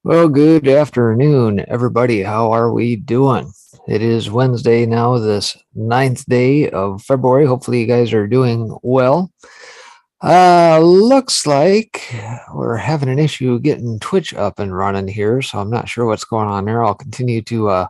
Well, good afternoon, everybody. How are we doing? It is Wednesday now, this ninth day of February. Hopefully, you guys are doing well. Looks like we're having an issue getting Twitch up and running here, so I'm not sure what's going on there. I'll continue to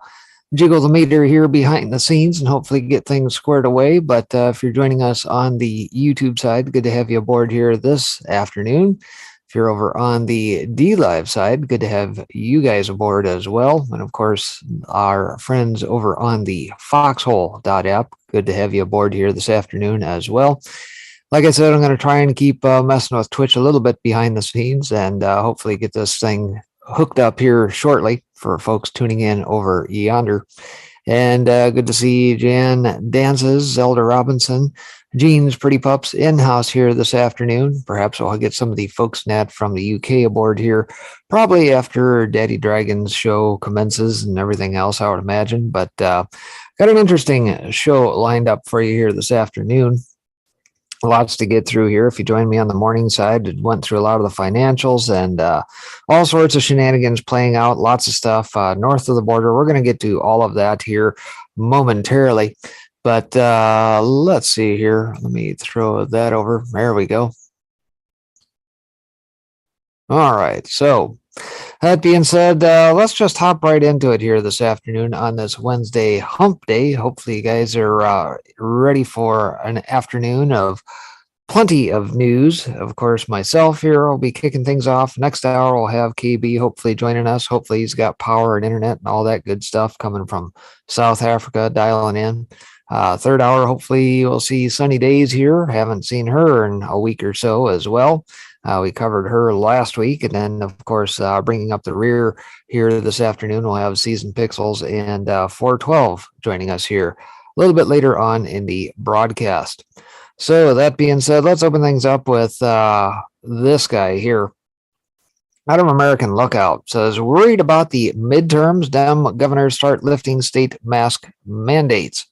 jiggle the meter here behind the scenes and hopefully get things squared away. But if you're joining us on the YouTube side, good to have you aboard here this afternoon. If you're over on the D Live side, good to have you guys aboard as well. And of course, our friends over on the Foxhole.app, good to have you aboard here this afternoon as well. Like I said, I'm going to try and keep messing with Twitch a little bit behind the scenes and hopefully get this thing hooked up here shortly for folks tuning in over yonder. And good to see Jan Dances, Zelda Robinson, Jean's Pretty Pups in-house here this afternoon. Perhaps I'll get some of the folks Nat from the UK aboard here, probably after Daddy Dragon's show commences and everything else, I would imagine. But got an interesting show lined up for you here this afternoon. Lots to get through here. If you join me on the morning side, it went through a lot of the financials and all sorts of shenanigans playing out, lots of stuff north of the border. We're going to get to all of that here momentarily. But let's see here. Let me throw that over. There we go. All right. So that being said, let's just hop right into it here this afternoon on this Wednesday hump day. Hopefully you guys are ready for an afternoon of plenty of news. Of course, myself here will be kicking things off. Next hour, we'll have KB hopefully joining us. Hopefully he's got power and internet and all that good stuff coming from South Africa dialing in. Third hour, hopefully we'll see Sunny Days here. Haven't seen her in a week or so as well. We covered her last week. And then, of course, bringing up the rear here this afternoon, we'll have Season Pixels and 412 joining us here a little bit later on in the broadcast. So that being said, let's open things up with this guy here. Out of American Lookout says, worried about the midterms, Dem governors start lifting state mask mandates.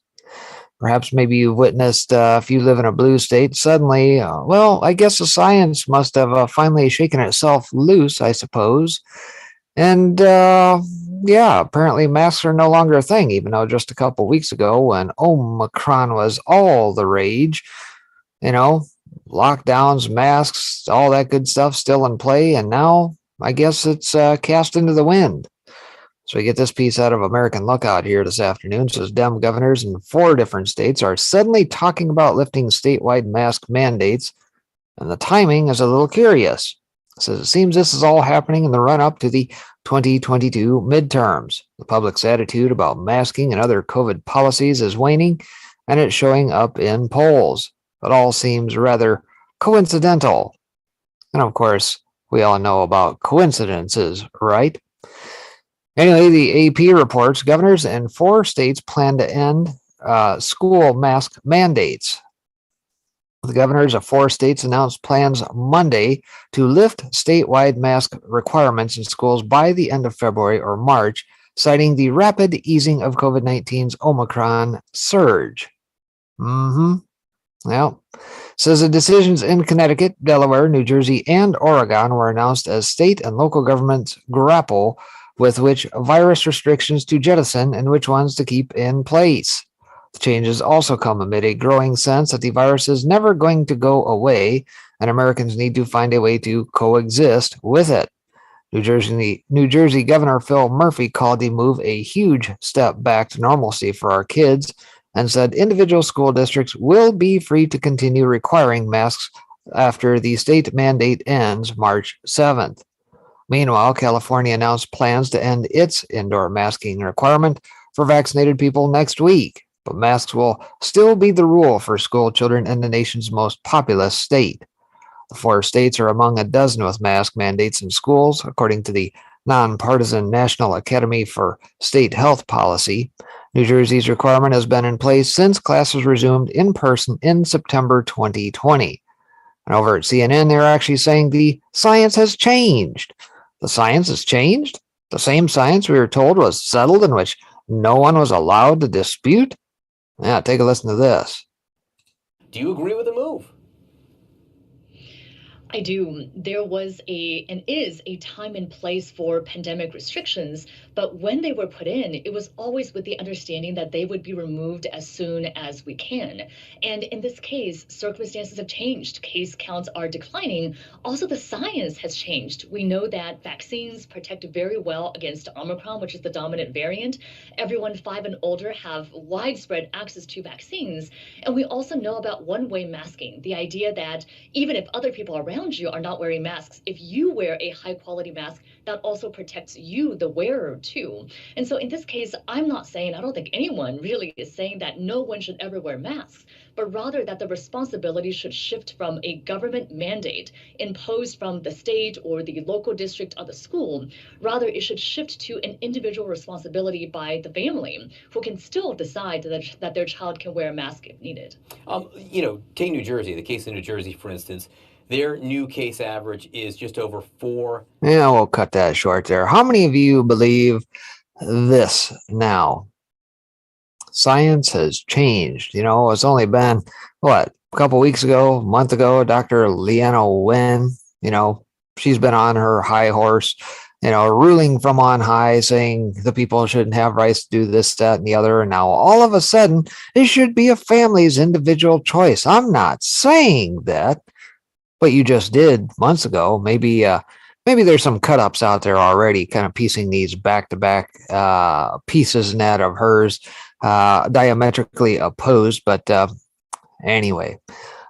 Perhaps maybe you've witnessed if you live in a blue state, suddenly, well, I guess the science must have finally shaken itself loose, I suppose. And yeah, apparently masks are no longer a thing, even though just a couple weeks ago when Omicron was all the rage, lockdowns, masks, all that good stuff still in play. And now I guess it's cast into the wind. So we get this piece out of American Lookout here this afternoon. It says Dem governors in 4 different states are suddenly talking about lifting statewide mask mandates, and the timing is a little curious. It says it seems this is all happening in the run-up to the 2022 midterms. The public's attitude about masking and other COVID policies is waning, and it's showing up in polls. It all seems rather coincidental. And of course, we all know about coincidences, right? Anyway, the AP reports governors in 4 states plan to end school mask mandates. The governors of 4 states announced plans Monday to lift statewide mask requirements in schools by the end of February or March, citing the rapid easing of COVID-19's Omicron surge. Well, says the decisions in Connecticut, Delaware, New Jersey, and Oregon were announced as state and local governments grapple with which virus restrictions to jettison and which ones to keep in place. The changes also come amid a growing sense that the virus is never going to go away, and Americans need to find a way to coexist with it. New Jersey Governor Phil Murphy called the move a huge step back to normalcy for our kids and said individual school districts will be free to continue requiring masks after the state mandate ends March 7th. Meanwhile, California announced plans to end its indoor masking requirement for vaccinated people next week, but masks will still be the rule for school children in the nation's most populous state. The 4 states are among a dozen with mask mandates in schools, according to the nonpartisan National Academy for State Health Policy. New Jersey's requirement has been in place since classes resumed in person in September 2020. And over at CNN, they're actually saying the science has changed. The science has changed? The same science we were told was settled and which no one was allowed to dispute? Yeah, take a listen to this. Do you agree with the move? I do. There was and is a time and place for pandemic restrictions, but when they were put in, it was always with the understanding that they would be removed as soon as we can. And in this case, circumstances have changed. Case counts are declining. Also, the science has changed. We know that vaccines protect very well against Omicron, which is the dominant variant. Everyone 5 and older have widespread access to vaccines. And we also know about one-way masking, the idea that even if other people around you are not wearing masks, if you wear a high quality mask, that also protects you, the wearer, too. And so in this case, I'm not saying, I don't think anyone really is saying that no one should ever wear masks, but rather that the responsibility should shift from a government mandate imposed from the state or the local district of the school. Rather, it should shift to an individual responsibility by the family who can still decide that their child can wear a mask if needed. Take New Jersey, the case in New Jersey, for instance. Their new case average is just over 4. Yeah, we'll cut that short there. How many of you believe this now? Science has changed. It's only been, a couple weeks ago, a month ago, Dr. Leanna Wen, she's been on her high horse, ruling from on high, saying the people shouldn't have rights to do this, that, and the other. And now all of a sudden, it should be a family's individual choice. I'm not saying that, but you just did months ago. Maybe there's some cut-ups out there already, kind of piecing these back-to-back pieces, Ned, of hers, diametrically opposed. But anyway,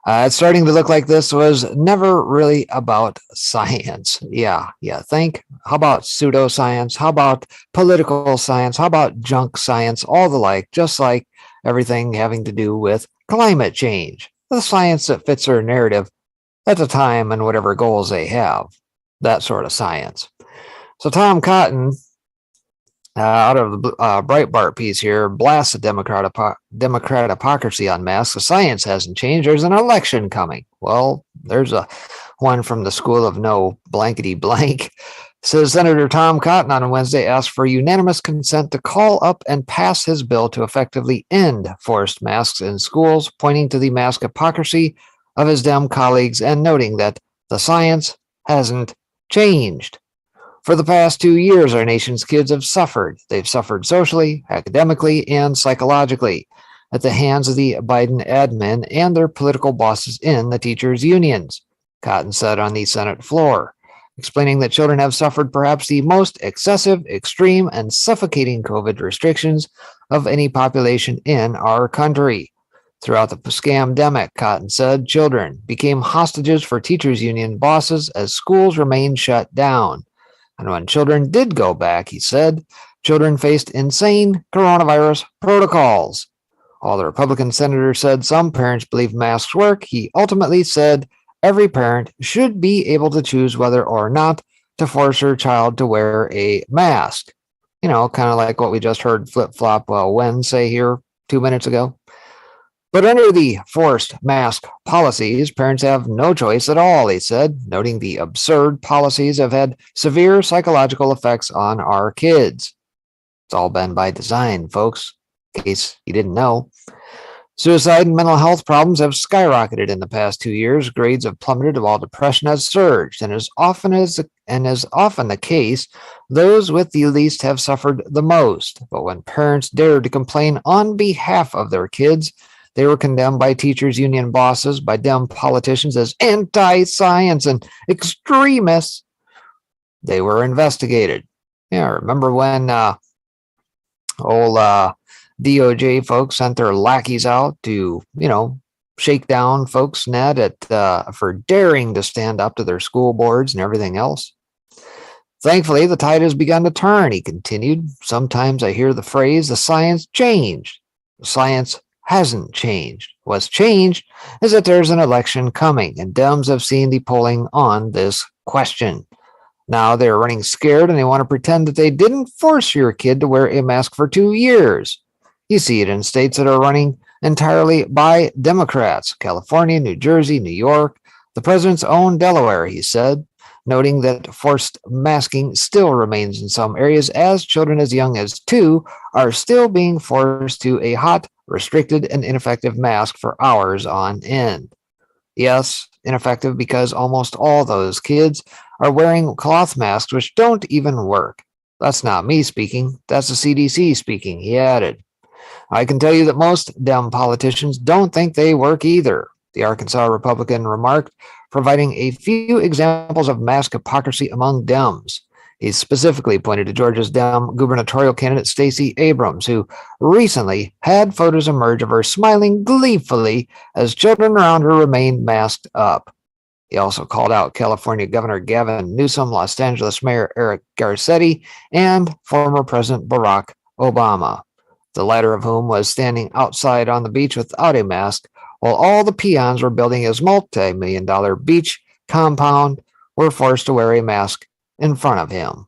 it's starting to look like this was never really about science. Yeah. Think, how about pseudoscience? How about political science? How about junk science? All the like, just like everything having to do with climate change. The science that fits their narrative at the time and whatever goals they have. That sort of science. So Tom Cotton, out of the Breitbart piece here, blasts the Democrat hypocrisy on masks. The science hasn't changed. There's an election coming. Well, there's one from the School of No Blankety Blank. Says Senator Tom Cotton on Wednesday asked for unanimous consent to call up and pass his bill to effectively end forced masks in schools, pointing to the mask hypocrisy of his Dem colleagues and noting that the science hasn't changed. For the past 2 years, our nation's kids have suffered. They've suffered socially, academically, and psychologically at the hands of the Biden admin and their political bosses in the teachers' unions, Cotton said on the Senate floor, explaining that children have suffered perhaps the most excessive, extreme, and suffocating COVID restrictions of any population in our country. Throughout the scamdemic, Cotton said, children became hostages for teachers' union bosses as schools remained shut down. And when children did go back, he said, children faced insane coronavirus protocols. While the Republican senator said some parents believe masks work, he ultimately said every parent should be able to choose whether or not to force their child to wear a mask. Kind of like what we just heard Flip-Flop Wen say here 2 minutes ago. But under the forced mask policies, parents have no choice at all, he said, noting the absurd policies have had severe psychological effects on our kids. It's all been by design, folks, in case you didn't know. Suicide and mental health problems have skyrocketed in the past 2 years. Grades have plummeted while depression has surged, and as often the case, those with the least have suffered the most. But when parents dared to complain on behalf of their kids, they were condemned by teachers' union bosses, by Dem politicians as anti-science and extremists. They were investigated. Remember when old DOJ folks sent their lackeys out to, shake down folks, Ned, for daring to stand up to their school boards and everything else? Thankfully, the tide has begun to turn, he continued. Sometimes I hear the phrase, the science changed. The science hasn't changed. What's changed is that there's an election coming, and Dems have seen the polling on this question. Now they're running scared, and they want to pretend that they didn't force your kid to wear a mask for 2 years. You see it in states that are running entirely by Democrats: California, New Jersey, New York, the president's own Delaware, he said, noting that forced masking still remains in some areas as children as young as 2 are still being forced to a hot, restricted, and ineffective mask for hours on end. Yes, ineffective because almost all those kids are wearing cloth masks which don't even work. That's not me speaking, that's the CDC speaking, he added. I can tell you that most Dem politicians don't think they work either, the Arkansas Republican remarked, providing a few examples of mask hypocrisy among Dems. He specifically pointed to Georgia's Dem gubernatorial candidate Stacey Abrams, who recently had photos emerge of her smiling gleefully as children around her remained masked up. He also called out California Governor Gavin Newsom, Los Angeles Mayor Eric Garcetti, and former President Barack Obama, the latter of whom was standing outside on the beach without a mask, while all the peons were building his multi-million-dollar beach compound were forced to wear a mask in front of him.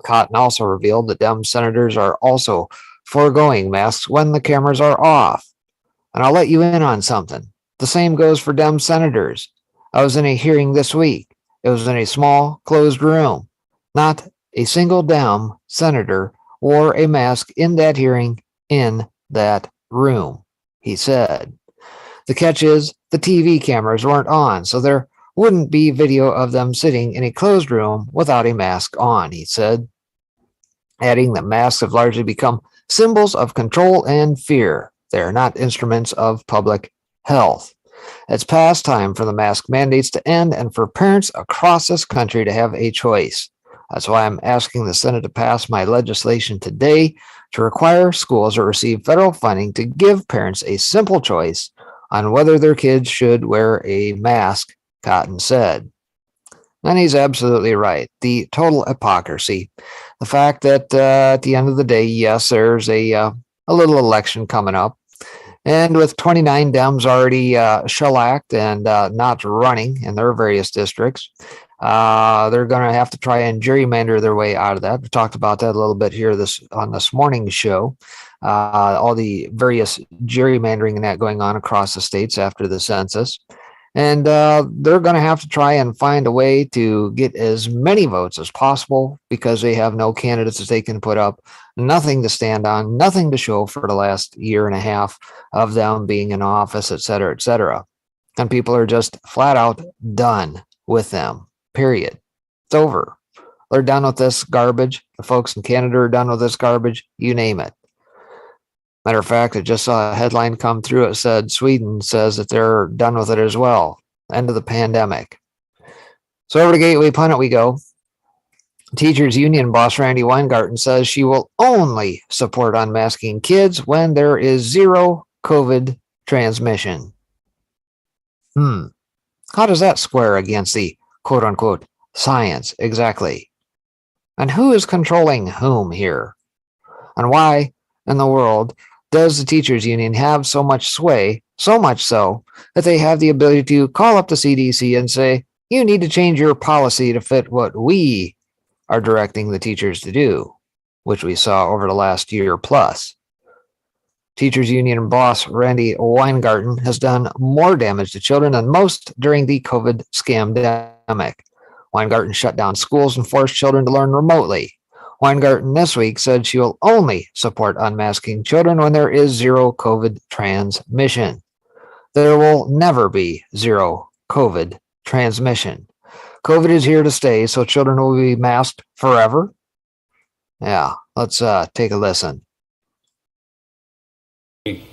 Cotton also revealed that Dem senators are also foregoing masks when the cameras are off. And I'll let you in on something. The same goes for Dem senators. I was in a hearing this week. It was in a small, closed room. Not a single Dem senator wore a mask in that hearing in that room, he said. The catch is the TV cameras weren't on, so there wouldn't be video of them sitting in a closed room without a mask on, he said, adding that masks have largely become symbols of control and fear. They are not instruments of public health. It's past time for the mask mandates to end and for parents across this country to have a choice. That's why I'm asking the Senate to pass my legislation today to require schools that receive federal funding to give parents a simple choice on whether their kids should wear a mask, Cotton said. And he's absolutely right. The total hypocrisy. The fact that at the end of the day, yes, there's a little election coming up. And with 29 Dems already shellacked and not running in their various districts, they're going to have to try and gerrymander their way out of that. We talked about that a little bit here on this morning's show. All the various gerrymandering and that going on across the states after the census. And they're going to have to try and find a way to get as many votes as possible because they have no candidates that they can put up, nothing to stand on, nothing to show for the last year and a half of them being in office, et cetera, et cetera. And people are just flat out done with them, period. It's over. They're done with this garbage. The folks in Canada are done with this garbage, you name it. Matter of fact, I just saw a headline come through. It said Sweden says that they're done with it as well. End of the pandemic. So over to Gateway Pundit we go. Teachers Union boss Randy Weingarten says she will only support unmasking kids when there is zero COVID transmission. How does that square against the quote-unquote science exactly? And who is controlling whom here? And why in the world does the teachers union have so much sway, so much so that they have the ability to call up the CDC and say, you need to change your policy to fit what we are directing the teachers to do, which we saw over the last year plus. Teachers union boss Randy Weingarten has done more damage to children than most during the COVID scamdemic. Weingarten shut down schools and forced children to learn remotely. Weingarten this week said she will only support unmasking children when there is zero COVID transmission. There will never be zero COVID transmission. COVID is here to stay, so children will be masked forever. Yeah, let's take a listen.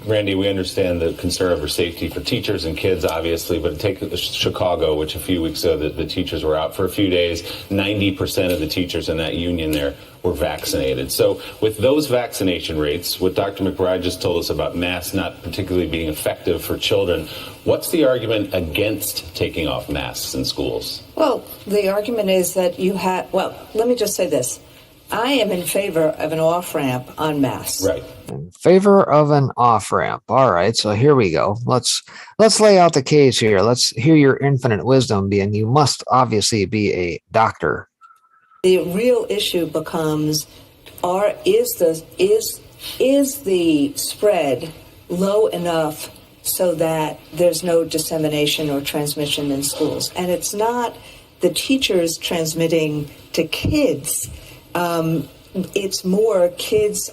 Randy, we understand the concern over safety for teachers and kids, obviously, but take Chicago, which a few weeks ago the teachers were out for a few days. 90% of the teachers in that union there were vaccinated. So with those vaccination rates, what Dr. McBride just told us about masks not particularly being effective for children, what's the argument against taking off masks in schools? Well, the argument is that let me just say this. I am in favor of an off-ramp on masks. Right. In favor of an off-ramp. All right, so here we go. Let's lay out the case here. Let's hear your infinite wisdom, being you must obviously be a doctor. The real issue becomes: is the spread low enough so that there's no dissemination or transmission in schools? And it's not the teachers transmitting to kids. It's more kids,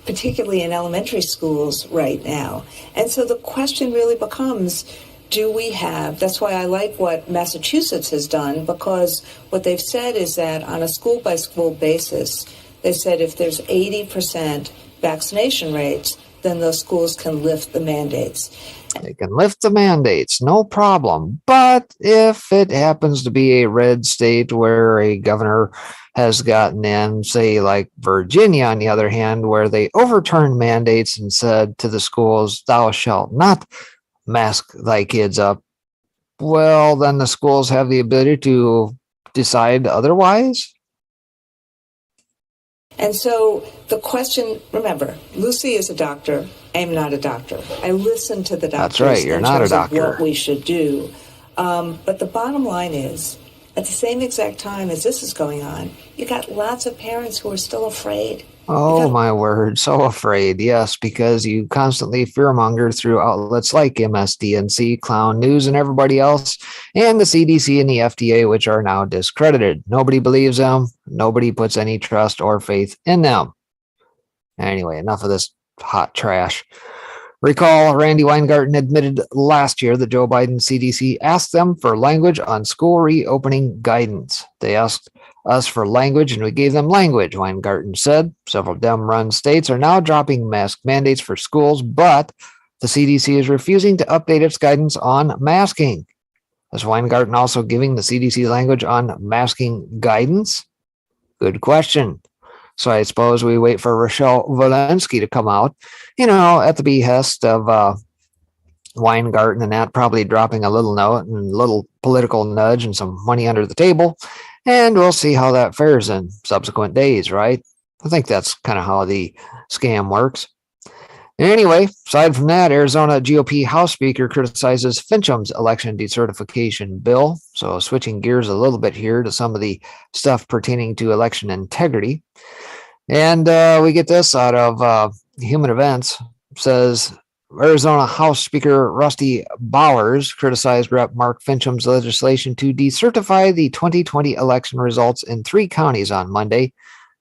particularly in elementary schools right now. And so the question really becomes, do we have, that's why I like what Massachusetts has done, because what they've said is that on a school-by-school basis, they said if there's 80% vaccination rates, then those schools can lift the mandates. They can lift the mandates, no problem. But if it happens to be a red state where a governor has gotten in, say like Virginia, on the other hand, where they overturned mandates and said to the schools, thou shalt not mask thy kids up, well, then the schools have the ability to decide otherwise. And so the question, remember, Lucy is a doctor. I'm not a doctor. I listen to the doctors. That's right, you're not a doctor. Of what we should do. But the bottom line is, at the same exact time as this is going on, you got lots of parents who are still afraid. Oh, my word. So afraid. Yes, because you constantly fearmonger through outlets like MSDNC, Clown News, and everybody else, and the CDC and the FDA, which are now discredited. Nobody believes them. Nobody puts any trust or faith in them. Anyway, enough of this hot trash. Recall, Randy Weingarten admitted last year that Joe Biden's CDC asked them for language on school reopening guidance. They asked us for language, and we gave them language, Weingarten said. Several Dem-run states are now dropping mask mandates for schools, but the CDC is refusing to update its guidance on masking. Is Weingarten also giving the CDC language on masking guidance? Good question. So I suppose we wait for Rochelle Walensky to come out, at the behest of Weingarten, and that probably dropping a little note and a little political nudge and some money under the table. And we'll see how that fares in subsequent days, right? I think that's kind of how the scam works. Anyway, aside from that, Arizona GOP House Speaker criticizes Fincham's election decertification bill. So switching gears a little bit here to some of the stuff pertaining to election integrity. And we get this out of Human Events. Says Arizona House Speaker Rusty Bowers criticized Rep. Mark Fincham's legislation to decertify the 2020 election results in 3 counties on Monday,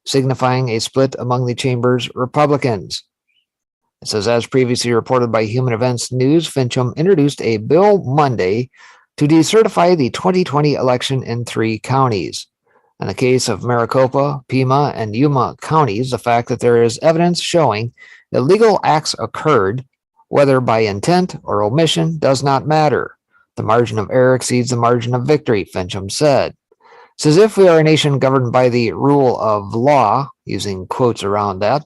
signifying a split among the chamber's Republicans. It says, as previously reported by Human Events News, Fincham introduced a bill Monday to decertify the 2020 election in 3 counties. In the case of Maricopa, Pima, and Yuma counties, the fact that there is evidence showing illegal acts occurred, whether by intent or omission, does not matter. The margin of error exceeds the margin of victory, Fincham said. It says, if we are a nation governed by the rule of law, using quotes around that,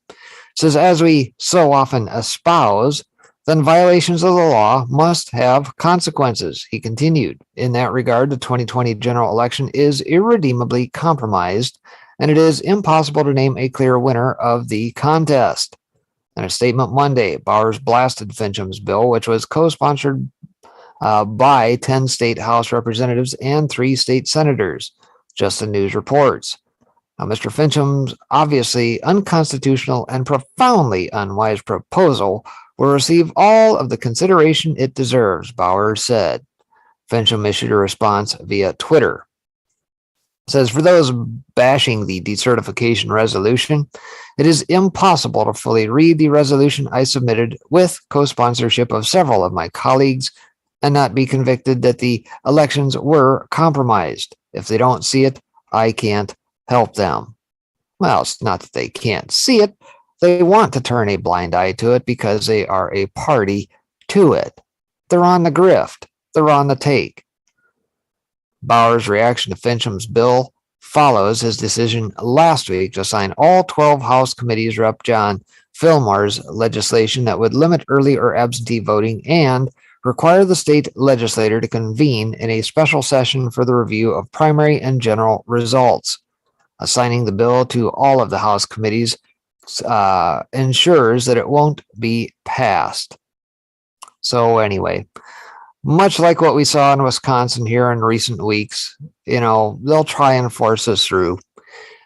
says, as we so often espouse, then violations of the law must have consequences, he continued. In that regard, the 2020 general election is irredeemably compromised, and it is impossible to name a clear winner of the contest. In a statement Monday, Bowers blasted Fincham's bill, which was co-sponsored by 10 state House representatives and 3 state senators, Just the News reports. Now, Mr. Fincham's obviously unconstitutional and profoundly unwise proposal will receive all of the consideration it deserves, Bowers said. Fincham issued a response via Twitter. It says, for those bashing the decertification resolution, it is impossible to fully read the resolution I submitted with co-sponsorship of several of my colleagues and not be convicted that the elections were compromised. If they don't see it, I can't help them. Well, it's not that they can't see it. They want to turn a blind eye to it because they are a party to it. They're on the grift. They're on the take. Bowers' reaction to Fincham's bill follows his decision last week to sign all 12 House committees Rep. John Fillmore's legislation that would limit early or absentee voting and require the state legislature to convene in a special session for the review of primary and general results. Assigning the bill to all of the House committees ensures that it won't be passed. So anyway, much like what we saw in Wisconsin here in recent weeks, they'll try and force us through.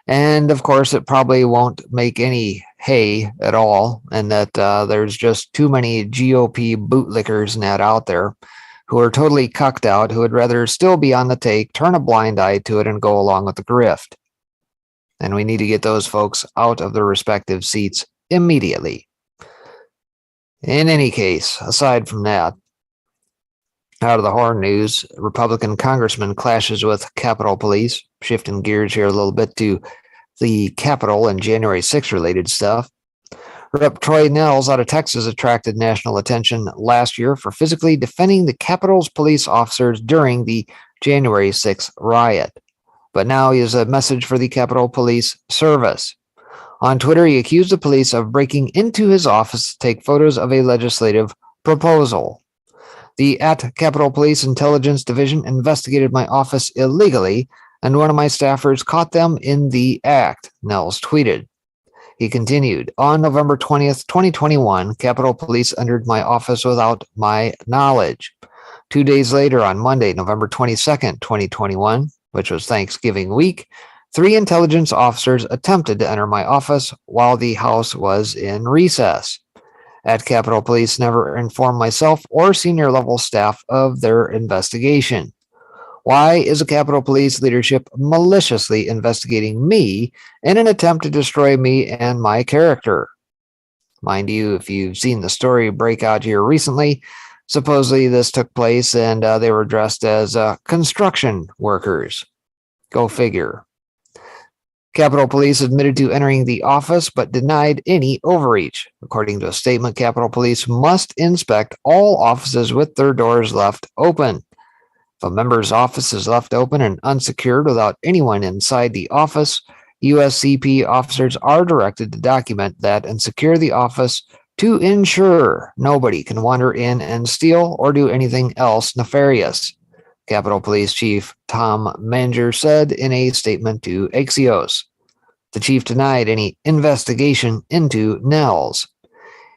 And of course, it probably won't make any hay at all, and that there's just too many GOP bootlickers and that out there who are totally cucked out, who would rather still be on the take, turn a blind eye to it, and go along with the grift. And we need to get those folks out of their respective seats immediately. In any case, aside from that, Out of the horror news, Republican congressman clashes with Capitol Police. Shifting gears here a little bit to the Capitol and January 6th related stuff. Rep. Troy Nehls out of Texas attracted national attention last year for physically defending the Capitol's police officers during the January 6th riot. But now he has a message for the Capitol Police Service. On Twitter, he accused the police of breaking into his office to take photos of a legislative proposal. The Capitol Police Intelligence Division investigated my office illegally, and one of my staffers caught them in the act, Nehls tweeted. He continued, on November 20th, 2021, Capitol Police entered my office without my knowledge. 2 days later, on Monday, November 22nd, 2021, which was Thanksgiving week, 3 intelligence officers attempted to enter my office while the House was in recess. At Capitol Police never informed myself or senior level staff of their investigation. Why is the Capitol Police leadership maliciously investigating me in an attempt to destroy me and my character? Mind you, if you've seen the story break out here recently, supposedly this took place and they were dressed as construction workers. Go figure. Capitol Police admitted to entering the office but denied any overreach. According to a statement, Capitol Police must inspect all offices with their doors left open. If a member's office is left open and unsecured without anyone inside the office, USCP officers are directed to document that and secure the office to ensure nobody can wander in and steal or do anything else nefarious, Capitol Police Chief Tom Manger said in a statement to Axios. The chief denied any investigation into Nehls.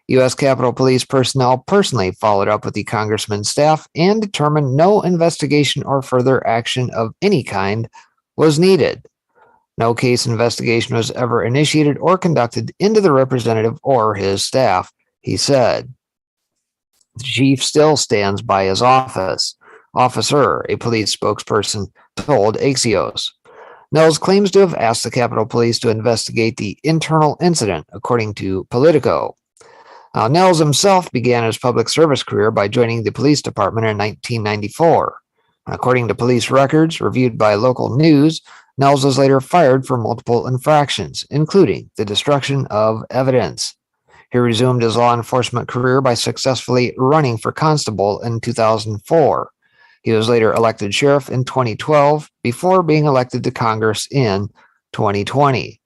U.S. Capitol Police personnel personally followed up with the congressman's staff and determined no investigation or further action of any kind was needed. No case investigation was ever initiated or conducted into the representative or his staff, he said. The chief still stands by his officer, a police spokesperson told Axios. Nehls claims to have asked the Capitol Police to investigate the internal incident, according to Politico. Now, Nehls himself began his public service career by joining the police department in 1994. According to police records reviewed by local news, Nehls was later fired for multiple infractions, including the destruction of evidence. He resumed his law enforcement career by successfully running for constable in 2004. He was later elected sheriff in 2012 before being elected to Congress in 2020.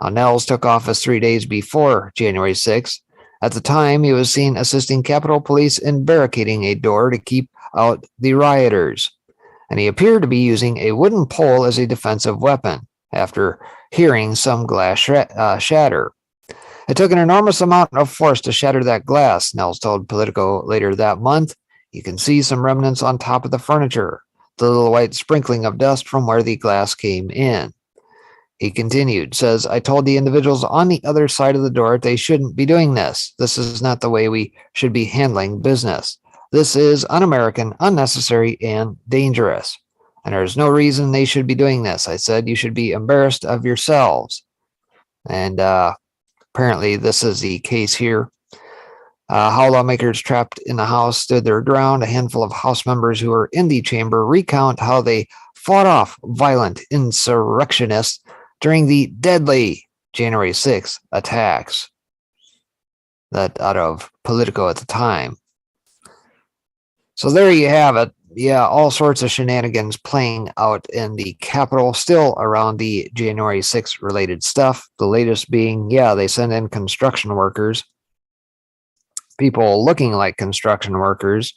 Nehls took office 3 days before January 6th. At the time, he was seen assisting Capitol Police in barricading a door to keep out the rioters, and he appeared to be using a wooden pole as a defensive weapon after hearing some glass shatter. It took an enormous amount of force to shatter that glass, Nehls told Politico later that month. You can see some remnants on top of the furniture, the little white sprinkling of dust from where the glass came in. He continued, says, I told the individuals on the other side of the door they shouldn't be doing this. This is not the way we should be handling business. This is un-American, unnecessary, and dangerous. And there's no reason they should be doing this. I said, you should be embarrassed of yourselves. And apparently this is the case here. How lawmakers trapped in the House stood their ground. A handful of House members who were in the chamber recount how they fought off violent insurrectionists during the deadly January 6th attacks. That out of Politico at the time. So there you have it. Yeah, all sorts of shenanigans playing out in the Capitol, still around the January 6th related stuff. The latest being, they send in construction workers, people looking like construction workers,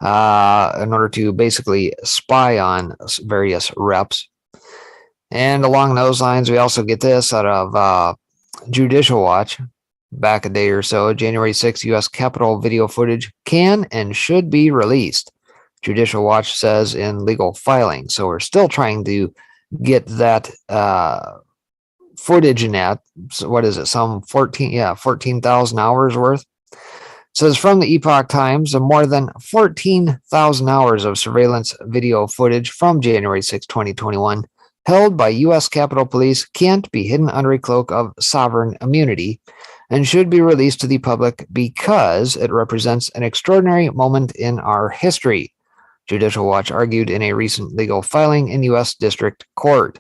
in order to basically spy on various reps. And along those lines, we also get this out of Judicial Watch. Back a day or so, January 6th, U.S. Capitol video footage can and should be released, Judicial Watch says in legal filing. So we're still trying to get that footage in that. So what is it? Some 14,000 hours worth. It says from the Epoch Times, more than 14,000 hours of surveillance video footage from January 6, 2021, held by U.S. Capitol Police can't be hidden under a cloak of sovereign immunity and should be released to the public because it represents an extraordinary moment in our history, Judicial Watch argued in a recent legal filing in U.S. District Court.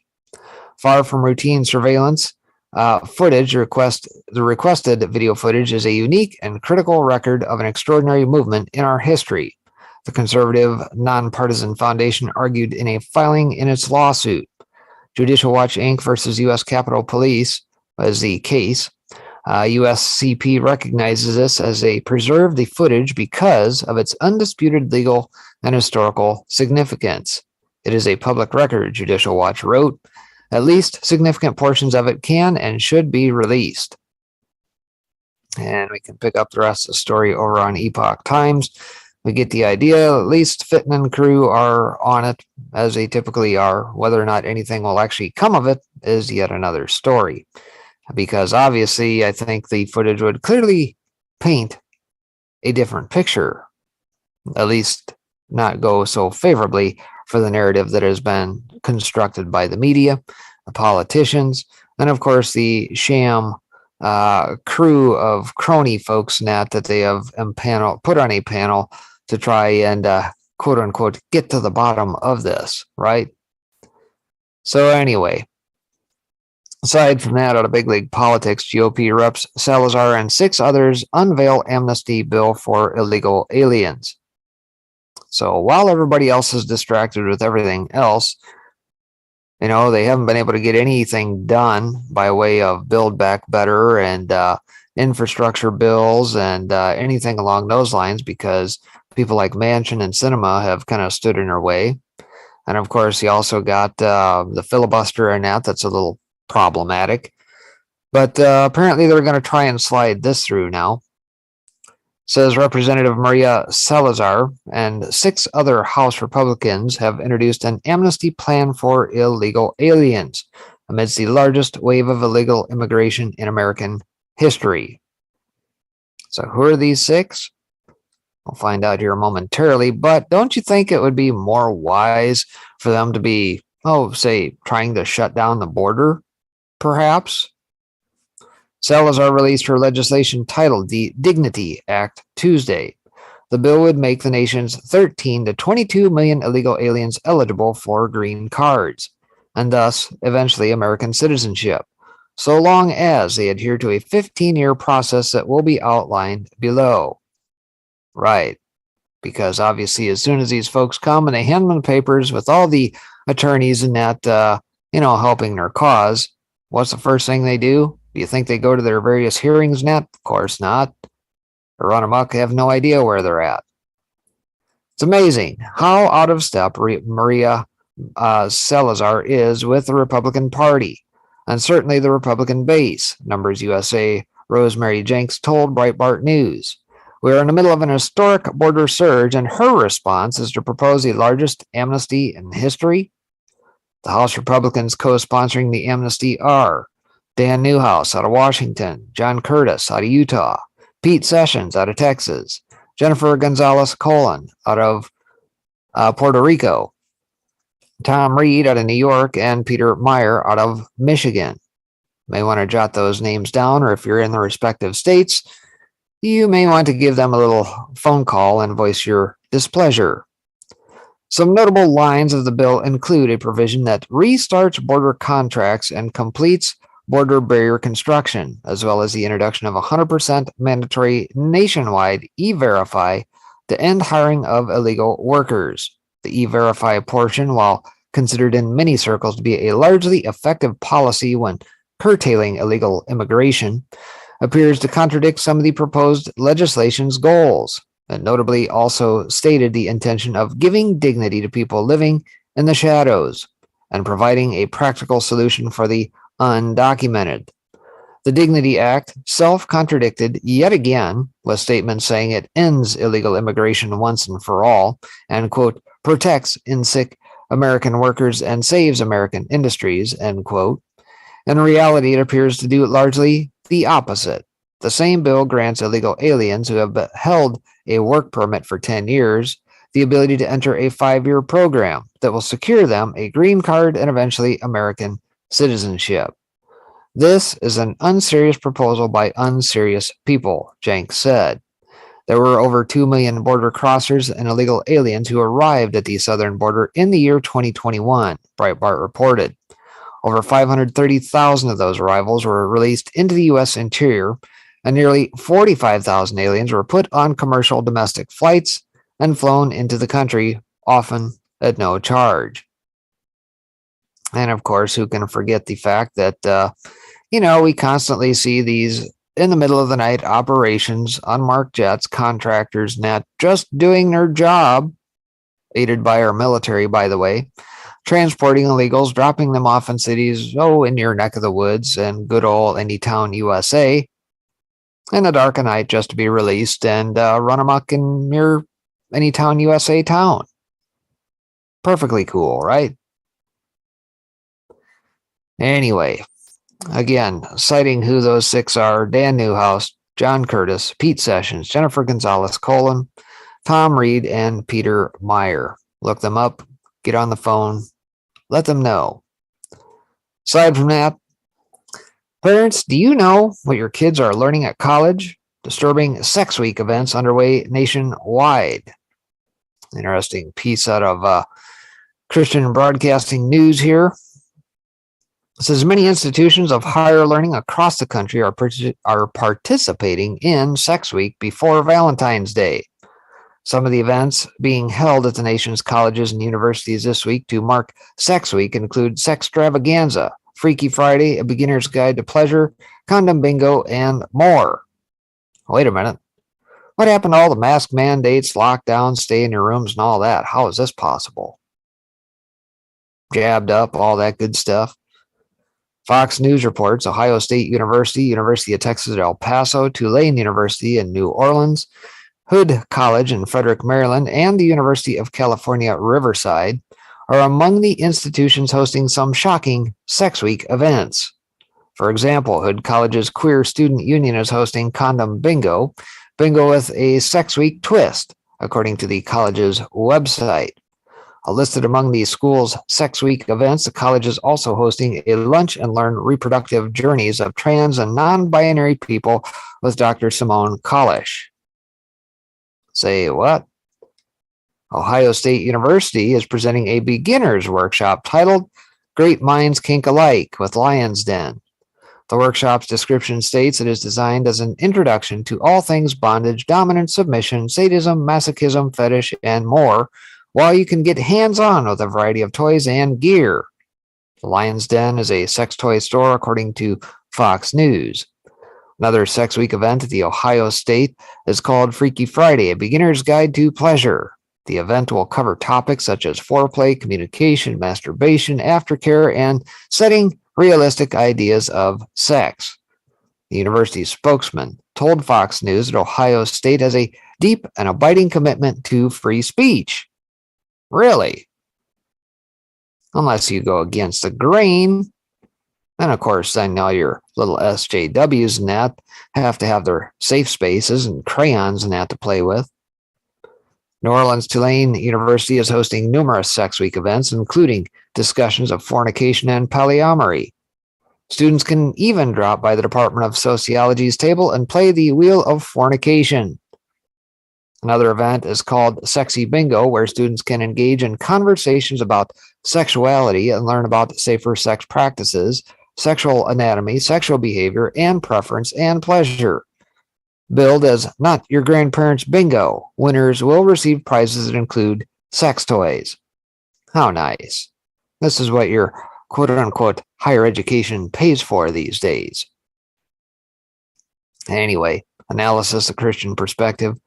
Far from routine surveillance, the requested video footage is a unique and critical record of an extraordinary movement in our history, the conservative nonpartisan foundation argued in a filing in its lawsuit. Judicial Watch Inc. versus U.S. Capitol Police is the case. USCP recognizes this as a preserve the footage because of its undisputed legal and historical significance. It is a public record, Judicial Watch wrote. At least significant portions of it can and should be released. And we can pick up the rest of the story over on Epoch Times. We get the idea. At least Fitton and crew are on it, as they typically are. Whether or not anything will actually come of it is yet another story. Because obviously, I think the footage would clearly paint a different picture. At least not go so favorably for the narrative that has been constructed by the media, the politicians, and of course the sham crew of crony folks that they have put on a panel to try and quote unquote get to the bottom of this, right? So anyway, aside from that, out of big league politics, GOP reps Salazar and 6 others unveil amnesty bill for illegal aliens. So while everybody else is distracted with everything else, they haven't been able to get anything done by way of Build Back Better and infrastructure bills and anything along those lines, because people like Manchin and Sinema have kind of stood in their way. And of course, you also got the filibuster and that's a little problematic. But apparently they're going to try and slide this through now. Says Representative Maria Salazar and 6 other House Republicans have introduced an amnesty plan for illegal aliens amidst the largest wave of illegal immigration in American history. So who are these 6? We'll find out here momentarily, but don't you think it would be more wise for them to be, say, trying to shut down the border, perhaps? Salazar released her legislation titled the Dignity Act Tuesday. The bill would make the nation's 13 to 22 million illegal aliens eligible for green cards, and thus eventually American citizenship, so long as they adhere to a 15-year process that will be outlined below. Right, because obviously as soon as these folks come and they hand them the papers with all the attorneys and helping their cause, what's the first thing they do? Do you think they go to their various hearings net? Of course not. They run amok, have no idea where they're at. It's amazing how out of step Maria Salazar is with the Republican Party, and certainly the Republican base, Numbers USA Rosemary Jenks told Breitbart News. We are in the middle of an historic border surge, and her response is to propose the largest amnesty in history. The House Republicans co-sponsoring the amnesty are Dan Newhouse out of Washington, John Curtis out of Utah, Pete Sessions out of Texas, Jennifer Gonzalez-Colon out of Puerto Rico, Tom Reed out of New York, and Peter Meyer out of Michigan. You may want to jot those names down, or if you're in the respective states, you may want to give them a little phone call and voice your displeasure. Some notable lines of the bill include a provision that restarts border contracts and completes border barrier construction, as well as the introduction of 100% mandatory nationwide E-Verify to end hiring of illegal workers. The E-Verify portion, while considered in many circles to be a largely effective policy when curtailing illegal immigration, appears to contradict some of the proposed legislation's goals, and notably also stated the intention of giving dignity to people living in the shadows and providing a practical solution for the undocumented. The Dignity Act self-contradicted yet again with statements saying it ends illegal immigration once and for all and, quote, protects sick American workers and saves American industries, end quote. In reality, it appears to do largely the opposite. The same bill grants illegal aliens who have held a work permit for 10 years the ability to enter a 5-year program that will secure them a green card and eventually American citizenship. This is an unserious proposal by unserious people, Jenks said. There were over 2 million border crossers and illegal aliens who arrived at the southern border in the year 2021, Breitbart reported. Over 530,000 of those arrivals were released into the U.S. interior, and nearly 45,000 aliens were put on commercial domestic flights and flown into the country, often at no charge. And of course, who can forget the fact that, we constantly see these in the middle of the night operations, unmarked jets, contractors, not just doing their job, aided by our military, by the way, transporting illegals, dropping them off in cities, in your neck of the woods and good old Anytown, USA, in the dark of night just to be released and run amok in your Anytown, USA town. Perfectly cool, right? Anyway, again, citing who those six are: Dan Newhouse, John Curtis, Pete Sessions, Jennifer Gonzalez Colon, Tom Reed, and Peter Meyer. Look them up, get on the phone, let them know. Aside from that, parents, do you know what your kids are learning at college? Disturbing Sex Week events underway nationwide. Interesting piece out of Christian Broadcasting News here. It says many institutions of higher learning across the country are participating in Sex Week before Valentine's Day. Some of the events being held at the nation's colleges and universities this week to mark Sex Week include Sextravaganza, Freaky Friday, A Beginner's Guide to Pleasure, Condom Bingo, and more. Wait a minute. What happened to all the mask mandates, lockdowns, stay in your rooms, and all that? How is this possible? Jabbed up, all that good stuff. Fox News reports Ohio State University, University of Texas at El Paso, Tulane University in New Orleans, Hood College in Frederick, Maryland, and the University of California, Riverside are among the institutions hosting some shocking Sex Week events. For example, Hood College's Queer Student Union is hosting Condom Bingo, bingo with a Sex Week twist, according to the college's website. Listed among the school's Sex Week events, the college is also hosting a lunch and learn reproductive journeys of trans and non-binary people with Dr. Simone Kalish. Say what? Ohio State University is presenting a beginner's workshop titled Great Minds Kink Alike with Lion's Den. The workshop's description states it is designed as an introduction to all things bondage, dominance, submission, sadism, masochism, fetish, and more, while you can get hands-on with a variety of toys and gear. The Lion's Den is a sex toy store, according to Fox News. Another Sex Week event at the Ohio State is called Freaky Friday, A Beginner's Guide to Pleasure. The event will cover topics such as foreplay, communication, masturbation, aftercare, and setting realistic ideas of sex. The university's spokesman told Fox News that Ohio State has a deep and abiding commitment to free speech. Really? Unless you go against the grain. And of course, then all your little SJWs and that have to have their safe spaces and crayons and that to play with. New Orleans Tulane University is hosting numerous Sex Week events, including discussions of fornication and polyamory. Students can even drop by the Department of Sociology's table and play the Wheel of Fornication. Another event is called Sexy Bingo, where students can engage in conversations about sexuality and learn about safer sex practices, sexual anatomy, sexual behavior, and preference and pleasure. Billed as Not Your Grandparents' Bingo, winners will receive prizes that include sex toys. How nice. This is what your quote-unquote higher education pays for these days. Anyway, analysis of Christian perspective.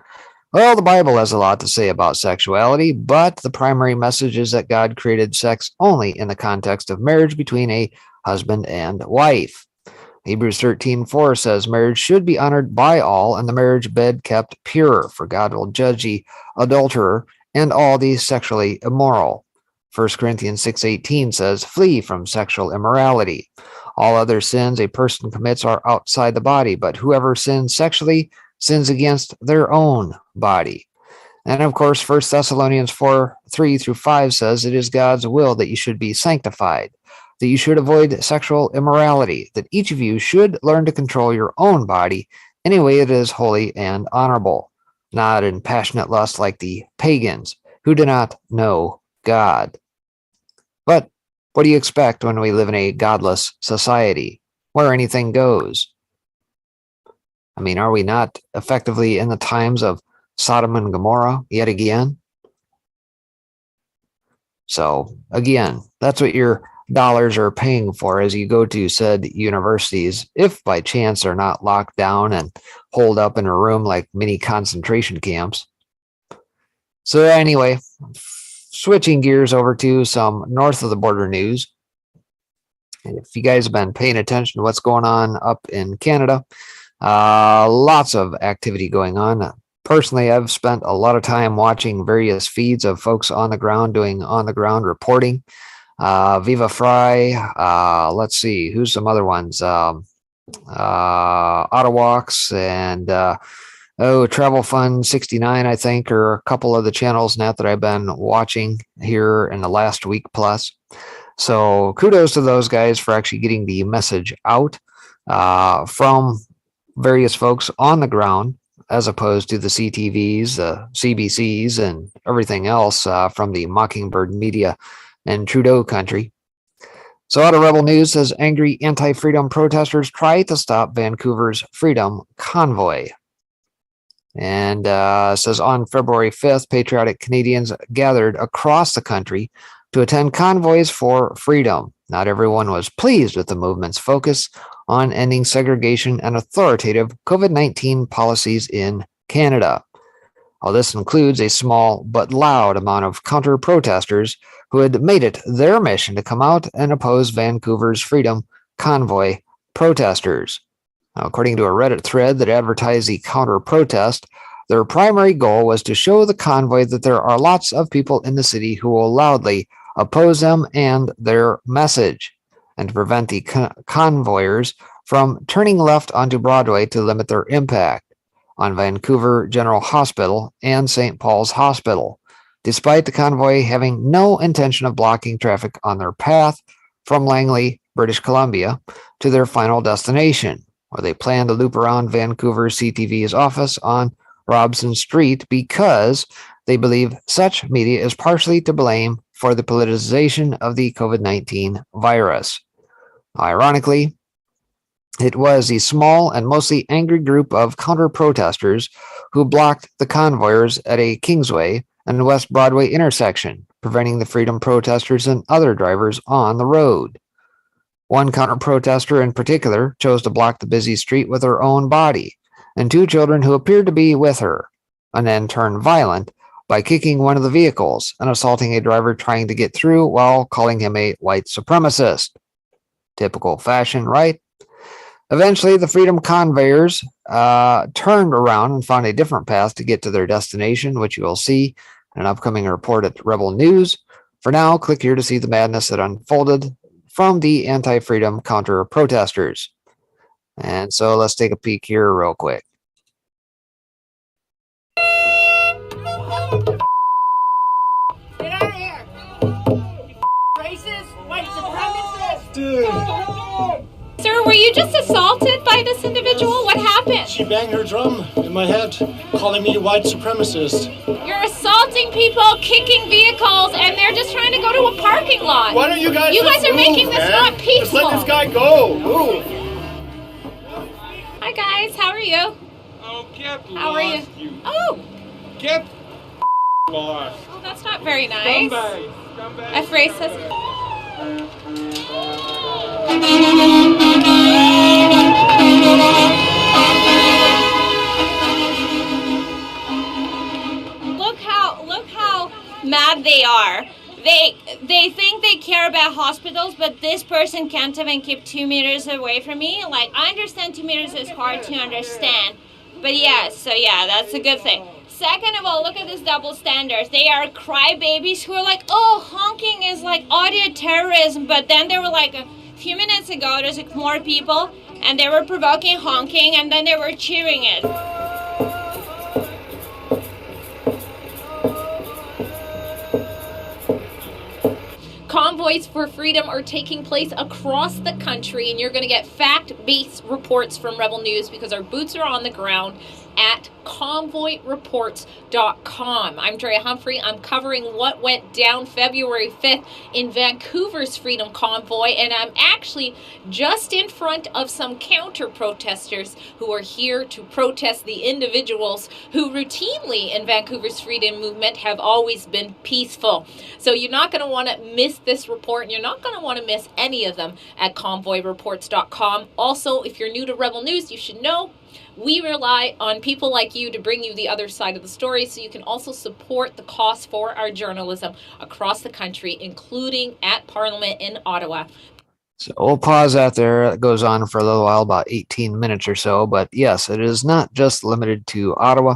Well, the Bible has a lot to say about sexuality, but the primary message is that God created sex only in the context of marriage between a husband and wife. Hebrews 13:4 says marriage should be honored by all and the marriage bed kept pure, for God will judge the adulterer and all the sexually immoral. 1 Corinthians 6:18 says flee from sexual immorality. All other sins a person commits are outside the body, but whoever sins sexually sins against their own body. And of course, 1 Thessalonians 4:3-5 says it is God's will that you should be sanctified, that you should avoid sexual immorality, that each of you should learn to control your own body in a way that is holy and honorable. not in passionate lust like the pagans who do not know God. But what do you expect when we live in a godless society where anything goes? I mean, are we not effectively in the times of Sodom and Gomorrah yet again? So, again, that's what your dollars are paying for as you go to said universities, if by chance they're not locked down and holed up in a room like mini concentration camps. So, anyway, switching gears over to some north of the border news. If you guys have been paying attention to what's going on up in Canada, lots of activity going on. Personally, I've spent a lot of time watching various feeds of folks on the ground doing on-the-ground reporting. Viva Fry, let's see, who's some other ones? Ottawalks and Travel Fund 69, I think, are a couple of the channels now that I've been watching here in the last week plus. So kudos to those guys for actually getting the message out from various folks on the ground, as opposed to the CTVs, the CBCs, and everything else from the Mockingbird media and Trudeau country. So out of Rebel News says angry anti-freedom protesters try to stop Vancouver's freedom convoy. And says on February 5th, patriotic Canadians gathered across the country to attend convoys for freedom. Not everyone was pleased with the movement's focus on ending segregation and authoritative COVID-19 policies in Canada. While this includes a small but loud amount of counter-protesters who had made it their mission to come out and oppose Vancouver's freedom convoy protesters. Now, according to a Reddit thread that advertised the counter-protest, their primary goal was to show the convoy that there are lots of people in the city who will loudly oppose them and their message, and to prevent the convoyers from turning left onto Broadway to limit their impact on Vancouver General Hospital and St. Paul's Hospital, despite the convoy having no intention of blocking traffic on their path from Langley, British Columbia, to their final destination, where they plan to loop around Vancouver CTV's office on Robson Street because they believe such media is partially to blame for the politicization of the COVID-19 virus. Ironically, it was a small and mostly angry group of counter-protesters who blocked the convoyers at a Kingsway and West Broadway intersection, preventing the freedom protesters and other drivers on the road. One counter-protester in particular chose to block the busy street with her own body and two children who appeared to be with her, and then turned violent by kicking one of the vehicles and assaulting a driver trying to get through while calling him a white supremacist. Typical fashion, right? Eventually, the freedom convoyers turned around and found a different path to get to their destination, which you will see in an upcoming report at Rebel News. For now, click here to see the madness that unfolded from the anti-freedom counter-protesters. And so let's take a peek here real quick. Get out of here! Racist, white supremacist! Dude! Sir, were you just assaulted by this individual? What happened? She banged her drum in my head, calling me a white supremacist. You're assaulting people, kicking vehicles, and they're just trying to go to a parking lot. Why don't you guys You guys are move, making this man? not peaceful. Just let this guy go. Move. Hi guys, how are you? Oh, get lost, How are you? Oh, Get lost. oh, that's not very nice. Scumbag. Scumbag. F racist. Look how mad they are. They think they care about hospitals, but this person can't even keep 2 meters away from me. Like, I understand 2 meters is hard to understand, but yeah, so yeah, that's a good thing. Second of all, look at this double standards. They are crybabies who are like, oh, honking is like audio terrorism, but then they were like, a few minutes ago, there's like more people, and they were provoking honking, and then they were cheering it. Convoys for freedom are taking place across the country, and you're going to get fact-based reports from Rebel News because our boots are on the ground. at convoyreports.com. I'm Drea Humphrey. I'm covering what went down February 5th in Vancouver's Freedom Convoy, and I'm actually just in front of some counter-protesters who are here to protest the individuals who routinely in Vancouver's Freedom Movement have always been peaceful. So you're not going to want to miss this report, and you're not going to want to miss any of them at convoyreports.com. Also, if you're new to Rebel News, you should know we rely on people like you to bring you the other side of the story, so you can also support the cost for our journalism across the country, including at Parliament in Ottawa. So we'll pause out there. It goes on for a little while, about 18 minutes or so. But yes, it is not just limited to Ottawa.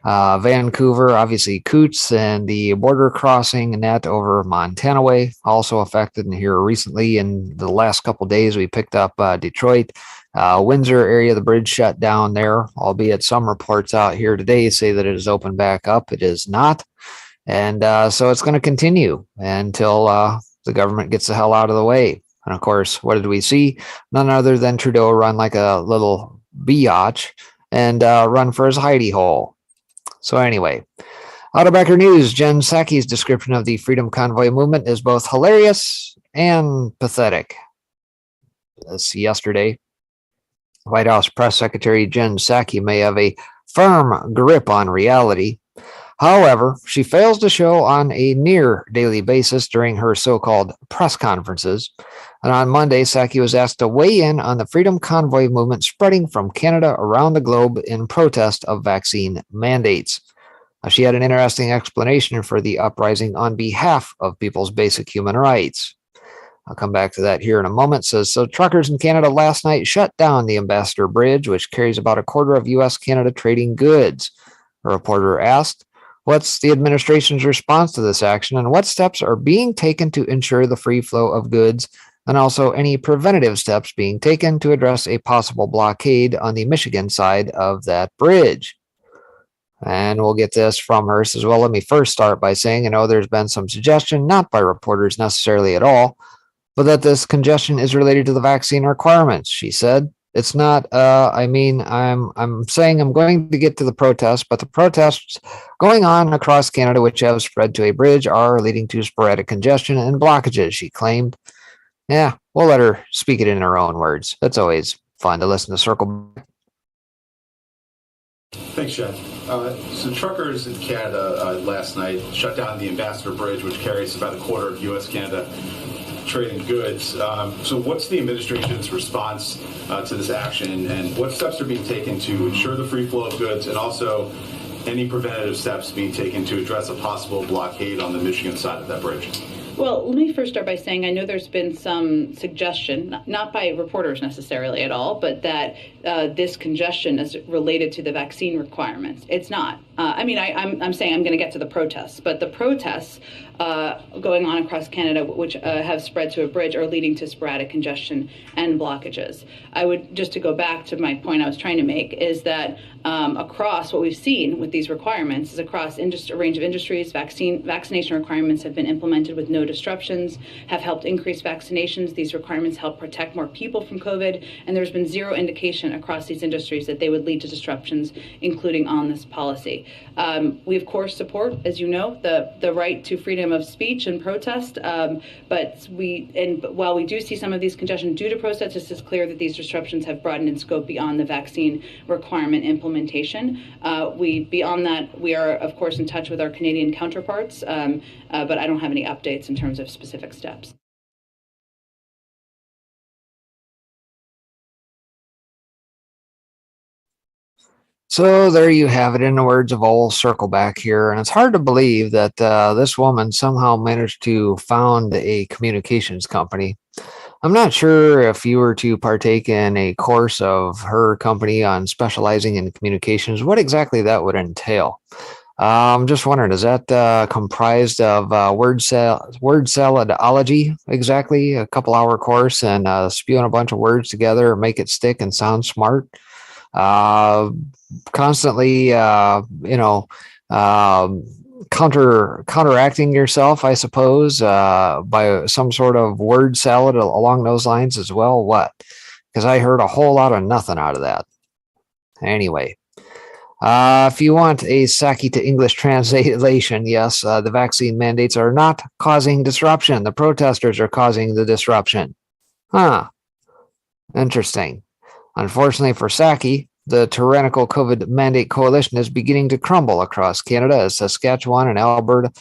Vancouver, obviously Coots and the border crossing and that over Montana way also affected. And here recently in the last couple of days, we picked up Detroit. Windsor area, the bridge shut down there, albeit some reports out here today say that it is open back up. It is not. And so it's going to continue until the government gets the hell out of the way. And of course, what did we see? None other than Trudeau run like a little biatch and run for his hidey hole. So anyway, Outbacker News, Jen Psaki's description of the Freedom Convoy movement is both hilarious and pathetic. This yesterday, White House Press Secretary Jen Psaki may have a firm grip on reality. However, she fails to show on a near daily basis during her so-called press conferences. And on Monday, Psaki was asked to weigh in on the Freedom Convoy movement spreading from Canada around the globe in protest of vaccine mandates. She had an interesting explanation for the uprising on behalf of people's basic human rights. I'll come back to that here in a moment. Says, so truckers in Canada last night shut down the Ambassador Bridge, which carries about a quarter of U.S.-Canada trading goods. A reporter asked, what's the administration's response to this action, and what steps are being taken to ensure the free flow of goods, and also any preventative steps being taken to address a possible blockade on the Michigan side of that bridge? And we'll get this from her. Says, well, let me first start by saying, I know there's been some suggestion, not by reporters necessarily at all, but that this congestion is related to the vaccine requirements. She said, it's not, I'm saying I'm going to get to the protests, but the protests going on across Canada, which have spread to a bridge, are leading to sporadic congestion and blockages, she claimed. Yeah, we'll let her speak it in her own words. That's always fun to listen to circle back. Thanks, Jeff. So truckers in Canada last night shut down the Ambassador Bridge, which carries about a quarter of U.S.-Canada trading goods. So what's the administration's response to this action, and what steps are being taken to ensure the free flow of goods, and also any preventative steps being taken to address a possible blockade on the Michigan side of that bridge? Well, let me first start by saying I know there's been some suggestion, not by reporters necessarily at all, but that this congestion is related to the vaccine requirements. It's not. I'm saying I'm going to get to the protests, but the protests going on across Canada, which have spread to a bridge, are leading to sporadic congestion and blockages. I would, just to go back to my point I was trying to make, is that across what we've seen with these requirements is across a range of industries, vaccination requirements have been implemented with no disruptions, have helped increase vaccinations. These requirements help protect more people from COVID, and there's been zero indication across these industries that they would lead to disruptions, including on this policy. We, of course, support, as you know, the right to freedom of speech and protest, but while we do see some of these congestion due to protests, it's just clear that these disruptions have broadened in scope beyond the vaccine requirement implementation. Beyond that, we are, of course, in touch with our Canadian counterparts, but I don't have any updates in terms of specific steps. So there you have it, in the words of old Circleback here. And it's hard to believe that this woman somehow managed to found a communications company. I'm not sure if you were to partake in a course of her company on specializing in communications, what exactly that would entail. I'm just wondering, is that comprised of word saladology, exactly? A couple-hour course and spewing a bunch of words together, make it stick and sound smart? Constantly, counteracting yourself, I suppose, by some sort of word salad along those lines as well. What? Because I heard a whole lot of nothing out of that. Anyway, If you want a Saki to English translation, yes, the vaccine mandates are not causing disruption. The protesters are causing the disruption. Huh. Interesting. Unfortunately for Saki, the tyrannical COVID mandate coalition is beginning to crumble across Canada as Saskatchewan and Alberta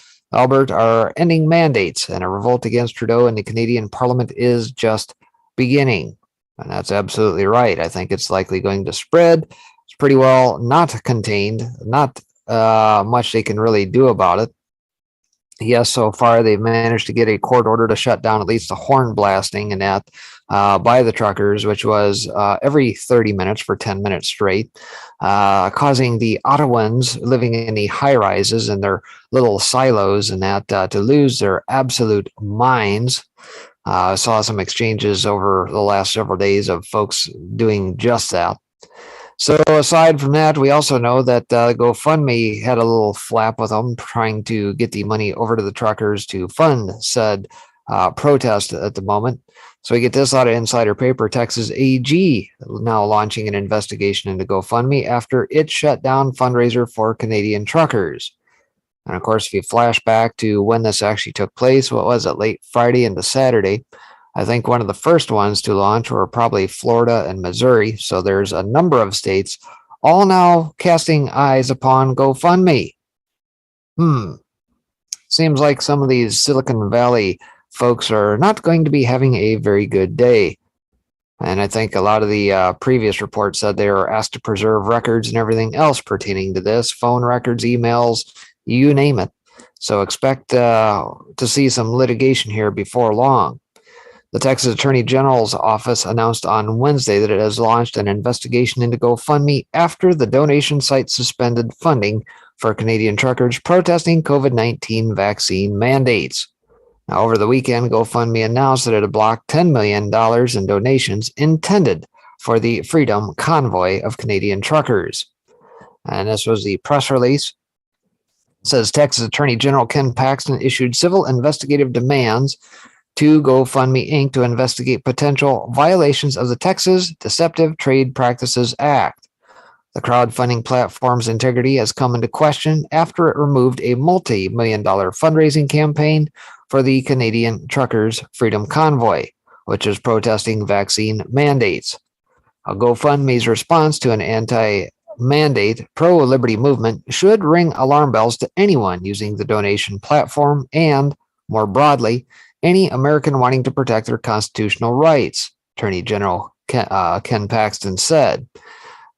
are ending mandates, and a revolt against Trudeau in the Canadian Parliament is just beginning. And that's absolutely right. I think it's likely going to spread. It's pretty well not contained, not much they can really do about it. Yes, so far they've managed to get a court order to shut down at least the horn blasting and that by the truckers, which was every 30 minutes for 10 minutes straight, causing the Ottawans living in the high rises and their little silos and that to lose their absolute minds. I saw some exchanges over the last several days of folks doing just that. So aside from that, we also know that GoFundMe had a little flap with them trying to get the money over to the truckers to fund said protest at the moment. So we get this out of Insider Paper. Texas AG now launching an investigation into GoFundMe after it shut down fundraiser for Canadian truckers. And of course, if you flash back to when this actually took place, what was it, late Friday into Saturday? I think one of the first ones to launch were probably Florida and Missouri. So there's a number of states all now casting eyes upon GoFundMe. Seems like some of these Silicon Valley folks are not going to be having a very good day. And I think a lot of the previous reports said they were asked to preserve records and everything else pertaining to this, phone records, emails, you name it. So expect to see some litigation here before long. The Texas Attorney General's office announced on Wednesday that it has launched an investigation into GoFundMe after the donation site suspended funding for Canadian truckers protesting COVID-19 vaccine mandates. Now, over the weekend, GoFundMe announced that it had blocked $10 million in donations intended for the Freedom Convoy of Canadian truckers. And this was the press release. It says Texas Attorney General Ken Paxton issued civil investigative demands to GoFundMe Inc. to investigate potential violations of the Texas Deceptive Trade Practices Act. The crowdfunding platform's integrity has come into question after it removed a multi-million-dollar fundraising campaign for the Canadian Truckers Freedom Convoy, which is protesting vaccine mandates. GoFundMe's response to an anti-mandate pro-liberty movement should ring alarm bells to anyone using the donation platform and, more broadly, any American wanting to protect their constitutional rights, Attorney General Ken Paxton said.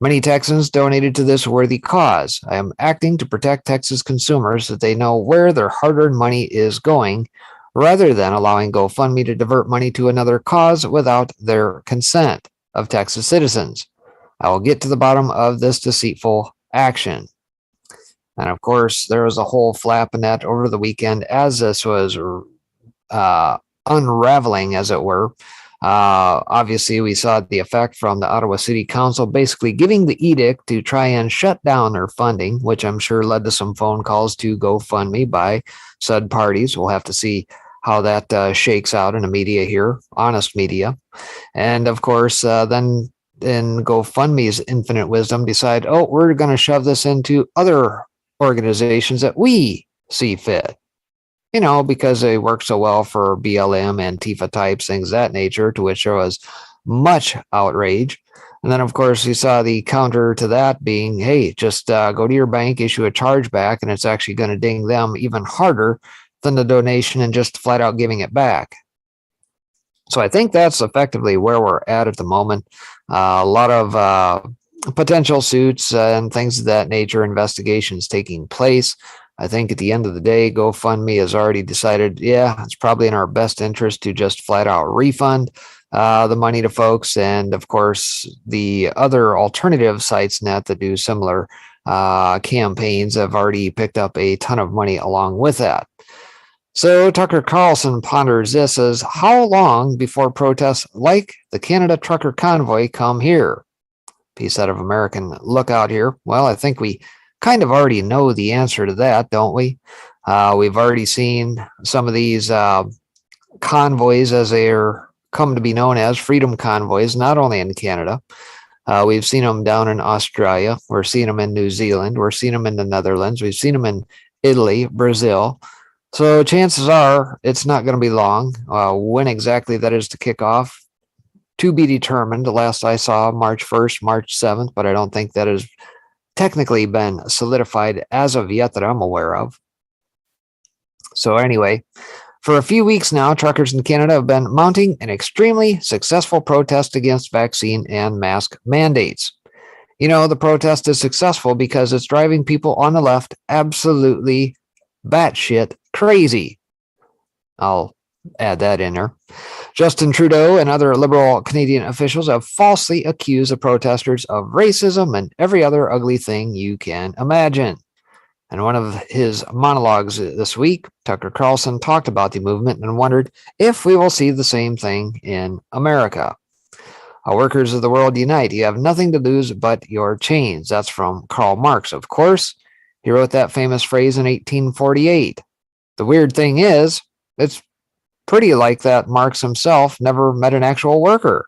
Many Texans donated to this worthy cause. I am acting to protect Texas consumers so that they know where their hard-earned money is going, rather than allowing GoFundMe to divert money to another cause without their consent of Texas citizens. I will get to the bottom of this deceitful action. And of course, there was a whole flap in that over the weekend as this was unraveling, as it were. Obviously, we saw the effect from the Ottawa City Council basically giving the edict to try and shut down their funding, which I'm sure led to some phone calls to GoFundMe by said parties. We'll have to see how that shakes out in the media here, honest media. And of course, then in GoFundMe's infinite wisdom, decide, we're going to shove this into other organizations that we see fit. Because they work so well for BLM, Antifa types, things of that nature, to which there was much outrage. And then, of course, you saw the counter to that being, hey, just go to your bank, issue a chargeback, and it's actually going to ding them even harder than the donation and just flat out giving it back. So I think that's effectively where we're at the moment. A lot of potential suits and things of that nature, investigations taking place. I think at the end of the day, GoFundMe has already decided, it's probably in our best interest to just flat out refund the money to folks. And of course, the other alternative sites that do similar campaigns have already picked up a ton of money along with that. So Tucker Carlson ponders this as how long before protests like the Canada Trucker Convoy come here? Piece out of American Lookout here. Well, I think we kind of already know the answer to that, don't we? We've already seen some of these convoys, as they're come to be known as, freedom convoys, not only in Canada, We've seen them down in Australia. We're seeing them in New Zealand. We're seeing them in the Netherlands. We've seen them in Italy, Brazil. So chances are it's not going to be long. When exactly that is to kick off, to be determined. The last I saw, March 1st, March 7th, but I don't think that has technically been solidified as of yet that I'm aware of. So anyway, for a few weeks now, truckers in Canada have been mounting an extremely successful protest against vaccine and mask mandates. You know, the protest is successful because it's driving people on the left absolutely batshit crazy. I'll add that in there. Justin Trudeau and other Liberal Canadian officials have falsely accused the protesters of racism and every other ugly thing you can imagine. In one of his monologues this week, Tucker Carlson talked about the movement and wondered if we will see the same thing in America. Workers of the world unite. You have nothing to lose but your chains. That's from Karl Marx, of course. He wrote that famous phrase in 1848. The weird thing is, it's pretty like that Marx himself never met an actual worker.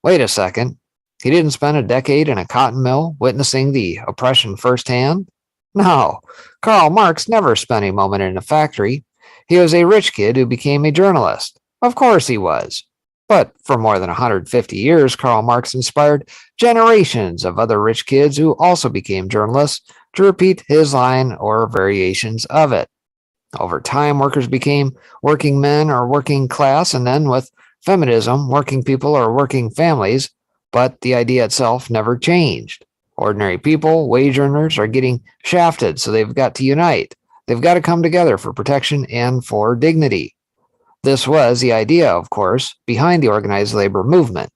Wait a second. He didn't spend a decade in a cotton mill witnessing the oppression firsthand? No, Karl Marx never spent a moment in a factory. He was a rich kid who became a journalist. Of course he was. But for more than 150 years, Karl Marx inspired generations of other rich kids who also became journalists to repeat his line or variations of it. Over time, workers became working men or working class, and then with feminism, working people or working families, but the idea itself never changed. Ordinary people, wage earners, are getting shafted, so they've got to unite. They've got to come together for protection and for dignity. This was the idea, of course, behind the organized labor movement.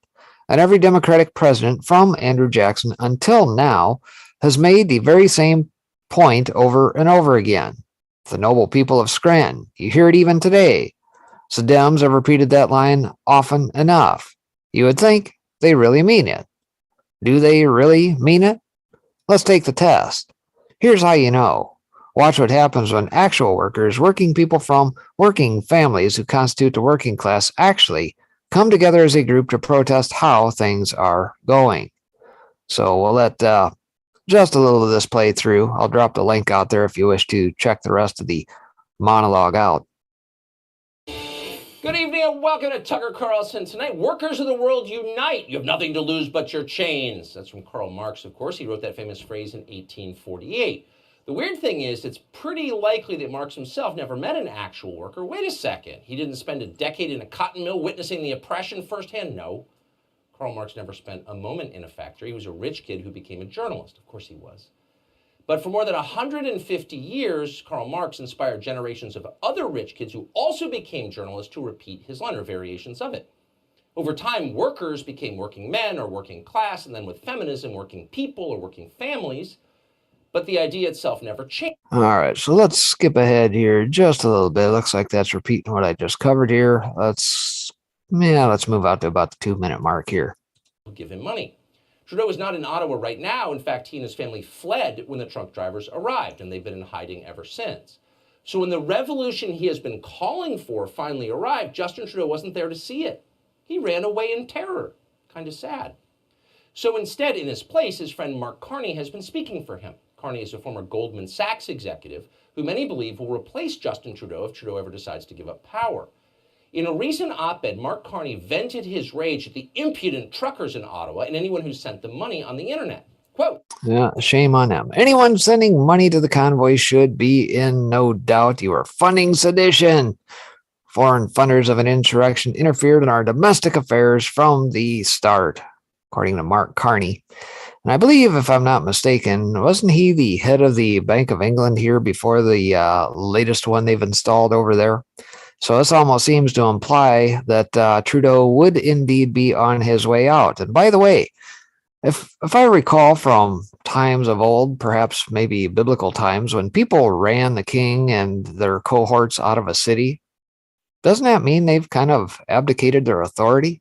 And every Democratic president from Andrew Jackson until now has made the very same point over and over again. The noble people of Scranton. You hear it even today. So Dems have repeated that line often enough. You would think they really mean it. Do they really mean it? Let's take the test. Here's how you know. Watch what happens when actual workers, working people from working families who constitute the working class, actually come together as a group to protest how things are going. So we'll let just a little of this play through. I'll drop the link out there if you wish to check the rest of the monologue out. Good evening and welcome to Tucker Carlson. Tonight, workers of the world unite. You have nothing to lose but your chains. That's from Karl Marx, of course. He wrote that famous phrase in 1848. The weird thing is, it's pretty likely that Marx himself never met an actual worker. Wait a second. He didn't spend a decade in a cotton mill witnessing the oppression firsthand? No. Karl Marx never spent a moment in a factory. He was a rich kid who became a journalist. Of course he was. But for more than 150 years, Karl Marx inspired generations of other rich kids who also became journalists to repeat his line or variations of it. Over time, workers became working men or working class, and then with feminism, working people or working families. But the idea itself never changed. All right, so let's skip ahead here just a little bit. Looks like that's repeating what I just covered here. Let's move out to about the 2-minute mark here. Give him money. Trudeau is not in Ottawa right now. In fact, he and his family fled when the truck drivers arrived, and they've been in hiding ever since. So when the revolution he has been calling for finally arrived, Justin Trudeau wasn't there to see it. He ran away in terror. Kind of sad. So instead, in his place, his friend Mark Carney has been speaking for him. Carney is a former Goldman Sachs executive who many believe will replace Justin Trudeau if Trudeau ever decides to give up power. In a recent op-ed, Mark Carney vented his rage at the impudent truckers in Ottawa and anyone who sent them money on the internet. Quote, yeah, shame on them. Anyone sending money to the convoy should be in no doubt. You are funding sedition. Foreign funders of an insurrection interfered in our domestic affairs from the start, according to Mark Carney. And I believe, if I'm not mistaken, wasn't he the head of the Bank of England here before the latest one they've installed over there? So this almost seems to imply that Trudeau would indeed be on his way out. And by the way, if I recall from times of old, perhaps maybe biblical times, when people ran the king and their cohorts out of a city, doesn't that mean they've kind of abdicated their authority?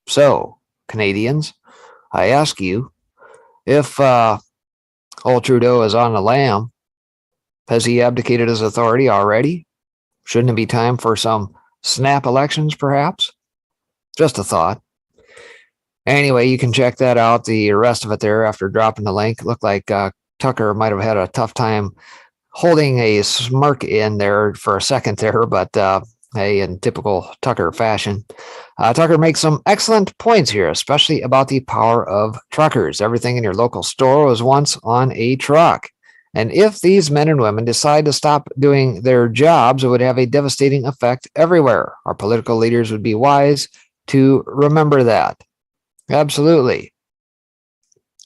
So, Canadians, I ask you, if old Trudeau is on the lam, has he abdicated his authority already? Shouldn't it be time for some snap elections, perhaps? Just a thought. Anyway, you can check that out. The rest of it there after dropping the link. It looked like Tucker might have had a tough time holding a smirk in there for a second there, but hey, in typical Tucker fashion. Tucker makes some excellent points here, especially about the power of truckers. Everything in your local store was once on a truck. And if these men and women decide to stop doing their jobs, it would have a devastating effect everywhere. Our political leaders would be wise to remember that. Absolutely.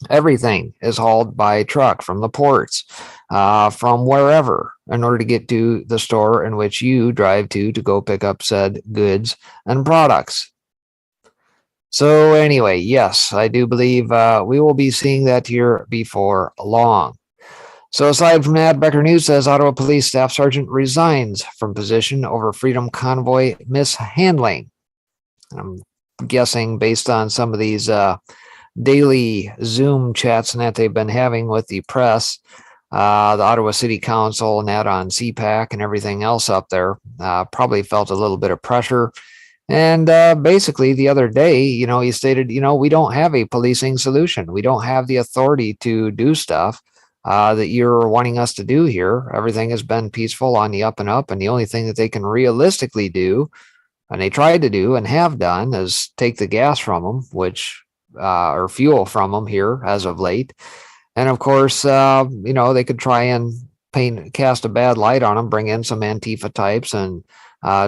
Everything is hauled by truck from the ports, from wherever, in order to get to the store in which you drive to go pick up said goods and products. So anyway, yes, I do believe we will be seeing that here before long. So aside from that, Becker News says Ottawa Police Staff Sergeant resigns from position over Freedom Convoy mishandling. I'm guessing based on some of these daily Zoom chats and that they've been having with the press, the Ottawa City Council and that on CPAC and everything else up there, probably felt a little bit of pressure. And basically the other day, he stated, we don't have a policing solution. We don't have the authority to do stuff that you're wanting us to do here. Everything has been peaceful on the up and up. And the only thing that they can realistically do, and they tried to do and have done, is take the gas from them, which or fuel from them here as of late. And of course, they could try and cast a bad light on them, bring in some Antifa types and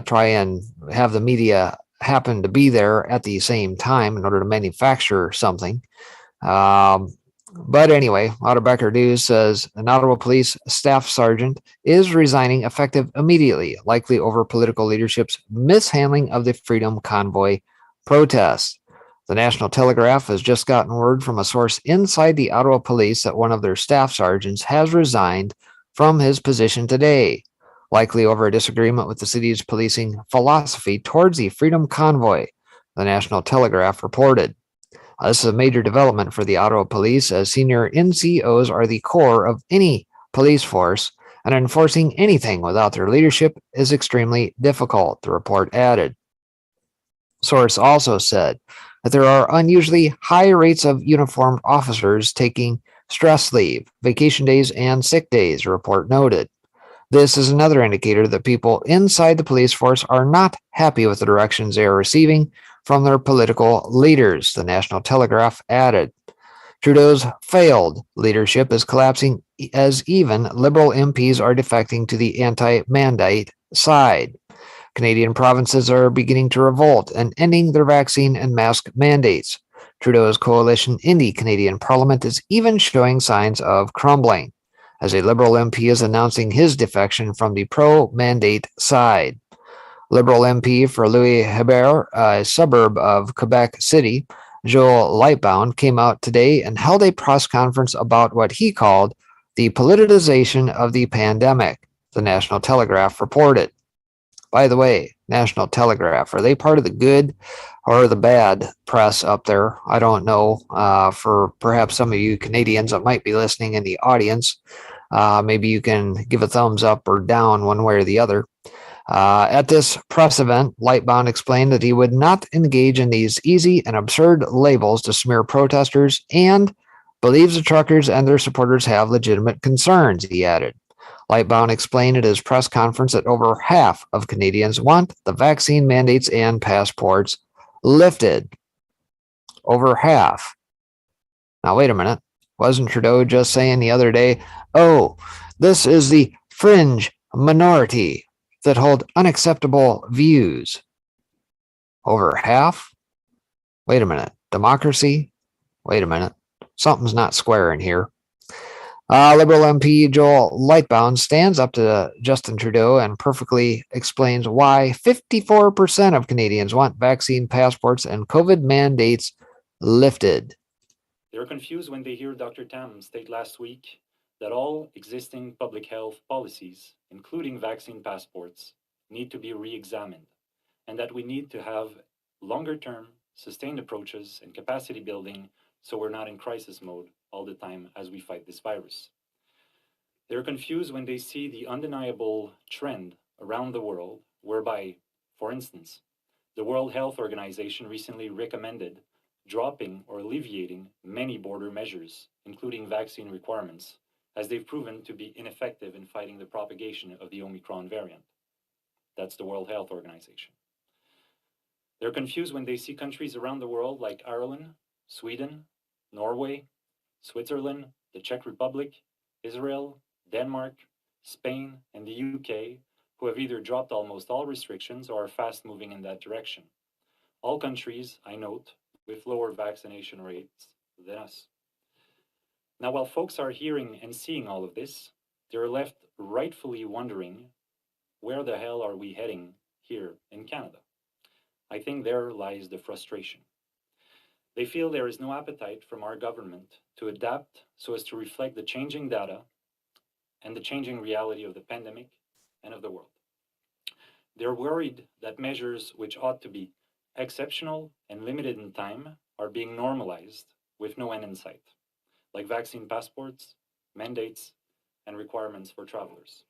try and have the media happen to be there at the same time in order to manufacture something. But anyway, Ottawa Becker News says an Ottawa Police Staff Sergeant is resigning effective immediately, likely over political leadership's mishandling of the Freedom Convoy protest. The National Telegraph has just gotten word from a source inside the Ottawa Police that one of their staff sergeants has resigned from his position today, likely over a disagreement with the city's policing philosophy towards the Freedom Convoy, the National Telegraph reported. This is a major development for the Ottawa Police, as senior NCOs are the core of any police force, and enforcing anything without their leadership is extremely difficult, the report added. Source also said that there are unusually high rates of uniformed officers taking stress leave, vacation days, and sick days, the report noted. This is another indicator that people inside the police force are not happy with the directions they are receiving from their political leaders, the National Telegraph added. Trudeau's failed leadership is collapsing as even Liberal MPs are defecting to the anti-mandate side. Canadian provinces are beginning to revolt and ending their vaccine and mask mandates. Trudeau's coalition in the Canadian Parliament is even showing signs of crumbling, as a Liberal MP is announcing his defection from the pro-mandate side. Liberal MP for Louis Hébert, a suburb of Quebec City, Joel Lightbound, came out today and held a press conference about what he called the politicization of the pandemic, the National Telegraph reported. By the way, National Telegraph, are they part of the good or the bad press up there? I don't know. For perhaps some of you Canadians that might be listening in the audience, maybe you can give a thumbs up or down one way or the other. At this press event, Lightbound explained that he would not engage in these easy and absurd labels to smear protesters and believes the truckers and their supporters have legitimate concerns, he added. Lightbound explained at his press conference that over half of Canadians want the vaccine mandates and passports lifted. Over half. Now, wait a minute. Wasn't Trudeau just saying the other day, oh, this is the fringe minority that hold unacceptable views? Over half? Wait a minute. Democracy? Wait a minute. Something's not square in here. Liberal MP Joel Lightbound stands up to Justin Trudeau and perfectly explains why 54% of Canadians want vaccine passports and COVID mandates lifted. They're confused when they hear Dr. Tam state last week that all existing public health policies, including vaccine passports, need to be re-examined, and that we need to have longer-term, sustained approaches and capacity building so we're not in crisis mode all the time as we fight this virus. They're confused when they see the undeniable trend around the world whereby, for instance, the World Health Organization recently recommended dropping or alleviating many border measures, including vaccine requirements, as they've proven to be ineffective in fighting the propagation of the Omicron variant. That's the World Health Organization. They're confused when they see countries around the world like Ireland, Sweden, Norway, Switzerland, the Czech Republic, Israel, Denmark, Spain, and the UK, who have either dropped almost all restrictions or are fast moving in that direction. All countries, I note, with lower vaccination rates than us. Now, while folks are hearing and seeing all of this, they're left rightfully wondering, where the hell are we heading here in Canada? I think there lies the frustration. They feel there is no appetite from our government to adapt so as to reflect the changing data and the changing reality of the pandemic and of the world. They're worried that measures which ought to be exceptional and limited in time are being normalized with no end in sight, like vaccine passports, mandates, and requirements for travelers.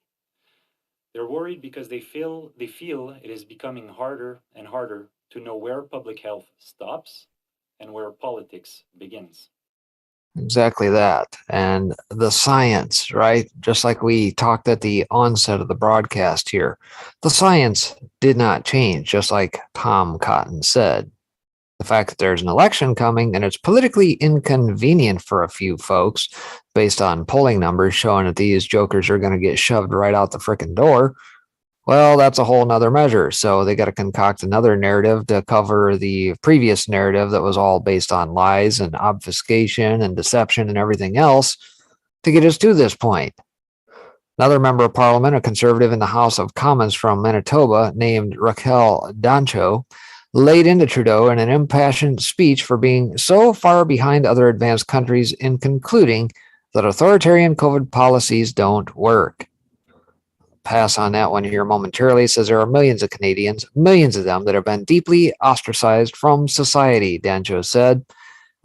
They're worried because they feel it is becoming harder and harder to know where public health stops and where politics begins. Exactly that. And the science, right? Just like we talked at the onset of the broadcast here, the science did not change, just like Tom Cotton said. The fact that there's an election coming and it's politically inconvenient for a few folks based on polling numbers showing that these jokers are going to get shoved right out the frickin' door, well, that's a whole nother measure. So they got to concoct another narrative to cover the previous narrative that was all based on lies and obfuscation and deception and everything else to get us to this point. Another member of parliament, a conservative in the House of Commons from Manitoba named Raquel Dancho, laid into Trudeau in an impassioned speech for being so far behind other advanced countries in concluding that authoritarian COVID policies don't work. Pass on that one here momentarily. Says there are millions of Canadians, millions of them, that have been deeply ostracized from society, Dancho said.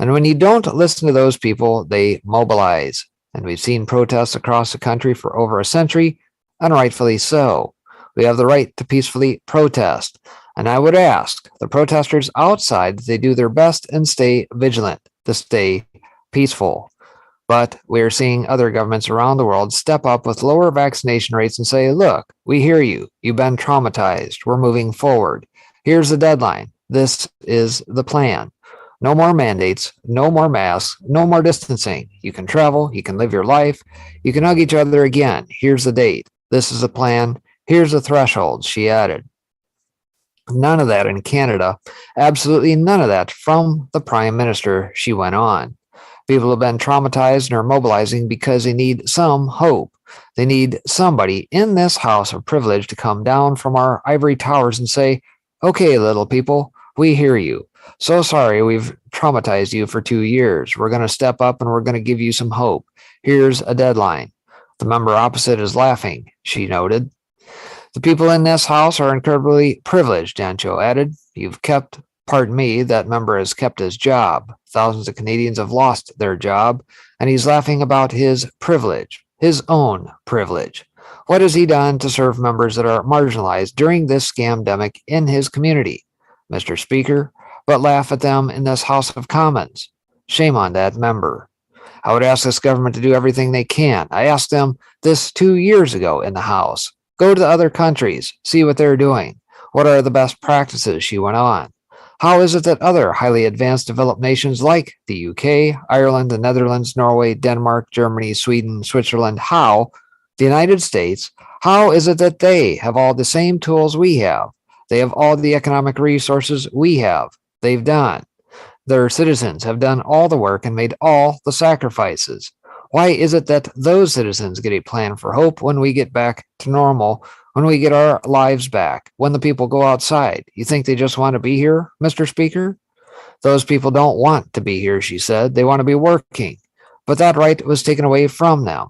And when you don't listen to those people, they mobilize. And we've seen protests across the country for over a century, and rightfully so. We have the right to peacefully protest. And I would ask the protesters outside that they do their best and stay vigilant, to stay peaceful. But we're seeing other governments around the world step up with lower vaccination rates and say, look, we hear you. You've been traumatized. We're moving forward. Here's the deadline. This is the plan. No more mandates, no more masks, no more distancing. You can travel. You can live your life. You can hug each other again. Here's the date. This is the plan. Here's the threshold, she added. None of that in Canada. Absolutely none of that from the Prime Minister, she went on. People have been traumatized and are mobilizing because they need some hope. They need somebody in this house of privilege to come down from our ivory towers and say, okay, little people, we hear you. So sorry we've traumatized you for 2 years. We're going to step up and we're going to give you some hope. Here's a deadline. The member opposite is laughing, she noted. The people in this house are incredibly privileged, Dancho added. That member has kept his job. Thousands of Canadians have lost their job, and he's laughing about his privilege, his own privilege. What has he done to serve members that are marginalized during this scamdemic in his community, Mr. Speaker, but laugh at them in this House of Commons? Shame on that member. I would ask this government to do everything they can. I asked them this 2 years ago in the House. Go to the other countries, see what they're doing. What are the best practices, she went on. How is it that other highly advanced developed nations like the UK, Ireland, the Netherlands, Norway, Denmark, Germany, Sweden, Switzerland, the United States, how is it that they have all the same tools we have? They have all the economic resources we have. They've done. Their citizens have done all the work and made all the sacrifices. Why is it that those citizens get a plan for hope when we get back to normal, when we get our lives back, when the people go outside? You think they just want to be here, Mr. Speaker? Those people don't want to be here, she said. They want to be working. But that right was taken away from them.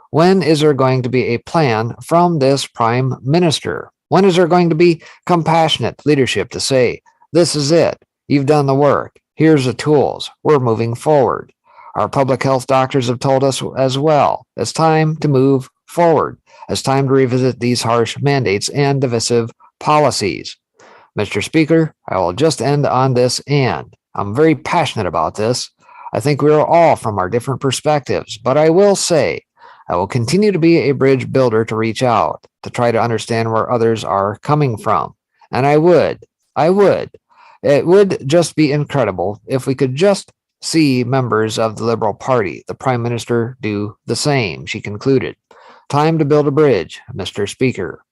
When is there going to be a plan from this Prime Minister? When is there going to be compassionate leadership to say, this is it. You've done the work. Here's the tools. We're moving forward. Our public health doctors have told us as well. It's time to move forward. It's time to revisit these harsh mandates and divisive policies. Mr. Speaker, I will just end on this and I'm very passionate about this. I think we are all from our different perspectives, but I will say I will continue to be a bridge builder to reach out, to try to understand where others are coming from. And it would just be incredible if we could just see members of the Liberal Party, the Prime Minister, do the same, she concluded. Time to build a bridge, Mr. Speaker.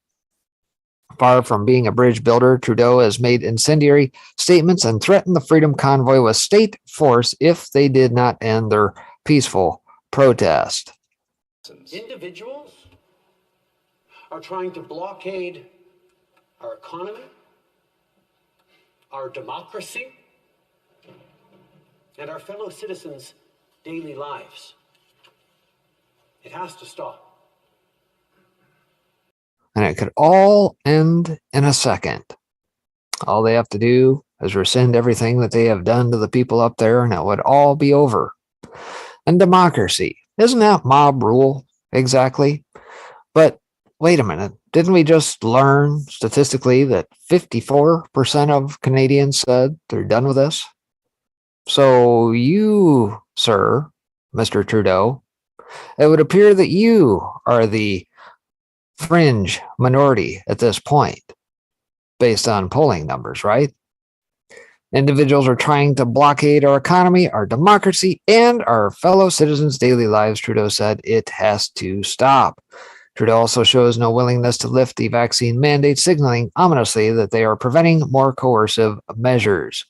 Far from being a bridge builder, Trudeau has made incendiary statements and threatened the Freedom Convoy with state force if they did not end their peaceful protest. Individuals are trying to blockade our economy, our democracy, and our fellow citizens' daily lives. It has to stop. And it could all end in a second. All they have to do is rescind everything that they have done to the people up there, and it would all be over. And democracy, isn't that mob rule exactly? But wait a minute, didn't we just learn statistically that 54% of Canadians said they're done with this? So you, sir, Mr. Trudeau, it would appear that you are the fringe minority at this point, based on polling numbers, right? Individuals are trying to blockade our economy, our democracy, and our fellow citizens' daily lives, Trudeau said. It has to stop. Trudeau also shows no willingness to lift the vaccine mandate, signaling ominously that they are preventing more coercive measures.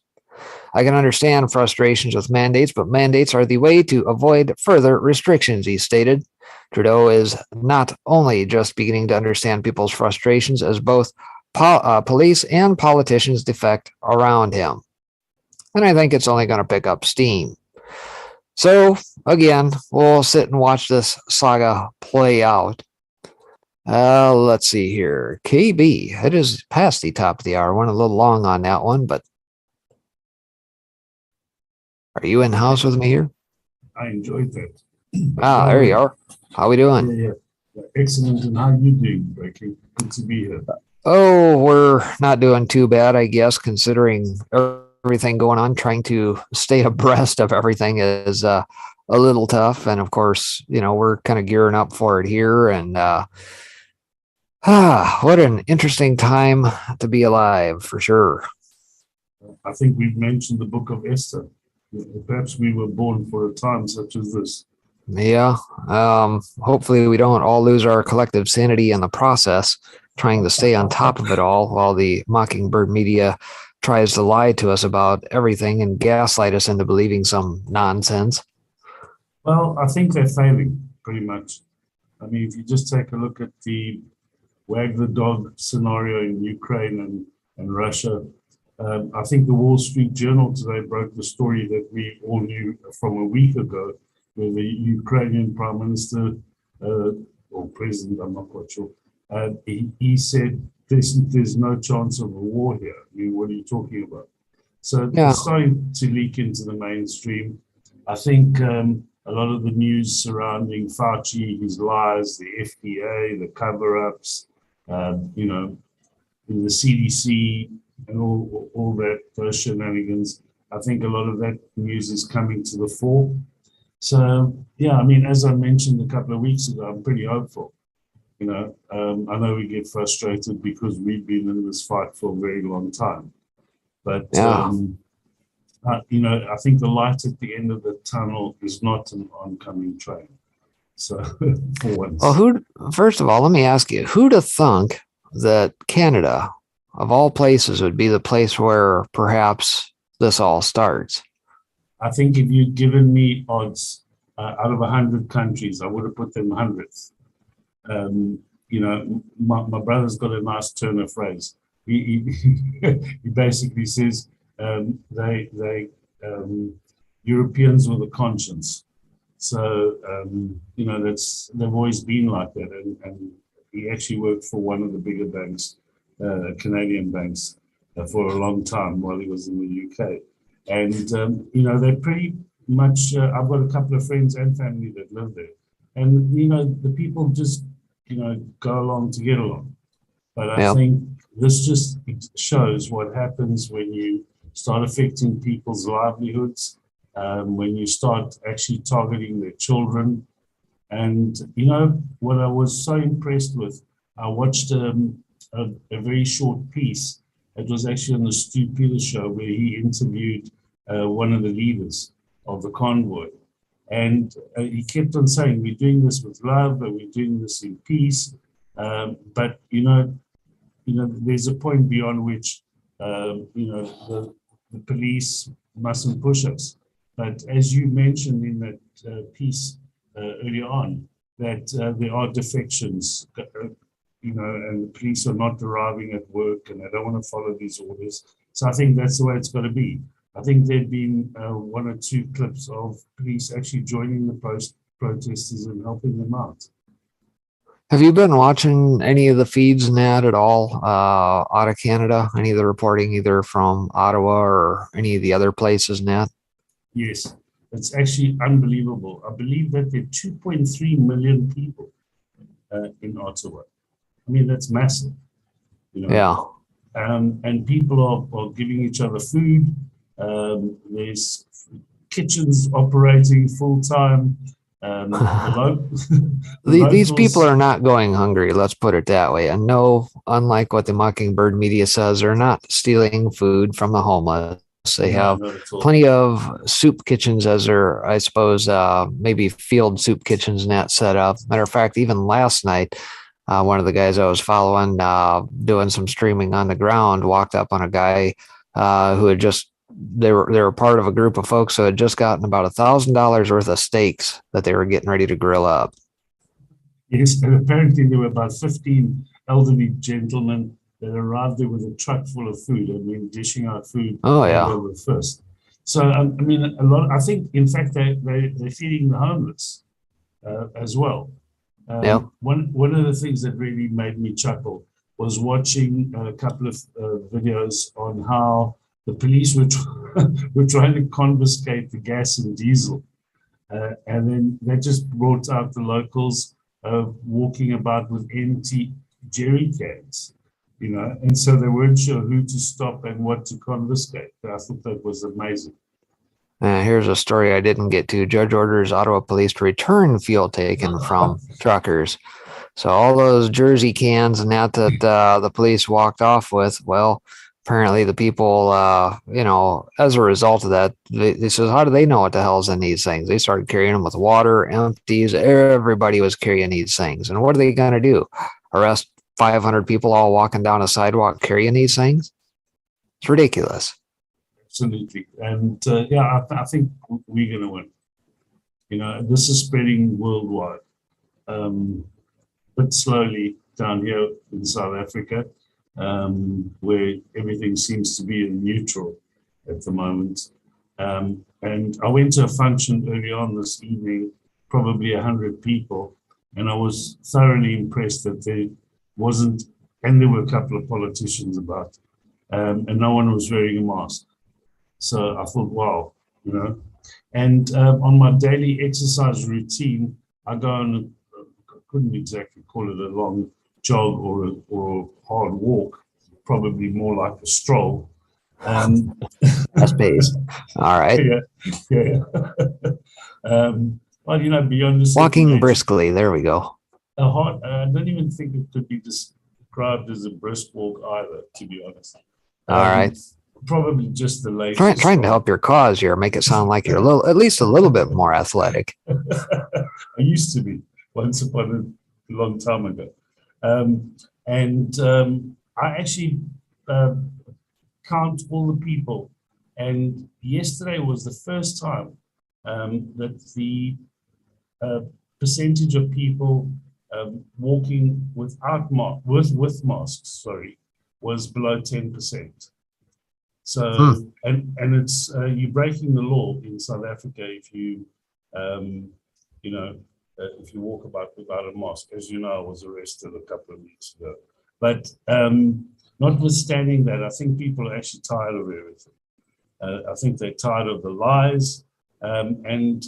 I can understand frustrations with mandates, but mandates are the way to avoid further restrictions, he stated. Trudeau is not only just beginning to understand people's frustrations as both police and politicians defect around him. And I think it's only going to pick up steam. So, again, we'll sit and watch this saga play out. Let's see here. KB, it is past the top of the hour. Went a little long on that one, but are you in the house with me here? I enjoyed that. Ah, there you are. How we doing? Yeah. Excellent. And how you doing, Becky? Good to be here. Oh, we're not doing too bad, I guess, considering everything going on. Trying to stay abreast of everything is a little tough. And of course, we're kind of gearing up for it here. And what an interesting time to be alive, for sure. I think we've mentioned the Book of Esther. Perhaps we were born for a time such as this. Yeah. Hopefully we don't all lose our collective sanity in the process, trying to stay on top of it all while the Mockingbird media tries to lie to us about everything and gaslight us into believing some nonsense. Well, I think they're failing pretty much. I mean, if you just take a look at the wag the dog scenario in Ukraine and Russia, I think the Wall Street Journal today broke the story that we all knew from a week ago, where the Ukrainian Prime Minister or President, I'm not quite sure, he said there's no chance of a war here. I mean, what are you talking about? So it's starting to leak into the mainstream. I think a lot of the news surrounding Fauci, his lies, the FDA, the cover-ups, the CDC, and all that, those shenanigans, I think a lot of that news is coming to the fore. So, yeah, I mean, as I mentioned a couple of weeks ago, I'm pretty hopeful. I know we get frustrated because we've been in this fight for a very long time. But, I think the light at the end of the tunnel is not an oncoming train. So, for once. Well, first of all, let me ask you, who'd have thunk that Canada, of all places, would be the place where perhaps this all starts? I think if you'd given me odds out of 100 countries, I would have put them hundredth. My brother's got a nice turn of phrase. He basically says Europeans with a conscience. So they've always been like that, and he actually worked for one of the bigger banks, Canadian banks, for a long time while he was in the UK. And, they're pretty much, I've got a couple of friends and family that live there. And, the people just, go along to get along. But I think this just shows what happens when you start affecting people's livelihoods, when you start actually targeting their children. And, you know, what I was so impressed with, I watched a very short piece. It was actually on the Stu Peters show where he interviewed one of the leaders of the convoy. And he kept on saying, we're doing this with love, and we're doing this in peace. But, you know, there's a point beyond which, the police mustn't push us. But as you mentioned in that piece earlier on, that there are defections, and the police are not arriving at work and they don't want to follow these orders. So I think that's the way it's got to be. I think there've been one or two clips of police actually joining the protesters and helping them out. Have you been watching any of the feeds, Nat, at all out of Canada? Any of the reporting either from Ottawa or any of the other places, Nat? Yes, it's actually unbelievable. I believe that there are 2.3 million people in Ottawa. I mean, that's massive. Yeah. And people are giving each other food. There's kitchens operating full time. These people are not going hungry, let's put it that way. And no, unlike what the Mockingbird media says, they're not stealing food from the homeless. They have plenty of soup kitchens, as there, I suppose, maybe field soup kitchens and that set up. Matter of fact, even last night, one of the guys I was following, doing some streaming on the ground, walked up on a guy who had just, they were part of a group of folks who had just gotten about $1,000 worth of steaks that they were getting ready to grill up. Yes, and apparently there were about 15 elderly gentlemen that arrived there with a truck full of food. I mean, dishing out food. Oh, yeah. They were first. So, I mean, a lot, I think, in fact, they're feeding the homeless as well. Yep. One of the things that really made me chuckle was watching a couple of videos on how the police were trying to confiscate the gas and diesel. And then they just brought out the locals walking about with empty jerry cans, and so they weren't sure who to stop and what to confiscate. I thought that was amazing. Here's a story I didn't get to. Judge orders Ottawa police to return fuel taken from truckers. So all those Jersey cans and that the police walked off with, well, apparently the people, as a result of that, they says, how do they know what the hell's in these things? They started carrying them with water, empties. Everybody was carrying these things. And what are they going to do? Arrest 500 people all walking down a sidewalk carrying these things? It's ridiculous. Absolutely. And I think we're going to win. This is spreading worldwide, but slowly down here in South Africa, where everything seems to be in neutral at the moment. And I went to a function early on this evening, probably 100 people, and I was thoroughly impressed that there wasn't, and there were a couple of politicians about, and no one was wearing a mask. So I thought, wow, And on my daily exercise routine, I go on, I couldn't exactly call it a long jog or a hard walk, probably more like a stroll. That's pace. All right. Yeah. Well, beyond the walking briskly. There we go. I don't even think it could be described as a brisk walk either, to be honest. All right. Probably just the latest. Trying to help your cause here, make it sound like you're at least a little bit more athletic. I used to be once upon a long time ago. I actually count all the people. And yesterday was the first time that the percentage of people walking without with masks, was below 10%. So, and it's you're breaking the law in South Africa if you, if you walk about without a mask. As you know, I was arrested a couple of weeks ago. But notwithstanding that, I think people are actually tired of everything. I think they're tired of the lies. And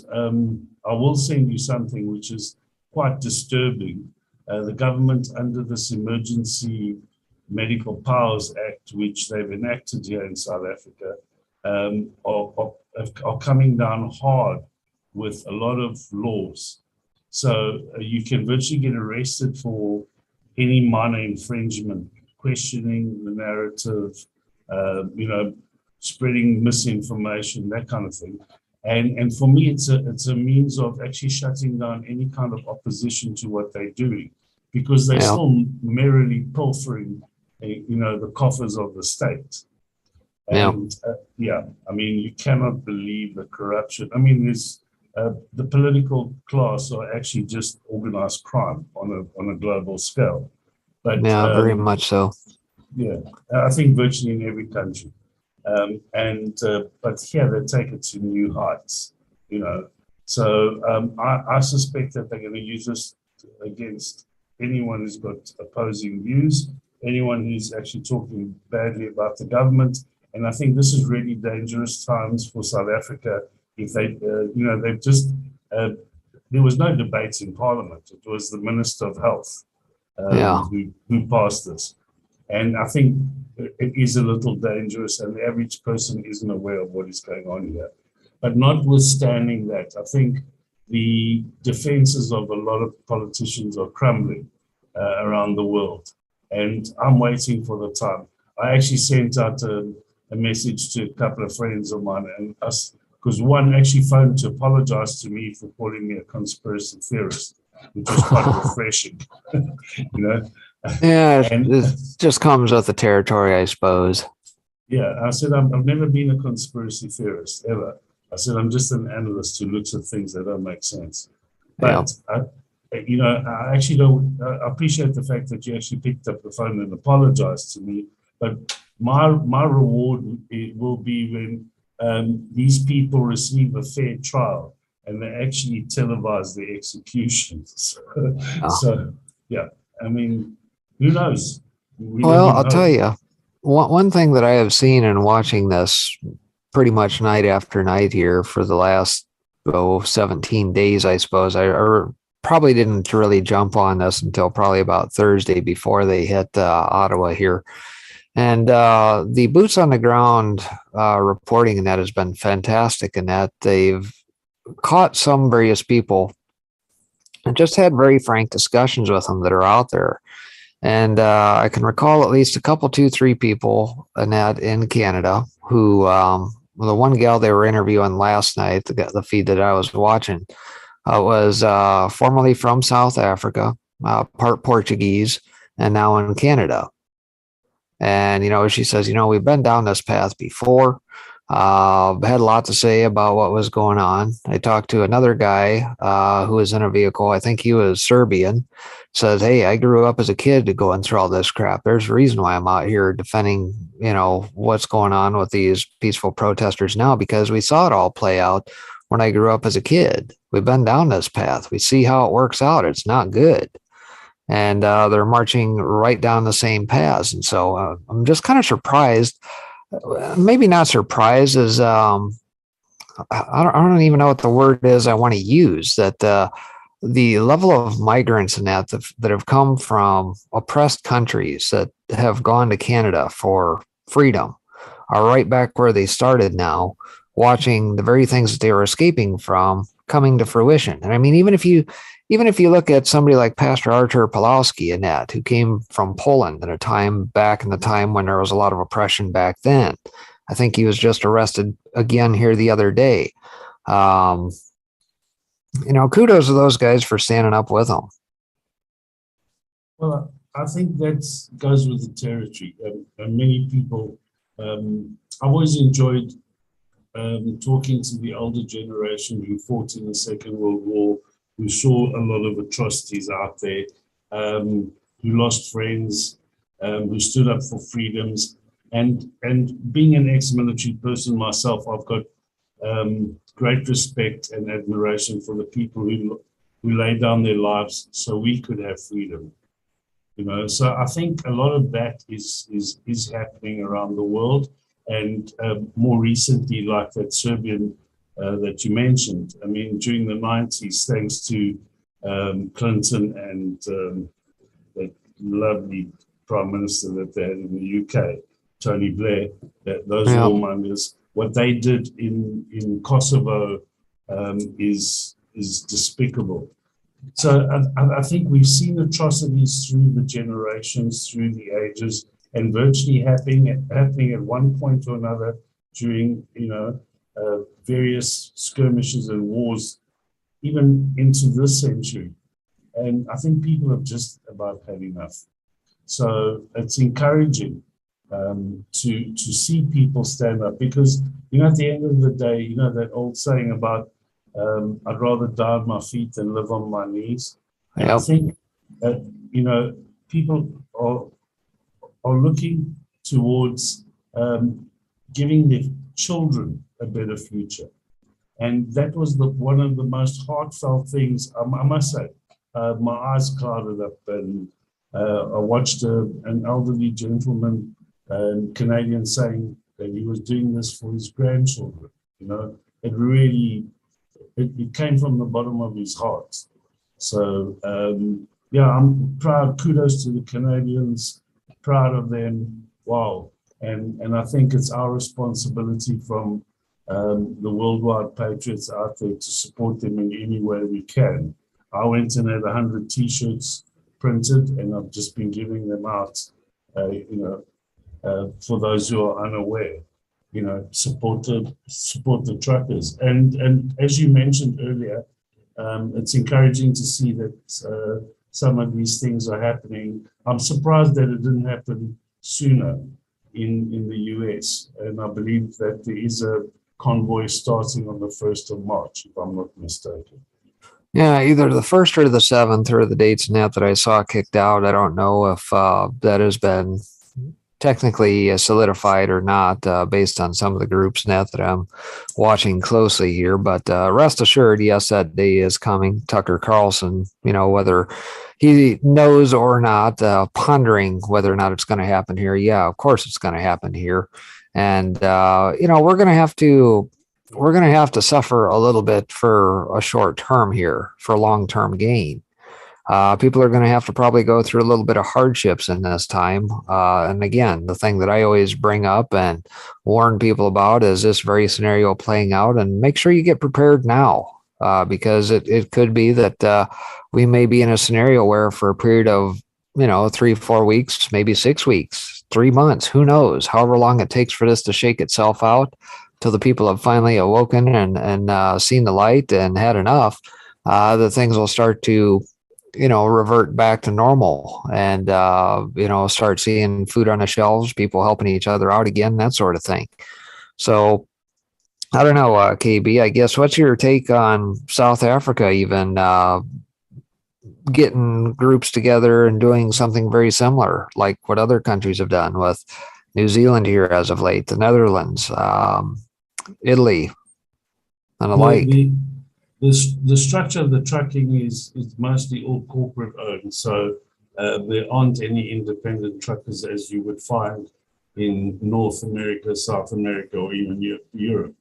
I will send you something which is quite disturbing. The government, under this Emergency Medical Powers Act, which they've enacted here in South Africa, are coming down hard with a lot of laws. So you can virtually get arrested for any minor infringement, questioning the narrative, spreading misinformation, that kind of thing. And for me, it's a means of actually shutting down any kind of opposition to what they're doing, because they're still merrily pilfering, the coffers of the state. And you cannot believe the corruption. I mean, there's the political class are actually just organized crime on a global scale. But very much so. Yeah, I think virtually in every country. But here they take it to new heights, So I suspect that they're going to use this against anyone who's got opposing views, anyone who's actually talking badly about the government. And I think this is really dangerous times for South Africa. If they, they've just, there was no debates in Parliament. It was the Minister of Health who passed this. And I think it is a little dangerous, and the average person isn't aware of what is going on here. But notwithstanding that, I think the defenses of a lot of politicians are crumbling around the world. And I'm waiting for the time. I actually sent out a message to a couple of friends of mine, and us, because one actually phoned to apologize to me for calling me a conspiracy theorist, which was quite refreshing, Yeah, it just comes with the territory, I suppose. Yeah, I said, I've never been a conspiracy theorist, ever. I said, I'm just an analyst who looks at things that don't make sense. But, I actually don't, I appreciate the fact that you actually picked up the phone and apologized to me. But my reward will be when these people receive a fair trial and they actually televise their executions. So, yeah, I mean, who knows? Well, I'll tell you, one thing that I have seen in watching this pretty much night after night here for the last 17 days, I suppose. I probably didn't really jump on this until probably about Thursday before they hit Ottawa here. And the boots on the ground reporting in that has been fantastic, in that they've caught some various people and just had very frank discussions with them that are out there. And I can recall at least a couple, 2-3 people in Canada who, the one gal they were interviewing last night, the feed that I was watching, was formerly from South Africa, part Portuguese, and now in Canada. And, she says, we've been down this path before. Had a lot to say about what was going on. I talked to another guy who was in a vehicle. I think he was Serbian. Says, hey, I grew up as a kid going through all this crap. There's a reason why I'm out here defending, what's going on with these peaceful protesters now, because we saw it all play out when I grew up as a kid. We've been down this path. We see how it works out. It's not good. And they're marching right down the same paths. And so I'm just kind of surprised. Maybe not surprised, as I don't even know what the word is I want to use, that the level of migrants in that have come from oppressed countries that have gone to Canada for freedom are right back where they started now, watching the very things that they were escaping from coming to fruition. And I mean, even if you look at somebody like Pastor Artur Pawlowski and that, who came from Poland back in the time when there was a lot of oppression back then. I think he was just arrested again here the other day. Kudos to those guys for standing up with them. Well, I think that goes with the territory. And many people, I've always enjoyed talking to the older generation who fought in the Second World War, who saw a lot of atrocities out there, who lost friends, who stood up for freedoms. And being an ex-military person myself, I've got great respect and admiration for the people who laid down their lives so we could have freedom. So I think a lot of that is happening around the world. And more recently, like that Serbian that you mentioned. I mean, during the 90s, thanks to Clinton and that lovely prime minister that they had in the UK, Tony Blair, those warmongers, what they did in Kosovo is despicable. So I think we've seen atrocities through the generations, through the ages, and virtually happening at one point or another during, various skirmishes and wars, even into this century. And I think people have just about had enough. So it's encouraging to see people stand up, because, at the end of the day, that old saying about I'd rather die on my feet than live on my knees. And I think that, people are looking towards giving their children a better future. And that was one of the most heartfelt things, I must say. My eyes clouded up, and I watched an elderly gentleman, Canadian, saying that he was doing this for his grandchildren. It really, it came from the bottom of his heart. So, I'm proud. Kudos to the Canadians. Proud of them. Wow. And I think it's our responsibility from the worldwide patriots out there to support them in any way we can. I went and had 100 T-shirts printed, and I've just been giving them out, for those who are unaware. Support the truckers. And as you mentioned earlier, it's encouraging to see that some of these things are happening. I'm surprised that it didn't happen sooner in the US, and I believe that there is a convoy starting on the 1st of March, if I'm not mistaken. Yeah, either the 1st or the 7th are the dates now that I saw kicked out. I don't know if that has been technically solidified or not, based on some of the groups net that I'm watching closely here. But rest assured, yes, that day is coming. Tucker Carlson, whether he knows or not, pondering whether or not it's going to happen here. Yeah, of course it's going to happen here. And, we're going to have to suffer a little bit for a short term here for long-term gain. People are going to have to probably go through a little bit of hardships in this time. And again, the thing that I always bring up and warn people about is this very scenario playing out, and make sure you get prepared now, because it could be that we may be in a scenario where for a period of, 3-4 weeks, maybe 6 weeks, 3 months, who knows, however long it takes for this to shake itself out till the people have finally awoken and seen the light and had enough, the things will start to revert back to normal, and, start seeing food on the shelves, people helping each other out again, that sort of thing. So I don't know, KB, I guess, what's your take on South Africa even getting groups together and doing something very similar, like what other countries have done with New Zealand here as of late, the Netherlands, Italy, and the like? The structure of the trucking is mostly all corporate owned, so there aren't any independent truckers as you would find in North America, South America, or even Europe.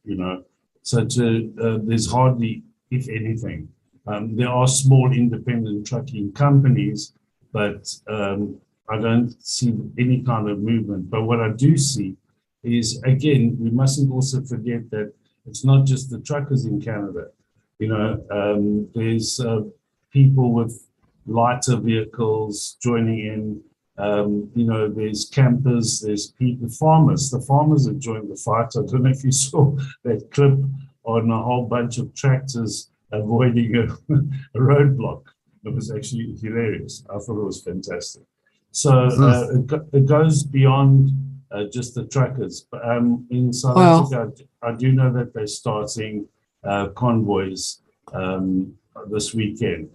So there's hardly, if anything. There are small independent trucking companies, but I don't see any kind of movement. But what I do see is, again, we mustn't also forget that it's not just the truckers in Canada. There's people with lighter vehicles joining in. There's campers, there's people, farmers. The farmers have joined the fight. I don't know if you saw that clip on a whole bunch of tractors avoiding a roadblock. It was actually hilarious. I thought it was fantastic. So it goes beyond just the truckers. But in South Africa, I do know that they're starting convoys this weekend,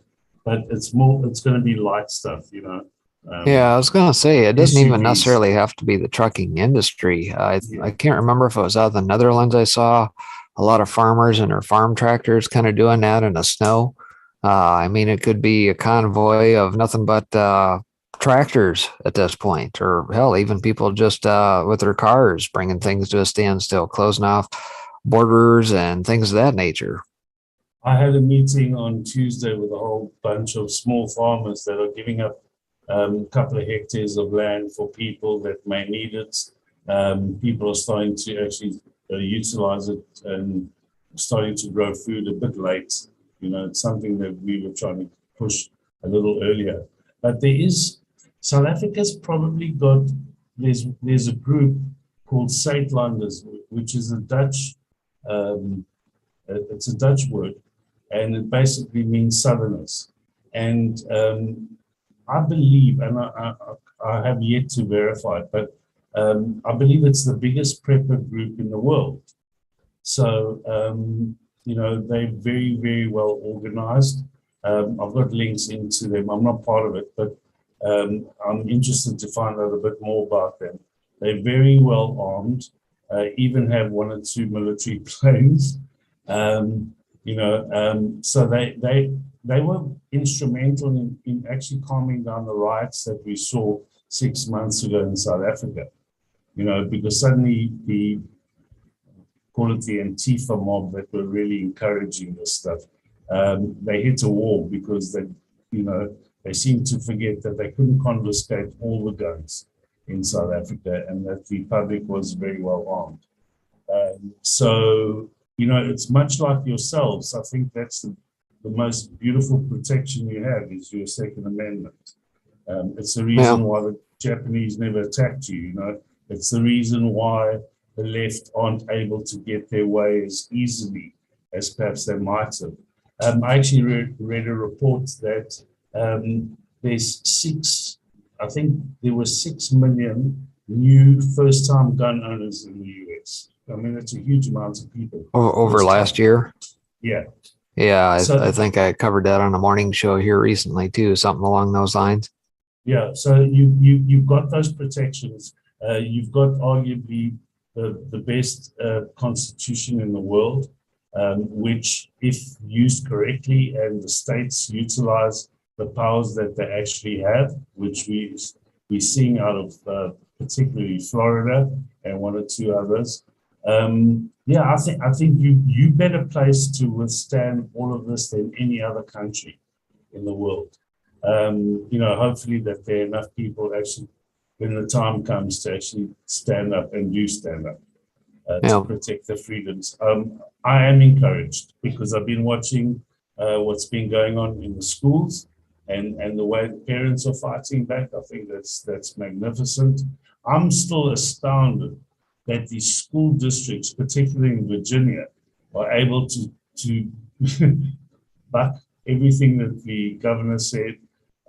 but it's going to be light stuff, Yeah, I was going to say, it doesn't even necessarily have to be the trucking industry. I can't remember if it was out of the Netherlands. I saw a lot of farmers and their farm tractors kind of doing that in the snow. It could be a convoy of nothing but tractors at this point, or hell, even people just with their cars bringing things to a standstill, closing off borders and things of that nature. I had a meeting on Tuesday with a whole bunch of small farmers that are giving up a couple of hectares of land for people that may need it. People are starting to actually utilize it and starting to grow food a bit late. It's something that we were trying to push a little earlier. But South Africa's probably got, there's a group called Suidlanders, which is a Dutch, it's a Dutch word, and it basically means Southerners. And I believe, and I have yet to verify it, but I believe it's the biggest prepper group in the world. So, they're very, very well organized. I've got links into them. I'm not part of it, but I'm interested to find out a bit more about them. They're very well armed, even have 1 or 2 military planes. So they were instrumental in actually calming down the riots that we saw 6 months ago in South Africa. Because suddenly call it the Antifa mob that were really encouraging this stuff. They hit a wall because they seemed to forget that they couldn't confiscate all the guns in South Africa and that the public was very well armed. It's much like yourselves. I think that's the most beautiful protection you have is your Second Amendment. It's the reason why the Japanese never attacked you. It's the reason why the left aren't able to get their way as easily as perhaps they might have. I actually read a report that there were 6 million new first-time gun owners in the US. I mean, that's a huge amount of people. Over last year? Yeah. Yeah, I think I covered that on a morning show here recently too, something along those lines. Yeah, so you've got those protections. You've got arguably the best constitution in the world, which, if used correctly and the states utilize the powers that they actually have, which we're seeing out of particularly Florida and 1 or 2 others. I think you better placed to withstand all of this than any other country in the world. Hopefully that there are enough people actually, when the time comes, to actually stand up and do stand up to protect their freedoms. I am encouraged because I've been watching what's been going on in the schools and the way the parents are fighting back. I think that's magnificent. I'm still astounded that these school districts, particularly in Virginia, are able to buck everything that the governor said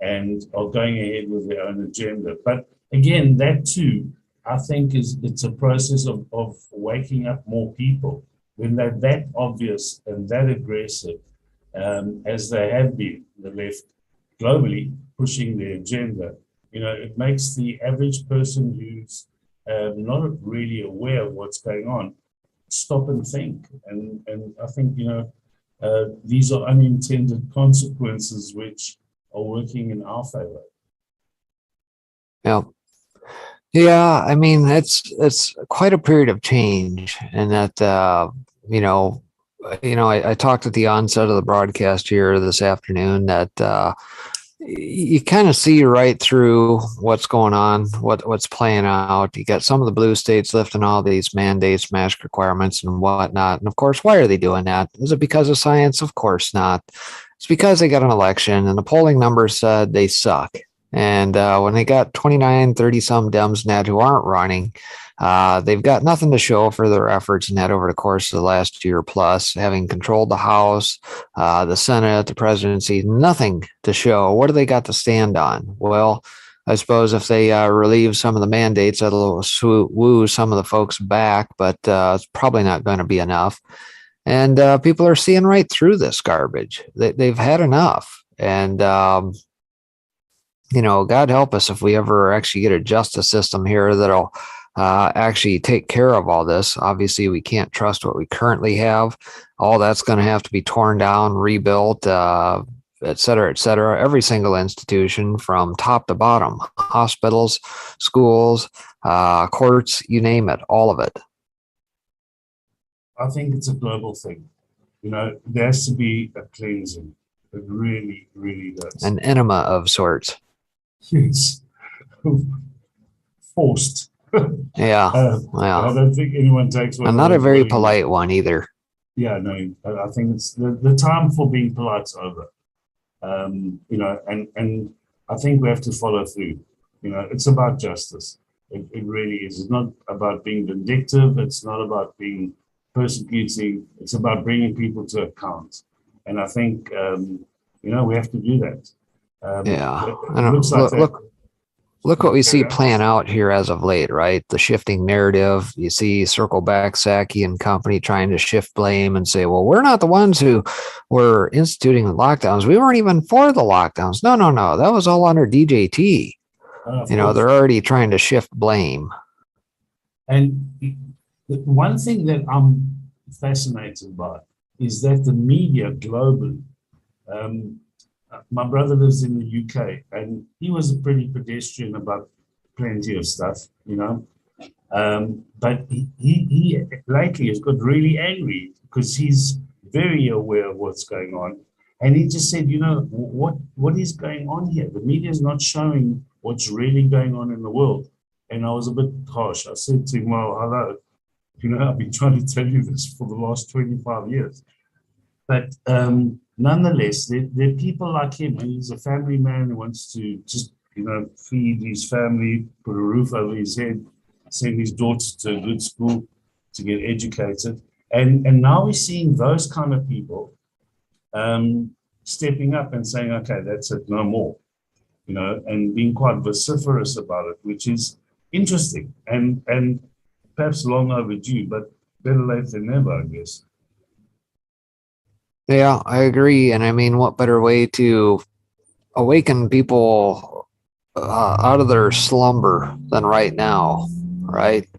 and are going ahead with their own agenda. But again, that too, I think it's a process of waking up more people. When they're that obvious and that aggressive, as they have been, the left globally pushing their agenda, it makes the average person who's not really aware of what's going on stop and think. And I think, these are unintended consequences which are working in our favor. Yeah. Yeah, I mean, it's quite a period of change, and that I talked at the onset of the broadcast here this afternoon that you kind of see right through what's going on, what's playing out. You got some of the blue states lifting all these mandates, mask requirements, and whatnot. And of course, why are they doing that? Is it because of science? Of course not. It's because they got an election, and the polling numbers said they suck. And when they got 29, 30 some Dems net who aren't running, they've got nothing to show for their efforts in that over the course of the last year plus, having controlled the House, the Senate, the presidency, nothing to show. What do they got to stand on? Well, I suppose if they relieve some of the mandates, that'll woo some of the folks back, but it's probably not going to be enough. And people are seeing right through this garbage. They've had enough. And God help us if we ever actually get a justice system here that'll actually take care of all this. Obviously, we can't trust what we currently have. All that's going to have to be torn down, rebuilt, et cetera, et cetera. Every single institution from top to bottom, hospitals, schools, courts, you name it, all of it. I think it's a global thing. There has to be a cleansing. It really, really does. An enema of sorts. Yes. Forced. Yeah. I Well, don't think anyone takes one. and of not a those very willingly. polite one either. Yeah, no, I think it's the time for being polite's over. And I think we have to follow through. It's about justice. It really is. It's not about being vindictive. It's not about being persecuting. It's about bringing people to account. And I think, we have to do that. Yeah. It And looks like that. look what we see playing out here as of late, right? The shifting narrative. You see Circle Back, Psaki and company trying to shift blame and say, well, we're not the ones who were instituting the lockdowns. We weren't even for the lockdowns. No. That was all under DJT. They're already trying to shift blame. And the one thing that I'm fascinated by is that the media globally, my brother lives in the UK and he was pretty pedestrian about plenty of stuff, but he lately has got really angry because he's very aware of what's going on. And he just said, what is going on here? The media is not showing what's really going on in the world. And I was a bit harsh. I said to him, well, hello, I've been trying to tell you this for the last 25 years. But nonetheless, there are people like him, and he's a family man who wants to just, feed his family, put a roof over his head, send his daughters to a good school to get educated. And now we're seeing those kind of people stepping up and saying, okay, that's it, no more, and being quite vociferous about it, which is interesting and perhaps long overdue, but better late than never, I guess. Yeah, I agree. And I mean, what better way to awaken people out of their slumber than right now, right?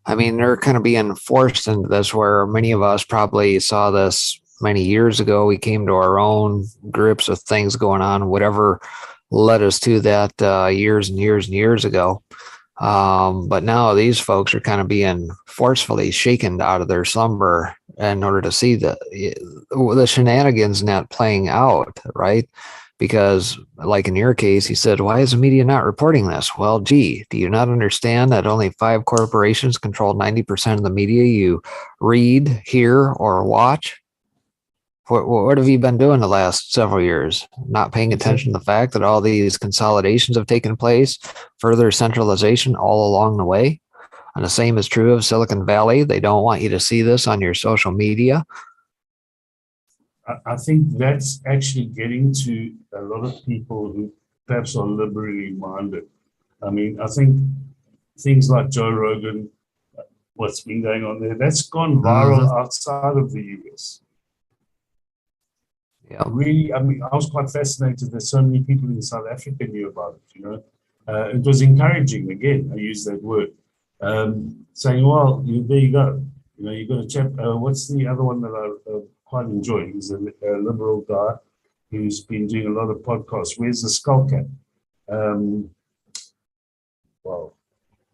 I mean, they're kind of being forced into this where many of us probably saw this many years ago. We came to our own grips with things going on, whatever led us to that years and years and years ago. But now these folks are kind of being forcefully shaken out of their slumber in order to see the shenanigans not playing out, right? Because like in your case, he said, why is the media not reporting this? Well, gee, do you not understand that only 5 corporations control 90% of the media you read, hear, or watch? What have you been doing the last several years? Not paying attention to the fact that all these consolidations have taken place, further centralization all along the way. And the same is true of Silicon Valley. They don't want you to see this on your social media. I think that's actually getting to a lot of people who perhaps are liberally minded. I mean, I think things like Joe Rogan, what's been going on there, that's gone viral outside of the US. Yeah. Really, I mean, I was quite fascinated that so many people in South Africa knew about it, It was encouraging, again, I use that word, saying, well, there you go. You've got a chap, what's the other one that I quite enjoy? He's a liberal guy who's been doing a lot of podcasts. Where's the Skull Cap? Well,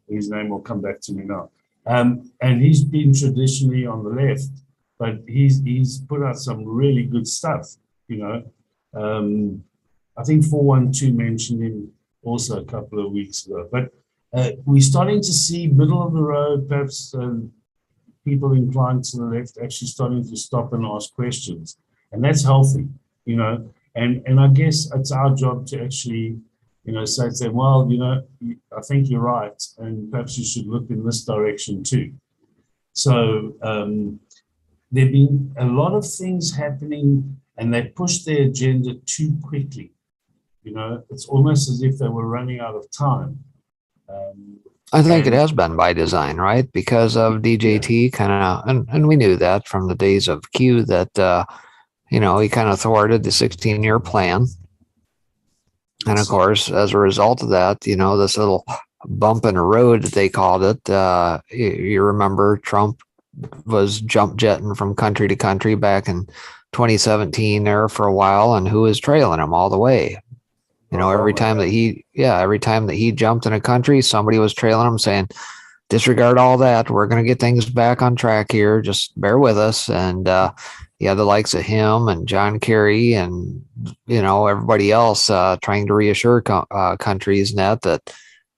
his name will come back to me now. And he's been traditionally on the left, but he's put out some really good stuff, I think 412 mentioned him also a couple of weeks ago. But we're starting to see middle of the road, perhaps people inclined to the left actually starting to stop and ask questions. And that's healthy, and I guess it's our job to actually, say, well, I think you're right, and perhaps you should look in this direction too. So there've been a lot of things happening, and they pushed their agenda too quickly. It's almost as if they were running out of time. I think it has been by design, right? Because of DJT kind of, and we knew that from the days of Q that, he kind of thwarted the 16-year plan. And of course, as a result of that, this little bump in the road that they called it, you remember Trump was jump jetting from country to country back in 2017 there for a while, and who was trailing him all the way? Every time that he jumped in a country, somebody was trailing him saying, disregard all that. We're going to get things back on track here. Just bear with us. And the likes of him and John Kerry and, everybody else trying to reassure countries that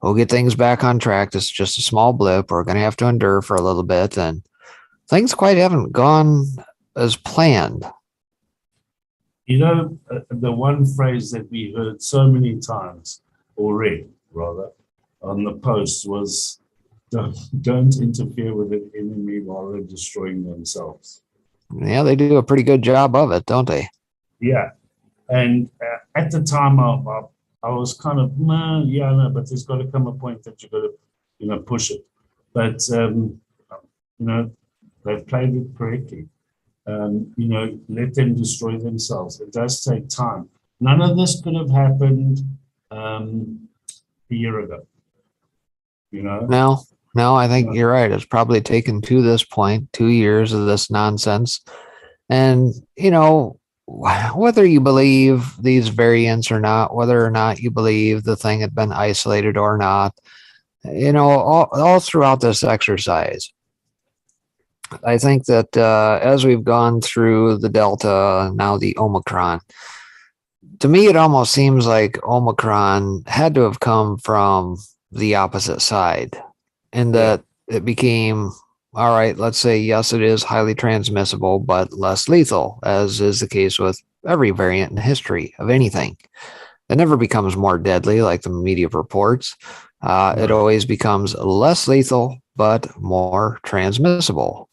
we'll get things back on track. This is just a small blip. We're going to have to endure for a little bit. And things quite haven't gone as planned. You know, the one phrase that we heard so many times, or read rather, on the post was, don't interfere with the enemy while they're destroying themselves. Yeah, they do a pretty good job of it, don't they? Yeah. And at the time, I was kind of, no, but there's got to come a point that you've got to, push it. But, they've played it correctly. Let them destroy themselves. It does take time. None of this could have happened a year ago. No, I think you're right. It's probably taken to this point 2 years of this nonsense. And, whether you believe these variants or not, whether or not you believe the thing had been isolated or not, all throughout this exercise, I think that as we've gone through the Delta, now the Omicron, to me, it almost seems like Omicron had to have come from the opposite side, and that it became, all right, let's say, yes, it is highly transmissible, but less lethal, as is the case with every variant in history of anything. It never becomes more deadly like the media reports. It always becomes less lethal, but more transmissible.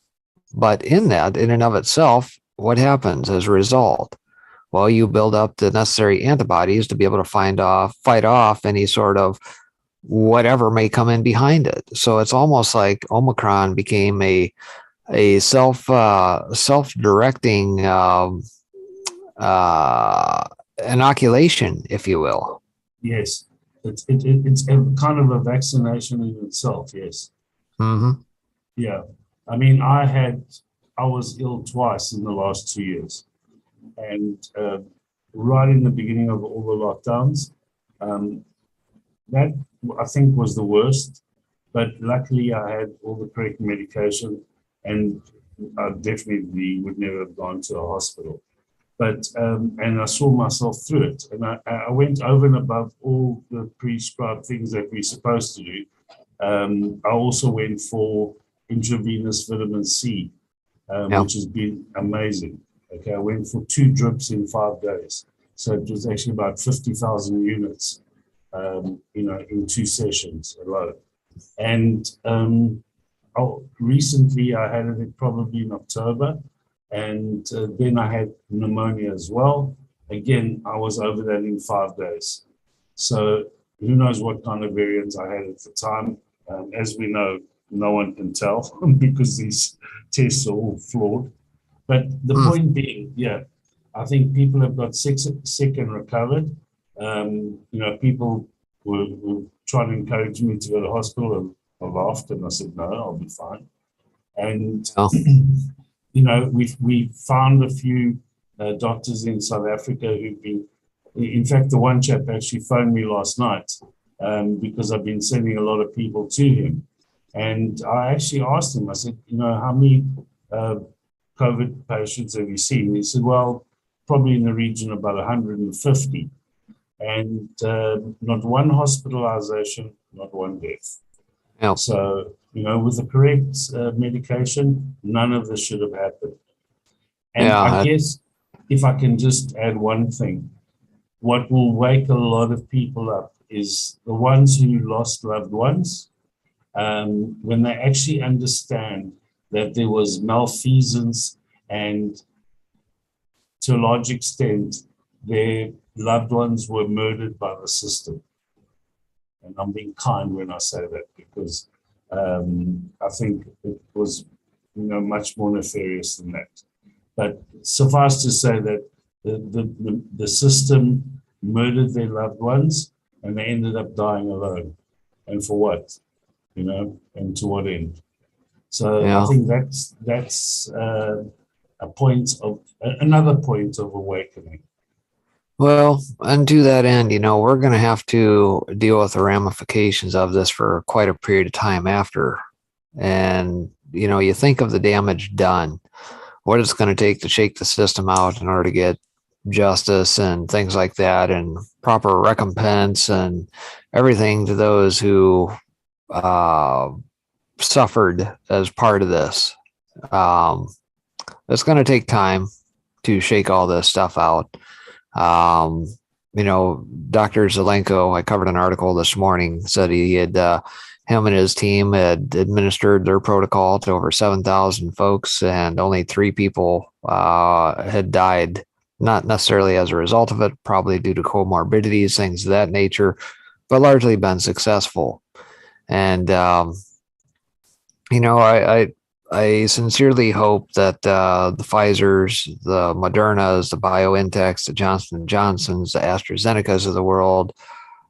But in that, in and of itself, what happens as a result? Well, you build up the necessary antibodies to be able to fight off any sort of whatever may come in behind it. So it's almost like Omicron became a self-directing inoculation, if you will. Yes, it's a kind of a vaccination in itself. Yes. Mm-hmm. Yeah, I mean, I was ill twice in the last 2 years, and right in the beginning of all the lockdowns, that I think was the worst. But luckily, I had all the correct medication, and I definitely would never have gone to a hospital. But and I saw myself through it, and I went over and above all the prescribed things that we're supposed to do. I also went for intravenous vitamin C, which has been amazing. Okay, I went for 2 drips in 5 days, so it was actually about 50,000 units, in 2 sessions alone. And recently, I had it probably in October. And then I had pneumonia as well. Again, I was over that in 5 days. So who knows what kind of variants I had at the time. As we know, no one can tell because these tests are all flawed. But the point being, I think people have got sick and recovered. People were trying to encourage me to go to hospital, and I laughed and I said, no, I'll be fine. And we found a few doctors in South Africa who've been, in fact, the one chap actually phoned me last night because I've been sending a lot of people to him. And I actually asked him, I said, how many COVID patients have you seen? He said, well, probably in the region of about 150. And not one hospitalization, not one death. Yep. So, with the correct medication, none of this should have happened. And I guess if I can just add one thing, what will wake a lot of people up is the ones who lost loved ones, when they actually understand that there was malfeasance and to a large extent, their loved ones were murdered by the system. And I'm being kind when I say that because I think it was, much more nefarious than that. But suffice to say that the system murdered their loved ones and they ended up dying alone. And for what? And to what end? So I think that's another point of awakening. Well, and to that end, we're going to have to deal with the ramifications of this for quite a period of time after. And, you think of the damage done, what it's going to take to shake the system out in order to get justice and things like that, and proper recompense and everything to those who suffered as part of this. It's going to take time to shake all this stuff out. Dr. Zelenko, I covered an article this morning, said he had, him and his team had administered their protocol to over 7,000 folks, and only 3 people had died, not necessarily as a result of it, probably due to comorbidities, things of that nature, but largely been successful. And, I sincerely hope that the Pfizers, the Modernas, the BioNTechs, the Johnson & Johnsons, the AstraZenecas of the world,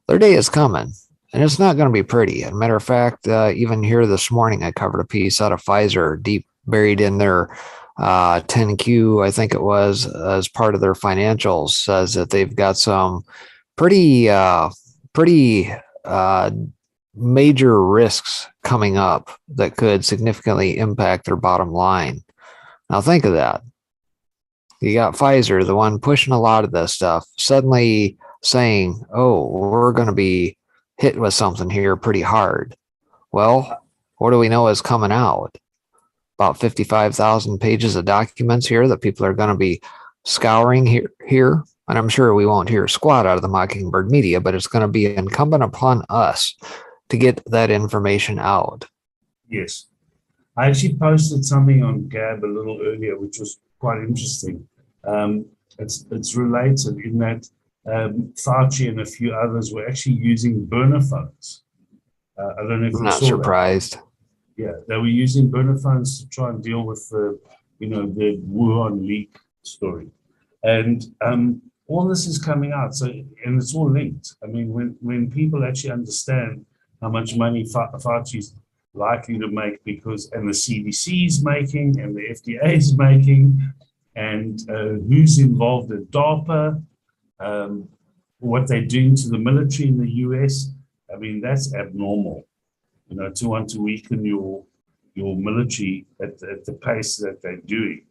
their day is coming, and it's not going to be pretty. As a matter of fact, even here this morning, I covered a piece out of Pfizer, deep buried in their 10Q, I think it was, as part of their financials, says that they've got some pretty major risks coming up that could significantly impact their bottom line. Now think of that. You got Pfizer, the one pushing a lot of this stuff, suddenly saying, oh, we're going to be hit with something here pretty hard. Well, what do we know is coming out? About 55,000 pages of documents here that people are going to be scouring here. And I'm sure we won't hear squat out of the Mockingbird media, but it's going to be incumbent upon us to get that information out. Yes. I actually posted something on Gab a little earlier, which was quite interesting. It's related in that Fauci and a few others were actually using burner phones. I don't know if I'm you not saw surprised. That. Yeah, they were using burner phones to try and deal with the Wuhan leak story. And all this is coming out, and it's all linked. I mean, when people actually understand how much money Fauci's likely to make, and the CDC is making, and the FDA is making, and who's involved at DARPA, what they're doing to the military in the US, I mean, that's abnormal. To want to weaken your military at the pace that they're doing.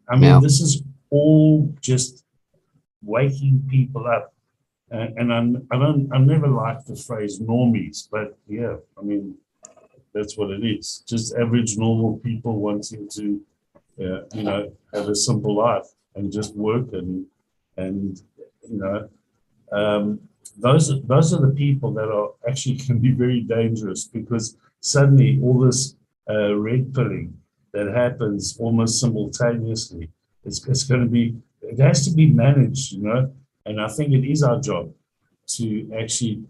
I mean, This is all just waking people up. And I never liked the phrase normies, but yeah, I mean, that's what it is. Just average, normal people wanting to, have a simple life and just work those are the people that are actually can be very dangerous, because suddenly all this red pilling that happens almost simultaneously, it has to be managed, and I think it is our job to actually,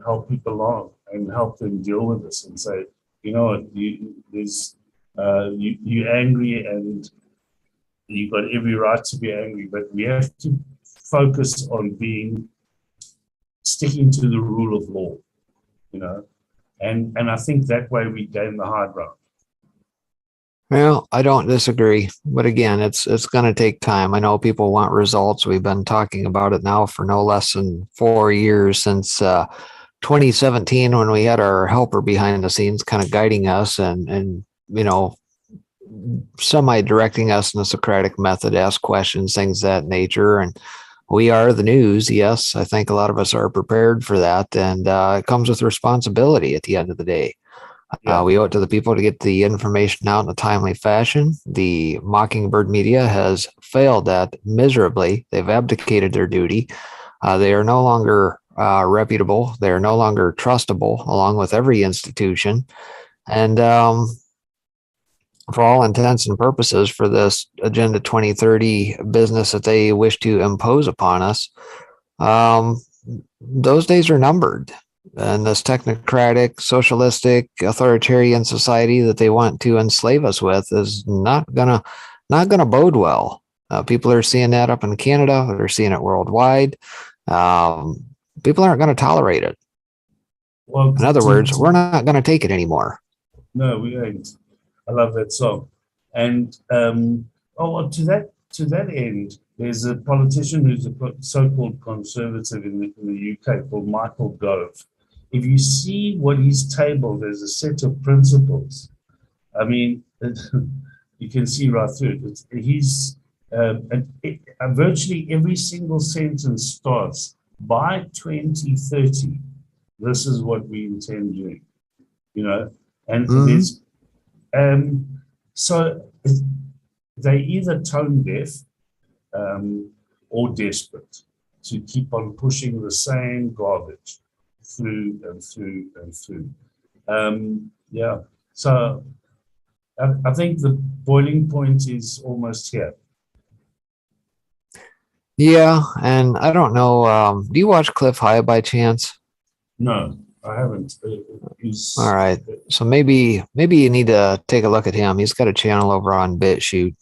help people along and help them deal with this and say, you're angry and you've got every right to be angry, but we have to focus on sticking to the rule of law, and I think that way we gain the high ground. Well, I don't disagree, but again, it's going to take time. I know people want results. We've been talking about it now for no less than 4 years, since 2017, when we had our helper behind the scenes kind of guiding us and semi-directing us in a Socratic method, ask questions, things of that nature. And we are the news. Yes, I think a lot of us are prepared for that. And it comes with responsibility at the end of the day. We owe it to the people to get the information out in a timely fashion. The Mockingbird media has failed that miserably. They've abdicated their duty. They are no longer reputable. They are no longer trustable, along with every institution. And for all intents and purposes, for this Agenda 2030 business that they wish to impose upon us, those days are numbered. And this technocratic, socialistic, authoritarian society that they want to enslave us with is not gonna bode well. People are seeing that up in Canada. They're seeing it worldwide. People aren't going to tolerate it. Well, in other words, we're not going to take it anymore. No, we ain't. I love that song. And to that end, there's a politician who's a so-called conservative in the UK called Michael Gove. If you see what he's tabled as a set of principles, I mean, you can see right through it. He's Virtually every single sentence starts by 2030. This is what we intend doing, and there's so they either tone deaf or desperate to keep on pushing the same garbage through and through and through. So I think the boiling point is almost here. Yeah, and I don't know. Do you watch Cliff High by chance? No, I haven't. All right, so maybe you need to take a look at him. He's got a channel over on BitChute,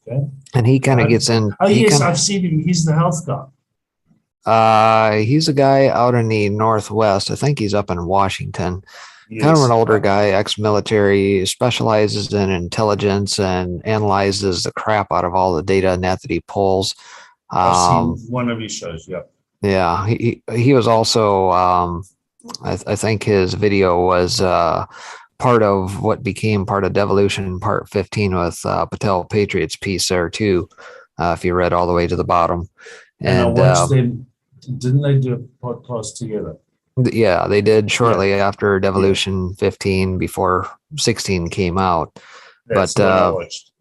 Okay. and he kind of gets in. Oh yes, I've seen him. He's the health guy. He's a guy out in the Northwest. I think he's up in Washington. Yes. Kind of an older guy, ex-military, specializes in intelligence and analyzes the crap out of all the data net that he pulls. I've seen one of his shows. Yeah. Yeah, he was also. I think his video was part of what became part of Devolution Part 15 with Patel Patriots piece there too. If you read all the way to the bottom, and I watched them. Didn't they do a podcast together? Yeah, they did shortly after Devolution 15, before 16 came out. That's what I watched.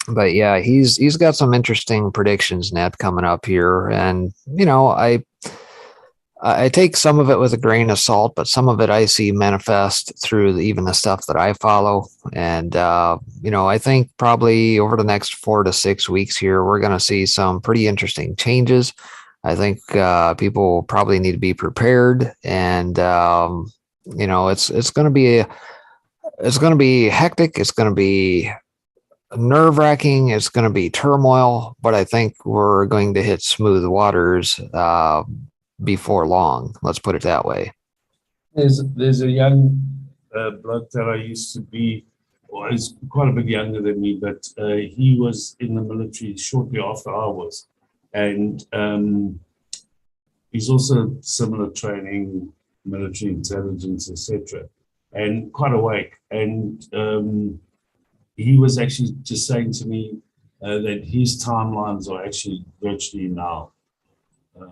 But yeah, he's got some interesting predictions, Ned, coming up here, and I take some of it with a grain of salt, but some of it I see manifest through even the stuff that I follow. And, I think probably over the next 4 to 6 weeks here, we're going to see some pretty interesting changes. I think people probably need to be prepared, and, it's going to be hectic. It's going to be nerve-wracking. It's going to be turmoil, but I think we're going to hit smooth waters before long. Let's put it that way. There's a young bloke that I used to be, well, he's quite a bit younger than me, but he was in the military shortly after I was, and he's also similar training, military intelligence, etc., and quite awake. And he was actually just saying to me that his timelines are actually virtually now.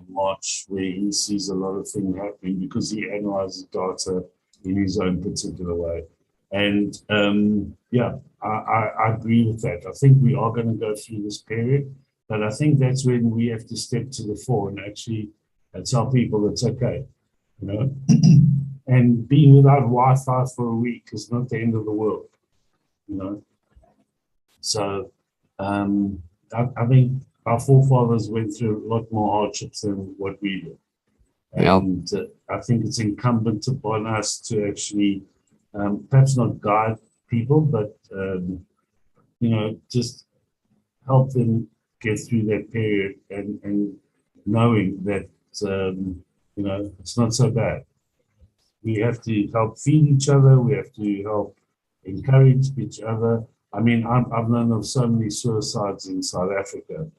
March, where he sees a lot of things happening because he analyzes data in his own particular way. And I agree with that. I think we are going to go through this period, but I think that's when we have to step to the fore and actually tell people it's okay, and being without Wi-Fi for a week is not the end of the world, So I think our forefathers went through a lot more hardships than what we did. And I think it's incumbent upon us to actually perhaps not guide people, but, just help them get through that period and knowing that, it's not so bad. We have to help feed each other. We have to help encourage each other. I mean, I've known of so many suicides in South Africa.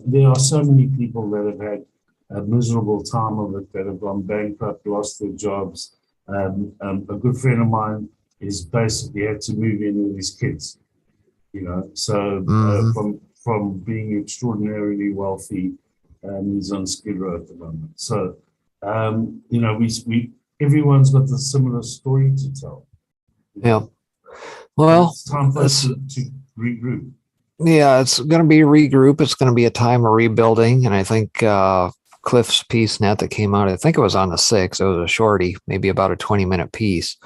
There are so many people that have had a miserable time of it, that have gone bankrupt, lost their jobs. A good friend of mine is basically had to move in with his kids, from being extraordinarily wealthy, he's on Skid Row at the moment. So, everyone's got a similar story to tell. Yeah. Well, it's time for us to regroup. Yeah, it's going to be a regroup. It's going to be a time of rebuilding. And I think Cliff's piece net that came out, I think it was on the 6th. It was a shorty, maybe about a 20-minute piece.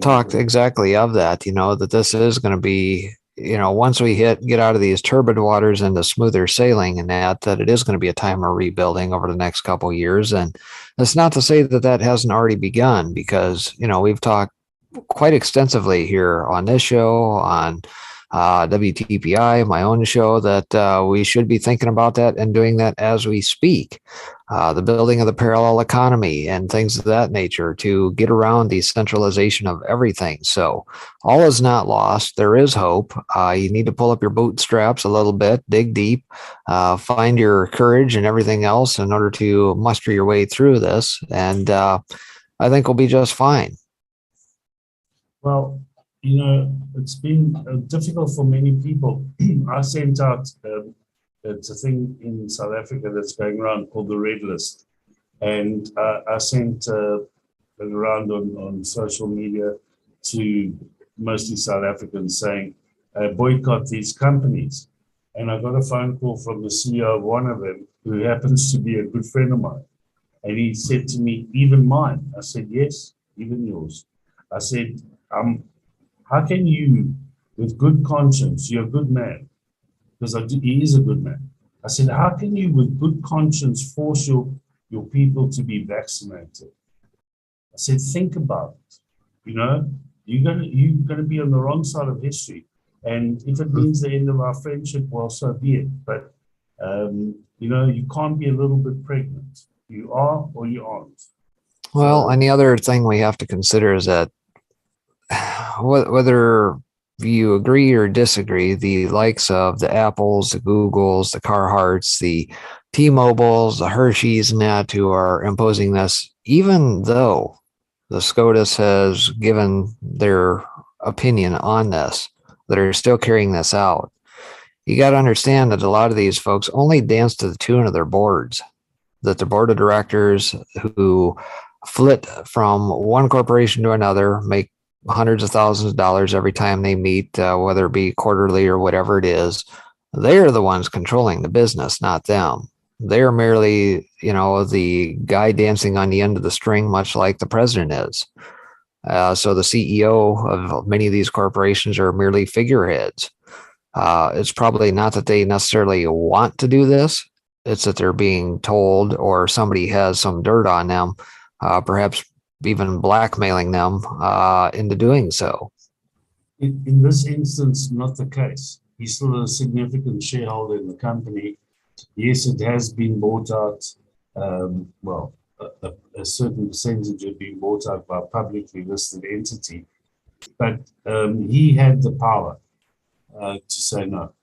Talked exactly of that, that this is going to be, once we get out of these turbid waters into smoother sailing, and that it is going to be a time of rebuilding over the next couple of years. And that's not to say that hasn't already begun, because, we've talked quite extensively here on this show, on WTPI, my own show, that we should be thinking about that and doing that as we speak. The building of the parallel economy and things of that nature to get around the centralization of everything. So all is not lost. There is hope. You need to pull up your bootstraps a little bit, dig deep, find your courage and everything else in order to muster your way through this. And I think we'll be just fine. Well, you know, it's been difficult for many people. I sent out, it's a thing in South Africa that's going around called the Red List. And I sent it around on social media to mostly South Africans saying, boycott these companies. And I got a phone call from the CEO of one of them, who happens to be a good friend of mine. And he said to me, even mine? I said, yes, even yours. I said, how can you, with good conscience, you're a good man, because he is a good man. I said, how can you, with good conscience, force your people to be vaccinated? I said, think about it. You know, you're gonna be on the wrong side of history. And if it means the end of our friendship, well, so be it. But, you know, you can't be a little bit pregnant. You are or you aren't. Well, and the other thing we have to consider is that whether you agree or disagree, the likes of the Apples, the Googles, the Carhartts, the T-Mobiles, the Hershey's and that who are imposing this, even though the SCOTUS has given their opinion on this, that are still carrying this out. You got to understand that a lot of these folks only dance to the tune of their boards, that the board of directors who flit from one corporation to another, make hundreds of thousands of dollars every time they meet, whether it be quarterly or whatever it is. They're the ones controlling the business, not them. They're merely, you know, the guy dancing on the end of the string, much like the president is. So the CEO of many of these corporations are merely figureheads. It's probably not that they necessarily want to do this. It's that they're being told, or somebody has some dirt on them, perhaps even blackmailing them into doing so. In this instance, not the case. He's still a significant shareholder in the company. Yes, it has been bought out. Well, a certain percentage had been bought out by a publicly listed entity, but he had the power to say no.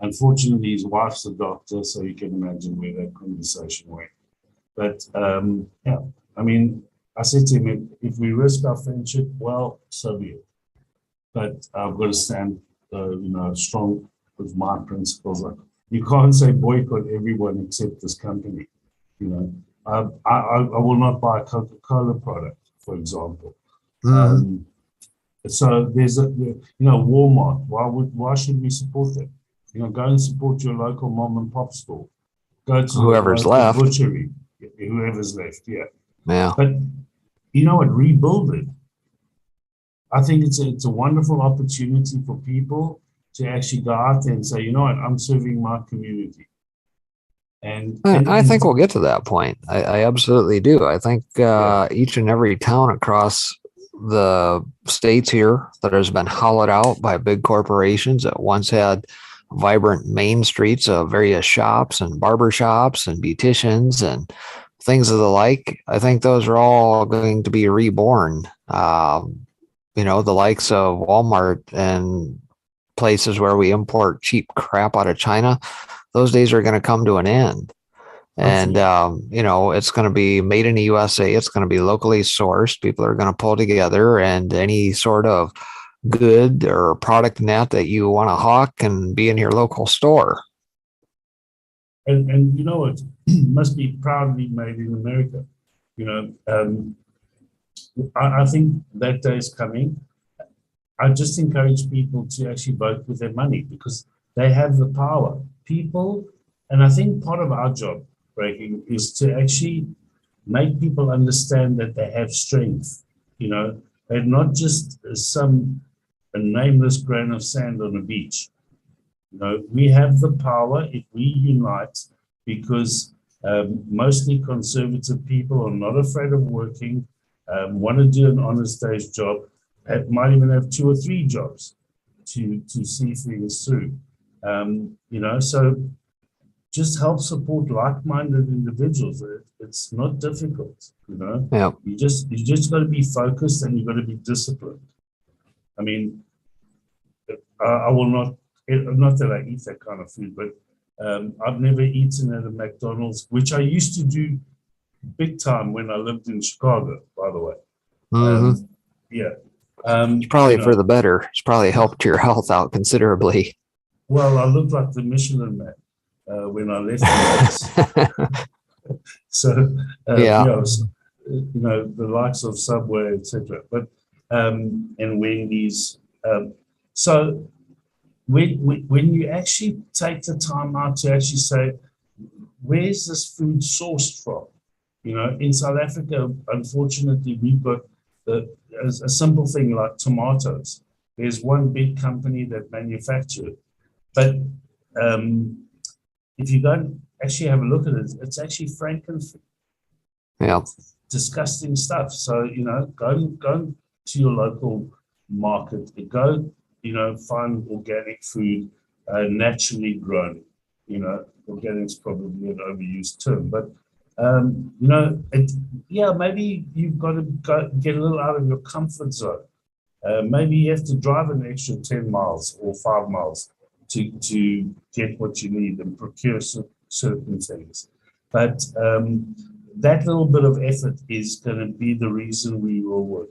Unfortunately, his wife's a doctor, so you can imagine where that conversation went. But yeah, I mean, I said to him, if we risk our friendship, well, so be it. But I've got to stand, you know, strong with my principles. Like, you can't say boycott everyone except this company. You know, I will not buy a Coca-Cola product, for example. So there's you know, Walmart. Why should we support them? You know, go and support your local mom and pop store. Go to Whoever's the left. butchery. Whoever's left, yeah. Yeah. But you know what? Rebuild it. I think it's a wonderful opportunity for people to actually go out there and say, you know what, I'm serving my community. And I think we'll get to that point. I absolutely do. I think each and every town across the states here that has been hollowed out by big corporations that once had vibrant main streets of various shops and barber shops and beauticians and things of the like, I think those are all going to be reborn. You know, the likes of Walmart and places where we import cheap crap out of China, those days are going to come to an end. And, you know, it's going to be made in the USA. It's going to be locally sourced. People are going to pull together, and any sort of good or product net that you want to hawk can be in your local store. And you know what, must be proudly made in America. You know, I think that day is coming. I just encourage people to actually vote with their money, because they have the power. People, and I think part of our job, Breaking, is to actually make people understand that they have strength. You know, they're not just a nameless grain of sand on a beach. You know, we have the power if we unite, because mostly conservative people are not afraid of working, want to do an honest day's job, might even have 2 or 3 jobs to see things through. You know, so just help support like-minded individuals. It's not difficult, you know. Yeah. You just got to be focused, and you got to be disciplined. I mean, I will not that I eat that kind of food, but I've never eaten at a McDonald's, which I used to do big time when I lived in Chicago, by the way. Yeah, It's probably for the better. It's probably helped your health out considerably. Well, I looked like the Michelin man when I left the race. So, the likes of Subway, etc. But and Wendy's. So when you actually take the time out to actually say, where's this food sourced from? In South Africa, unfortunately, we've got a simple thing like tomatoes. There's one big company that manufactures it. But if you go and actually have a look at it, it's actually Frankenfood. Yeah. Disgusting stuff. So, go to your local market, go, find organic food, naturally grown. Organic's probably an overused term, but maybe you've got to get a little out of your comfort zone. Maybe you have to drive an extra 10 miles or 5 miles to get what you need and procure certain things. But that little bit of effort is going to be the reason we will win.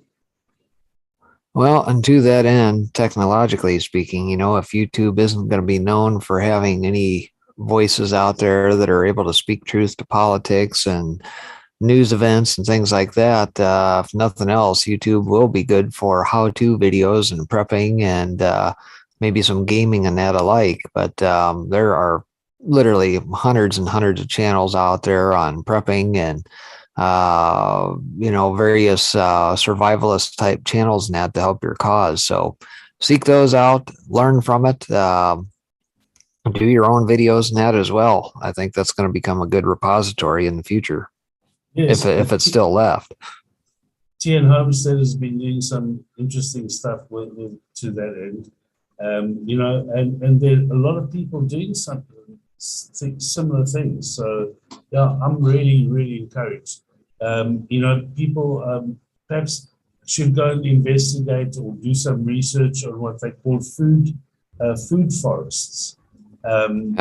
Well, and to that end, technologically speaking, if YouTube isn't going to be known for having any voices out there that are able to speak truth to politics and news events and things like that, if nothing else, YouTube will be good for how-to videos and prepping and maybe some gaming and that alike. But there are literally hundreds and hundreds of channels out there on prepping and various survivalist type channels and that to help your cause. So seek those out, learn from it, do your own videos and that as well. I think that's going to become a good repository in the future. Yes, if it's still left. TN Homestead has been doing some interesting stuff to that end. And there are a lot of people doing something similar things. So yeah, I'm really, really encouraged. People perhaps should go and investigate or do some research on what they call food forests. And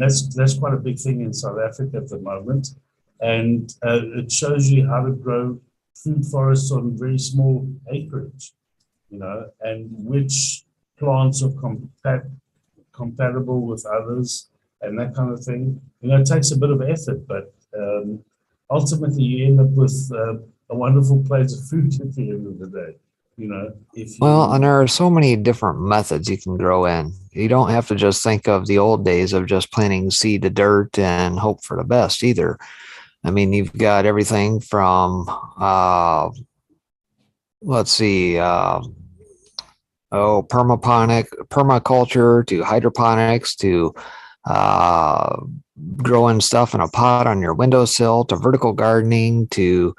that's quite a big thing in South Africa at the moment. And it shows you how to grow food forests on very small acreage, and which plants are compatible with others and that kind of thing. It takes a bit of effort, but ultimately you end up with a wonderful plate of food at the end of the day. And there are so many different methods you can grow in. You don't have to just think of the old days of just planting seed to dirt and hope for the best either. I mean, you've got everything from, permaculture to hydroponics to growing stuff in a pot on your windowsill to vertical gardening to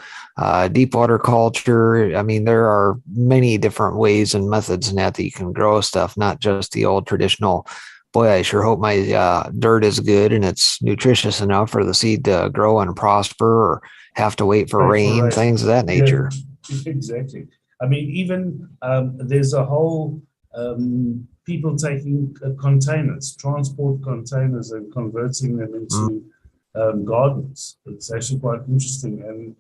deep water culture. I mean, there are many different ways and methods in that you can grow stuff, not just the old traditional, boy, I sure hope my dirt is good and it's nutritious enough for the seed to grow and prosper, or have to wait for rain, things of that nature. Yeah, exactly. I mean, even there's a whole people taking containers, transport containers, and converting them into gardens. It's actually quite interesting,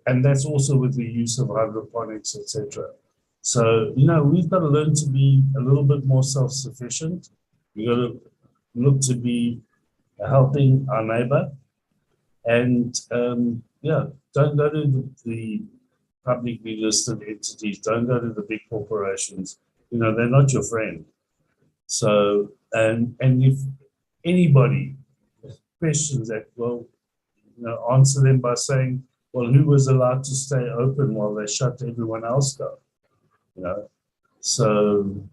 and that's also with the use of hydroponics, etc. So we've got to learn to be a little bit more self-sufficient. We got to look to be helping our neighbor, and don't go to the publicly listed entities. Don't go to the big corporations. They're not your friend. So, and if anybody questions that, answer them by saying, well, who was allowed to stay open while they shut everyone else down? So,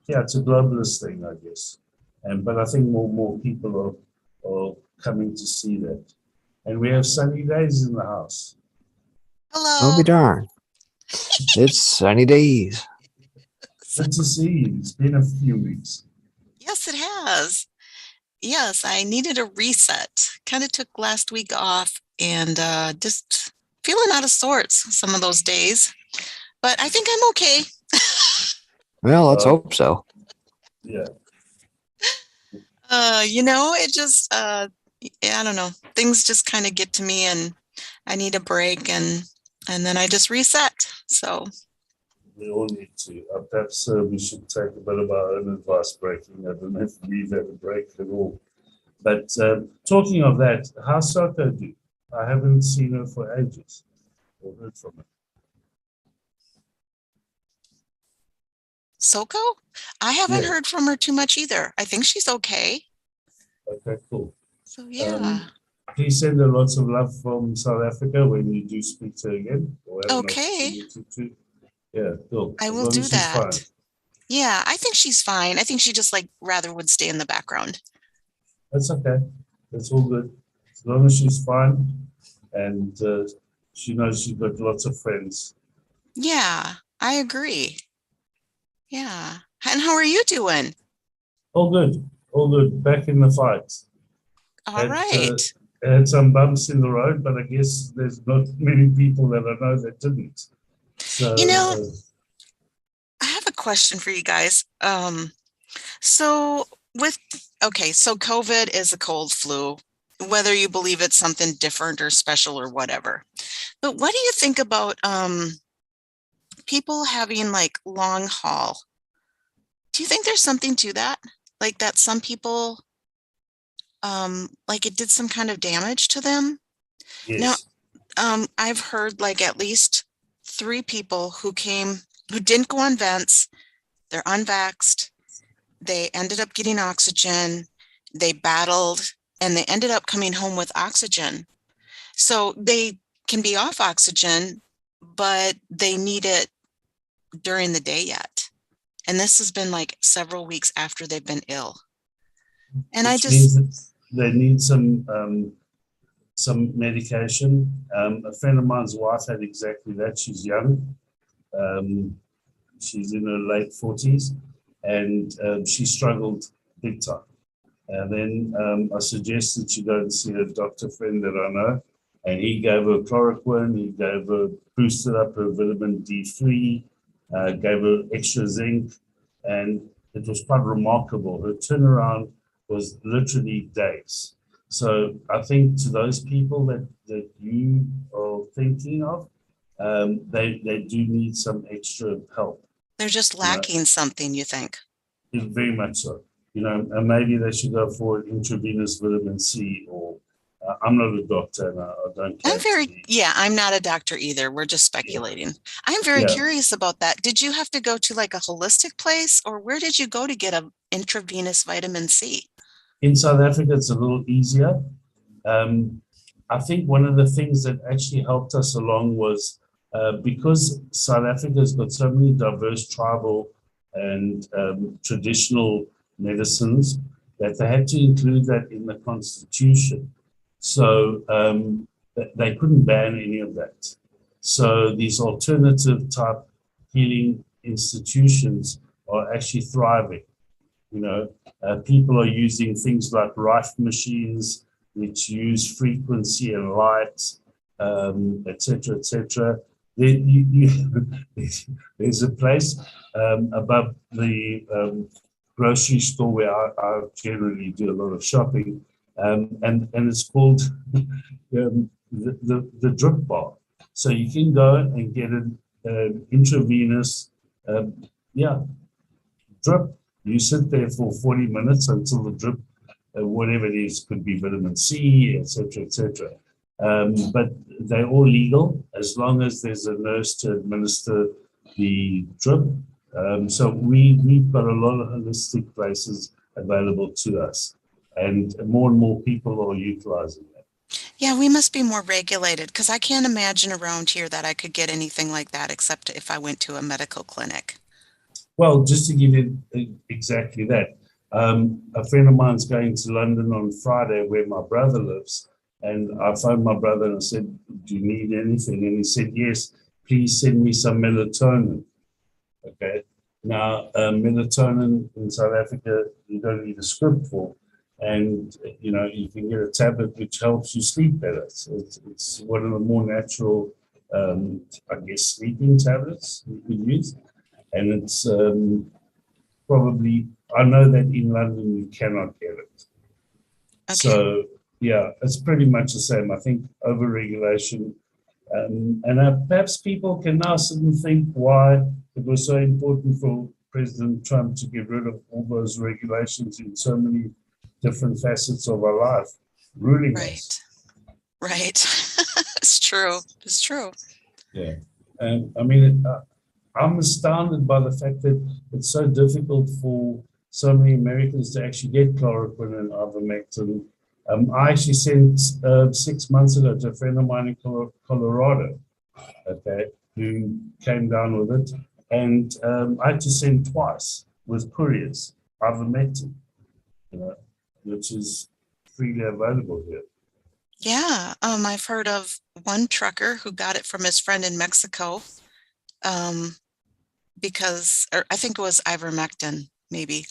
yeah, it's a globalist thing, I guess. But I think more people are coming to see that. And we have sunny days in the house. Hello. I'll be darned. It's sunny days. Good to see you. It's been a few weeks. Yes, it has. Yes, I needed a reset. Kind of took last week off and just feeling out of sorts some of those days. But I think I'm okay. Well, let's hope so. Yeah. It just, I don't know. Things just kind of get to me and I need a break and then I just reset. So. we all need to. Perhaps we should take a bit of our own advice breaking. I don't know if we've had a break at all. But talking of that, how's Soko do? I haven't seen her for ages or heard from her. Soko? I haven't Yeah. heard from her too much either. I think she's okay. Okay, cool. So yeah. Please send her lots of love from South Africa when you do speak to her again. Or have an Okay. opportunity to. Yeah, cool. I As will long do as she's that. fine. Yeah, I think she's fine. I think she just like rather would stay in the background. That's okay. That's all good. As long as she's fine and she knows she's got lots of friends. Yeah, I agree. Yeah. And how are you doing? All good. All good. Back in the fight. All right. Had some bumps in the road, but I guess there's not many people that I know that didn't. So, You know, I have a question for you guys. So COVID is a cold flu, whether you believe it's something different or special or whatever. But what do you think about people having like long haul? Do you think there's something to that? Like that some people like it did some kind of damage to them? yes. Now, I've heard like at least 3 people who didn't go on vents. They're unvaxxed. They ended up getting oxygen. They battled and they ended up coming home with oxygen. So they can be off oxygen, but they need it during the day yet. And this has been like several weeks after they've been ill. And Which means that they need some medication. A friend of mine's wife had exactly that. She's young. She's in her late 40s and she struggled big time. And then I suggested she go and see a doctor friend that I know. And he gave her chloroquine, he gave her, boosted up her vitamin D3, gave her extra zinc, and it was quite remarkable. Her turnaround was literally days. So I think to those people that you are thinking of, they do need some extra help. They're just lacking something, you think? Very much so. And maybe they should go for intravenous vitamin C or I'm not a doctor and I don't I'm not a doctor either. We're just speculating. Yeah. I'm very curious about that. Did you have to go to like a holistic place or where did you go to get an intravenous vitamin C? In South Africa, it's a little easier. I think one of the things that actually helped us along was because South Africa's got so many diverse tribal and traditional medicines that they had to include that in the constitution. So they couldn't ban any of that. So these alternative type healing institutions are actually thriving. People are using things like Rife machines, which use frequency and light, et cetera. There's a place above the grocery store where I generally do a lot of shopping, and it's called the drip bar. So you can go and get an intravenous, drip. You sit there for 40 minutes until the drip, whatever it is, could be vitamin C, et cetera. But they're all legal as long as there's a nurse to administer the drip. So we've got a lot of holistic places available to us, and more people are utilizing that. Yeah, we must be more regulated because I can't imagine around here that I could get anything like that except if I went to a medical clinic. Well, just to give you exactly that, a friend of mine's going to London on Friday where my brother lives, and I phoned my brother and I said, do you need anything? And he said, yes, please send me some melatonin. Okay. Now, melatonin in South Africa, you don't need a script for. And, you can get a tablet which helps you sleep better. So it's one of the more natural, sleeping tablets you could use. And it's probably, I know that in London you cannot get it. Okay. So, it's pretty much the same. I think overregulation. And perhaps people can now sit and think why it was so important for President Trump to get rid of all those regulations in so many different facets of our life, ruling us. Right. It's true. It's true. Yeah. And I mean, I'm astounded by the fact that it's so difficult for so many Americans to actually get chloroquine and ivermectin. I actually sent 6 months ago to a friend of mine in Colorado, okay, who came down with it. And I had to send twice with couriers, ivermectin, which is freely available here. Yeah. I've heard of one trucker who got it from his friend in Mexico. Because I think it was ivermectin, maybe.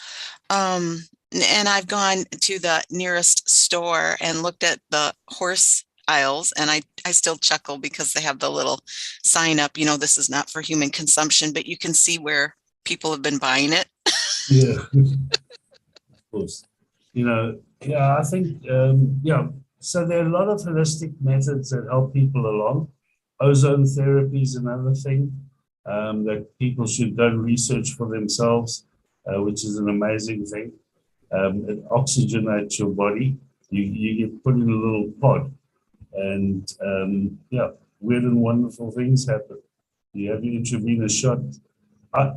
And I've gone to the nearest store and looked at the horse aisles, and I still chuckle because they have the little sign up, this is not for human consumption, but you can see where people have been buying it. Yeah, of course. Yeah, I think, so there are a lot of holistic methods that help people along. Ozone therapy is another thing that people should go and research for themselves, which is an amazing thing. It oxygenates your body. You get put in a little pod, and weird and wonderful things happen. You have your intravenous shot.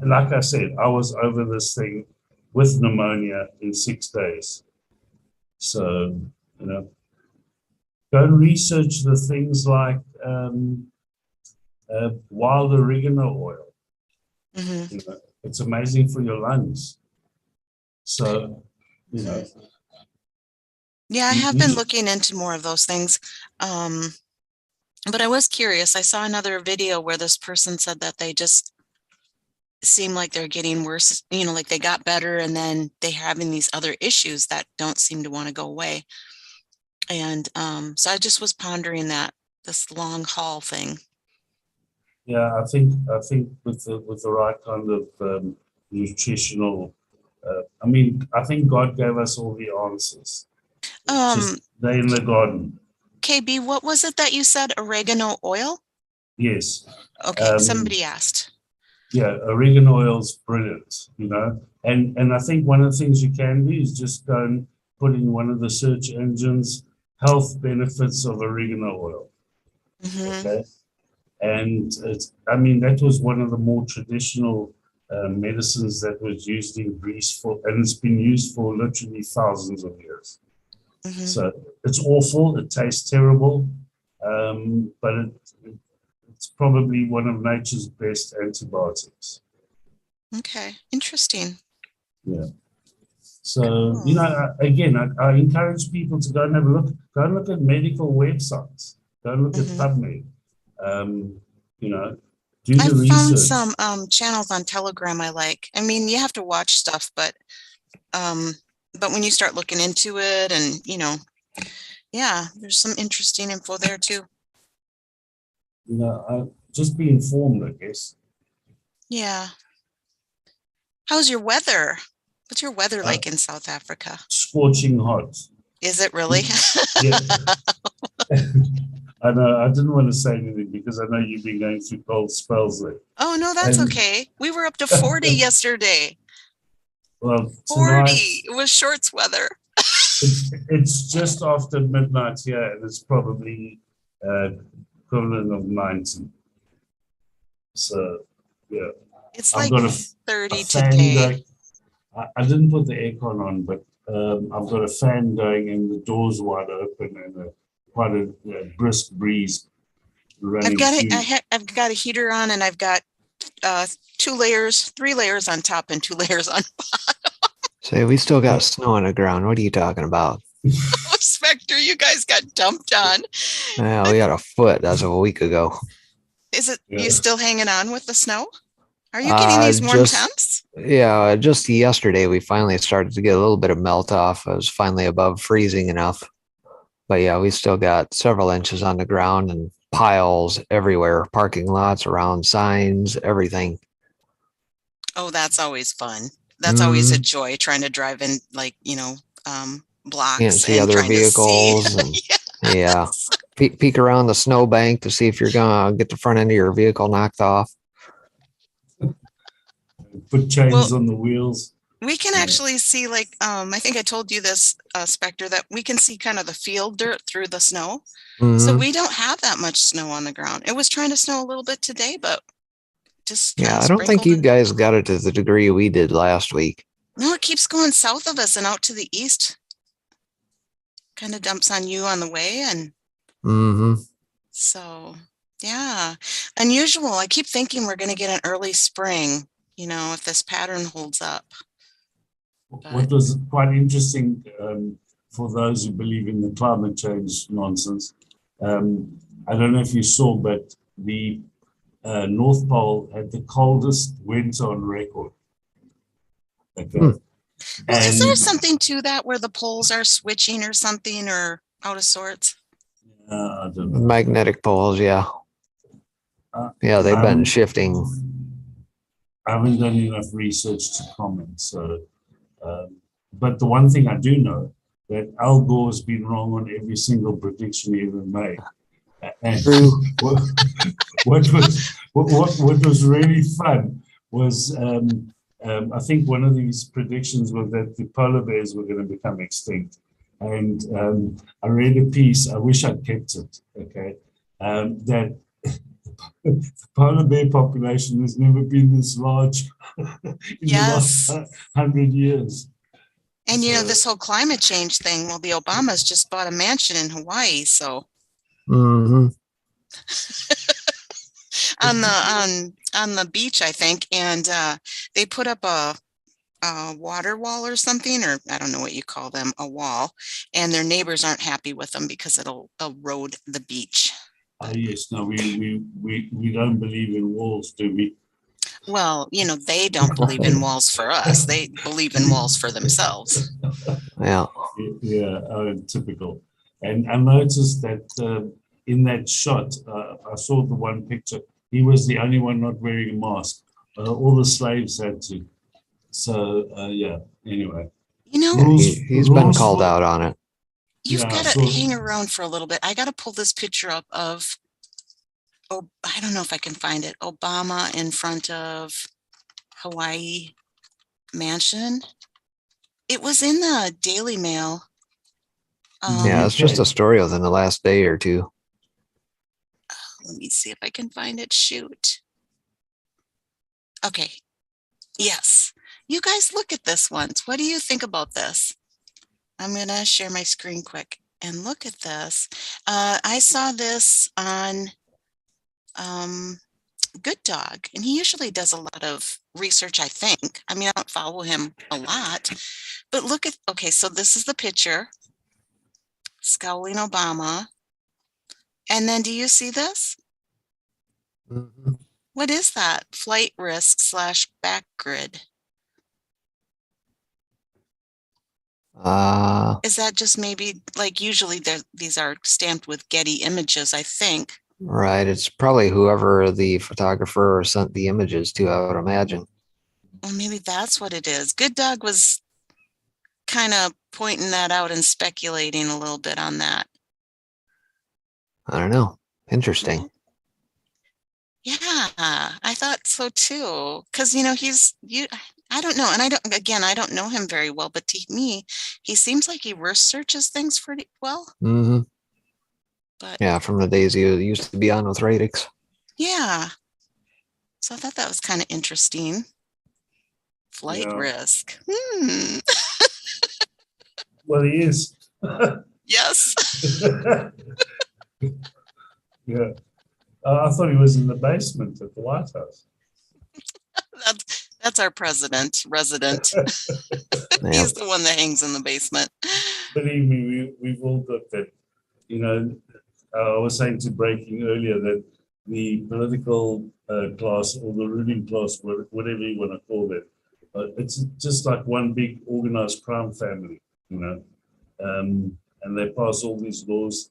Like I said, I was over this thing with pneumonia in 6 days. So, go and research the things like wild oregano oil. Mm-hmm. It's amazing for your lungs. So, Yeah, I have been looking into more of those things. But I was curious. I saw another video where this person said that they just seem like they're getting worse, like they got better and then they're having these other issues that don't seem to want to go away. And so I just was pondering this long haul thing. Yeah, I think with the right kind of nutritional, I think God gave us all the answers. Just they in the garden. KB, what was it that you said? Oregano oil? Yes. Okay, somebody asked. Yeah, oregano oil's brilliant, and I think one of the things you can do is just go and put in one of the search engines, health benefits of oregano oil. Mm-hmm. Okay. And that was one of the more traditional medicines that was used in Greece and it's been used for literally thousands of years. Mm-hmm. So it's awful. It tastes terrible, but it's probably one of nature's best antibiotics. Okay, interesting. Yeah. So, again, I encourage people to go and have a look. Go and look at medical websites. Go and look at PubMed. Do the research. I found some channels on Telegram I like. You have to watch stuff, but when you start looking into it and, there's some interesting info there too. Just be informed, I guess. Yeah. How's your weather? What's your weather like in South Africa? Scorching hot. Is it really? Yeah. I know. I didn't want to say anything because I know you've been going through cold spells there. Oh, no, that's okay. We were up to 40 yesterday. Well, 40. It was shorts weather. It's just after midnight here, and it's probably equivalent of 90. So, yeah. It's like 30 today. I didn't put the aircon on, but I've got a fan going and the door's wide open and quite a brisk breeze running. I've got a heater on, and I've got 3 layers on top and 2 layers on bottom. Say, we still got snow on the ground. What are you talking about? Oh, Spectre, you guys got dumped on. Yeah, we got a foot as of a week ago. Is it you still hanging on with the snow? Are you getting these warm temps? Yeah, just yesterday we finally started to get a little bit of melt off. It was finally above freezing enough. But yeah, we still got several inches on the ground and piles everywhere, parking lots, around signs, everything. Oh, that's always fun. That's always a joy, trying to drive in, blocks. Can't see other vehicles. And, yeah. Peek around the snowbank to see if you're going to get the front end of your vehicle knocked off. put chains on the wheels. We can actually see, like, I think I told you this, Spectre, that we can see kind of the field dirt through the snow. So we don't have that much snow on the ground. It was trying to snow a little bit today, but just yeah, I don't think you guys got it to the degree we did last week. No, it keeps going south of us and out to the east. Kind of dumps on you on the way, and so yeah, unusual. I keep thinking we're going to get an early spring, you know, if this pattern holds up. What was quite interesting for those who believe in the climate change nonsense, I don't know if you saw, but the North Pole had the coldest winter on record. Okay. Well, is there something to that where the poles are switching or something, or out of sorts? I don't know. Magnetic poles, yeah. Yeah, they've been shifting. I haven't done enough research to comment. So, but the one thing I do know, that Al Gore's been wrong on every single prediction he ever made. And what was really fun was I think one of these predictions was that the polar bears were going to become extinct. And I read a piece, I wish I'd kept it, okay, that the polar bear population has never been this large in the last 100 years. And, you know, this whole climate change thing, well, the Obamas just bought a mansion in Hawaii, so. On the beach, I think, and they put up a water wall or something, or I don't know what you call them, a wall, and their neighbors aren't happy with them because it'll erode the beach. Yes, no, we don't believe in walls, do we? Well, you know, they don't believe in walls for us. They believe in walls for themselves. Yeah. Yeah, typical. And I noticed that in that shot, I saw the one picture, he was the only one not wearing a mask. All the slaves had to. So, yeah, anyway. You know, he's been called out on it. You've got to hang around for a little bit. I got to pull this picture up of, oh, I don't know if I can find it, Obama in front of Hawaii mansion. It was in the Daily Mail. Yeah, it's just a story within the last day or two. Let me see if I can find it. Shoot. Okay. Yes. You guys look at this once. What do you think about this? I'm going to share my screen quick and look at this. I saw this on Good Dog, and he usually does a lot of research, I think. I mean, I don't follow him a lot, but look at, okay, so this is the picture. Scowling Obama. And then do you see this? What is that? Flight risk / back grid. Is that just maybe, like, usually these are stamped with Getty images, I think. Right. It's probably whoever the photographer sent the images to, I would imagine. Well, maybe that's what it is. Good Dog was kind of pointing that out and speculating a little bit on that. I don't know. Interesting. Yeah, I thought so too. Because, you know, I don't know. And I don't know him very well, but to me, he seems like he researches things pretty well. But yeah, from the days he used to be on with Radix. Yeah. So I thought that was kind of interesting. Flight risk. Well, he is. Yes. Yeah. I thought he was in the basement at the White House. That's our resident. He's the one that hangs in the basement. Believe me, we've all got that. You know, I was saying to Breaking earlier that the political class or the ruling class, whatever you want to call it, it's just like one big organized crime family, you know, and they pass all these laws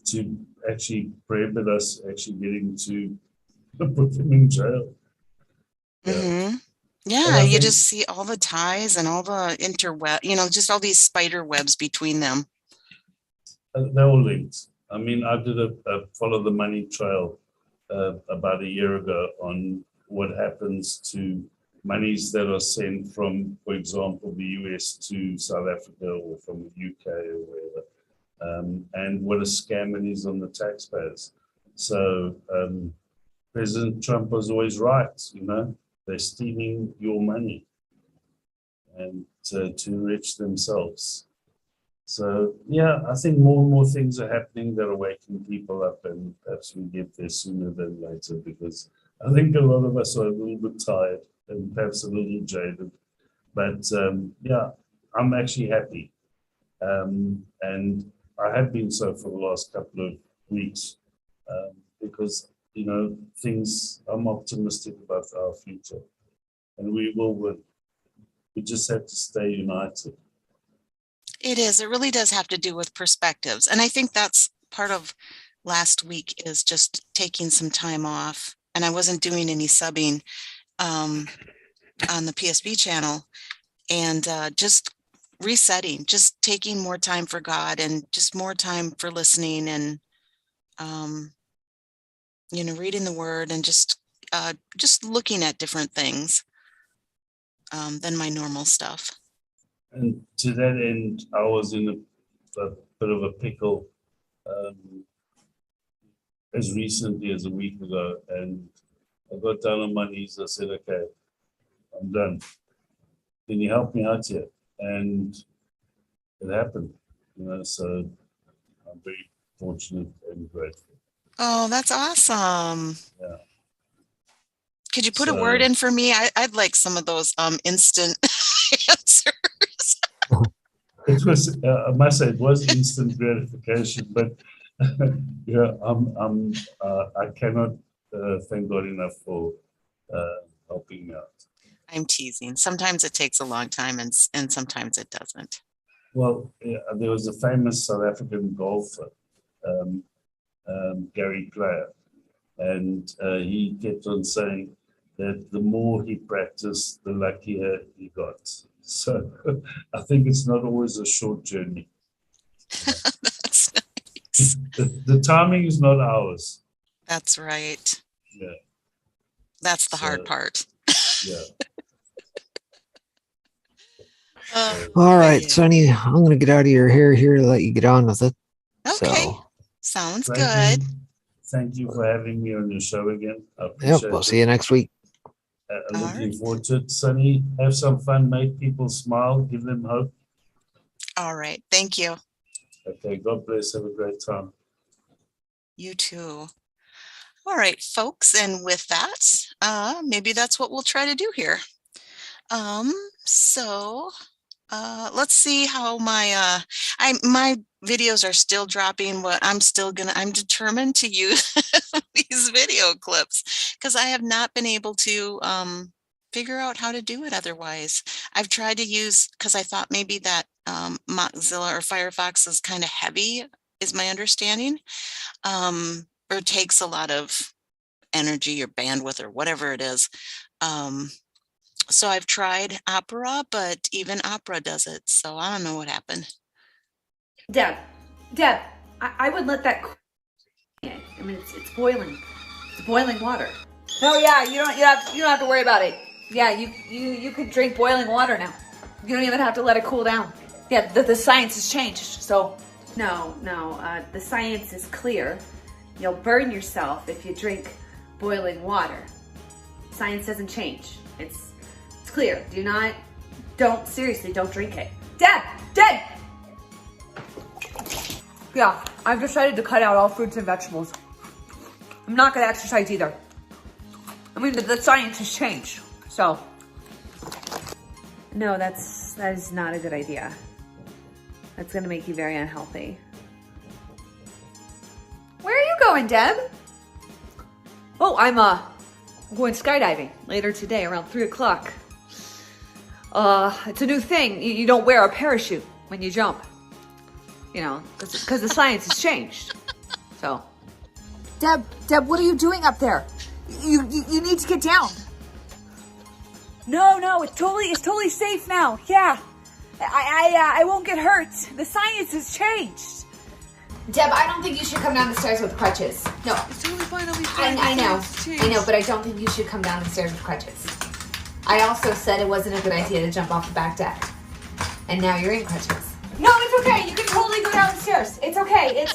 to actually prohibit us actually getting to put them in jail. Yeah, you just see all the ties and all the interweb, you know, just all these spider webs between them. They're all linked. I mean, I did a follow the money trail about a year ago on what happens to monies that are sent from, for example, the US to South Africa or from the UK or wherever, and what a scam it is on the taxpayers. So President Trump was always right, they're stealing your money and to enrich themselves. So, yeah, I think more and more things are happening that are waking people up, and perhaps we get there sooner than later, because I think a lot of us are a little bit tired and perhaps a little jaded. But, yeah, I'm actually happy. And I have been so for the last couple of weeks because, I'm optimistic about our future, and we will win. We just have to stay united. It is. It really does have to do with perspectives. And I think that's part of last week, is just taking some time off. And I wasn't doing any subbing on the PSB channel, and just resetting, just taking more time for God and just more time for listening and, reading the word and just looking at different things than my normal stuff. And to that end, I was in a bit of a pickle as recently as a week ago, and I got down on my knees. I said, okay, I'm done. Can you help me out here? And it happened, so I'm very fortunate and grateful. Oh, that's awesome. Yeah. Could you put a word in for me? I'd like some of those instant answers. It was, I must say, it was instant gratification, but I cannot thank God enough for helping me out. I'm teasing. Sometimes it takes a long time, and sometimes it doesn't. Well, there was a famous South African golfer, Gary Player, and he kept on saying that the more he practiced, the luckier he got. So I think it's not always a short journey. That's nice. The timing is not ours. That's right. Yeah. That's the hard part. Yeah. All right, Sonny, I'm going to get out of your hair here to let you get on with it. Okay. Sounds good. Thank you for having me on your show again. I Yep, appreciate we'll it. see you next week. Looking forward to it. Sonny, have some fun, make people smile, give them hope. All right. Thank you. Okay, God bless. Have a great time. You too. All right, folks. And with that, maybe that's what we'll try to do here. Let's see how my videos are still dropping, but I'm determined to use these video clips because I have not been able to figure out how to do it otherwise. I've tried to use, because I thought maybe that Mozilla or Firefox is kind of heavy, is my understanding, or takes a lot of energy or bandwidth or whatever it is. So I've tried Opera, but even Opera does it. So I don't know what happened. Deb, I would let that cool. I mean, it's boiling. It's boiling water. No, yeah, you don't have to worry about it. Yeah, you could drink boiling water now. You don't even have to let it cool down. Yeah, the science has changed. So no, the science is clear. You'll burn yourself if you drink boiling water. Science doesn't change. It's clear. Seriously, don't drink it. Deb! Yeah, I've decided to cut out all fruits and vegetables. I'm not gonna exercise either. I mean, the science has changed, so. No, that is not a good idea. That's gonna make you very unhealthy. Where are you going, Deb? Oh, I'm going skydiving later today around 3 o'clock. It's a new thing. You don't wear a parachute when you jump. Because the science has changed. So. Deb, what are you doing up there? You need to get down. No, it's totally safe now. Yeah. I won't get hurt. The science has changed. Deb, I don't think you should come down the stairs with crutches. No. It's totally fine. I'll be fine. I know, but I don't think you should come down the stairs with crutches. I also said it wasn't a good idea to jump off the back deck. And now you're in crutches. No, it's okay. You can totally go down the stairs. It's okay.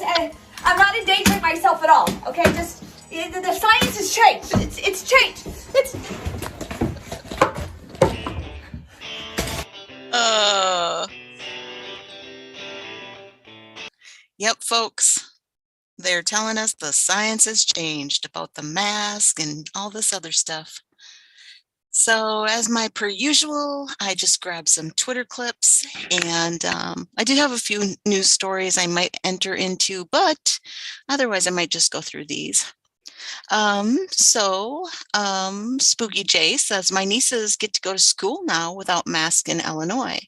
I'm not endangering myself at all. Okay, just the science has changed. It's changed. Yep, folks. They're telling us the science has changed about the mask and all this other stuff. So as my per usual, I just grabbed some Twitter clips, and I do have a few news stories I might enter into, but otherwise I might just go through these. Spooky J says, my nieces get to go to school now without masks in Illinois.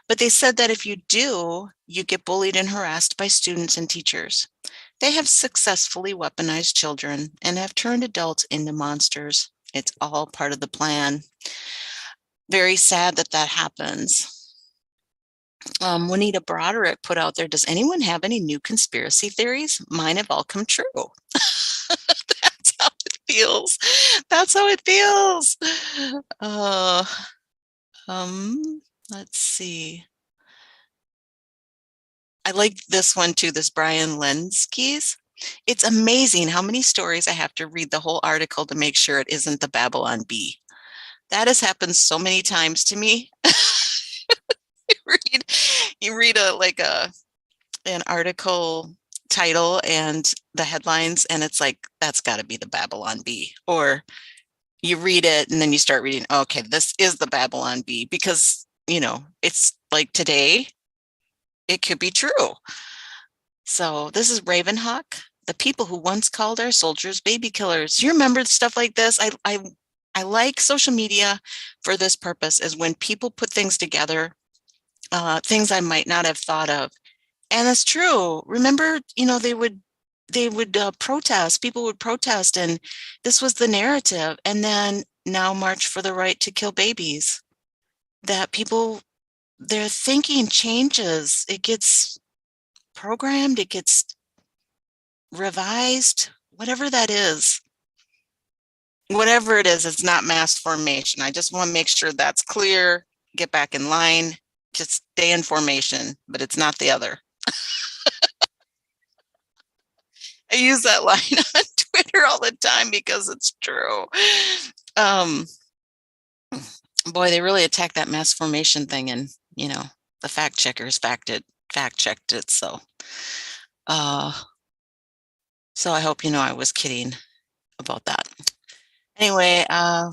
But they said that if you do, you get bullied and harassed by students and teachers. They have successfully weaponized children and have turned adults into monsters. It's all part of the plan. Very sad that that happens. Juanita Broderick put out there, does anyone have any new conspiracy theories? Mine have all come true. That's how it feels. That's how it feels. Let's see. I like this one too, this Brian Lenski's. It's amazing how many stories I have to read the whole article to make sure it isn't the Babylon Bee. That has happened so many times to me. you read an article title and the headlines, and it's like, that's got to be the Babylon Bee. Or you read it and then you start reading, okay, this is the Babylon Bee, because, it's like today, it could be true. So this is Ravenhawk, the people who once called our soldiers baby killers. You remember stuff like this? I like social media for this purpose, is when people put things together, things I might not have thought of. And it's true. Remember, they would protest, people would protest, and this was the narrative. And then now March for the Right to Kill Babies, that people, their thinking changes. It gets programmed, it gets revised, whatever that is. Whatever it is, it's not mass formation. I just want to make sure that's clear. Get back in line. Just stay in formation, but it's not the other. I use that line on Twitter all the time because it's true. Boy, they really attacked that mass formation thing, and the fact checkers fact checked it. So I hope I was kidding about that. Anyway,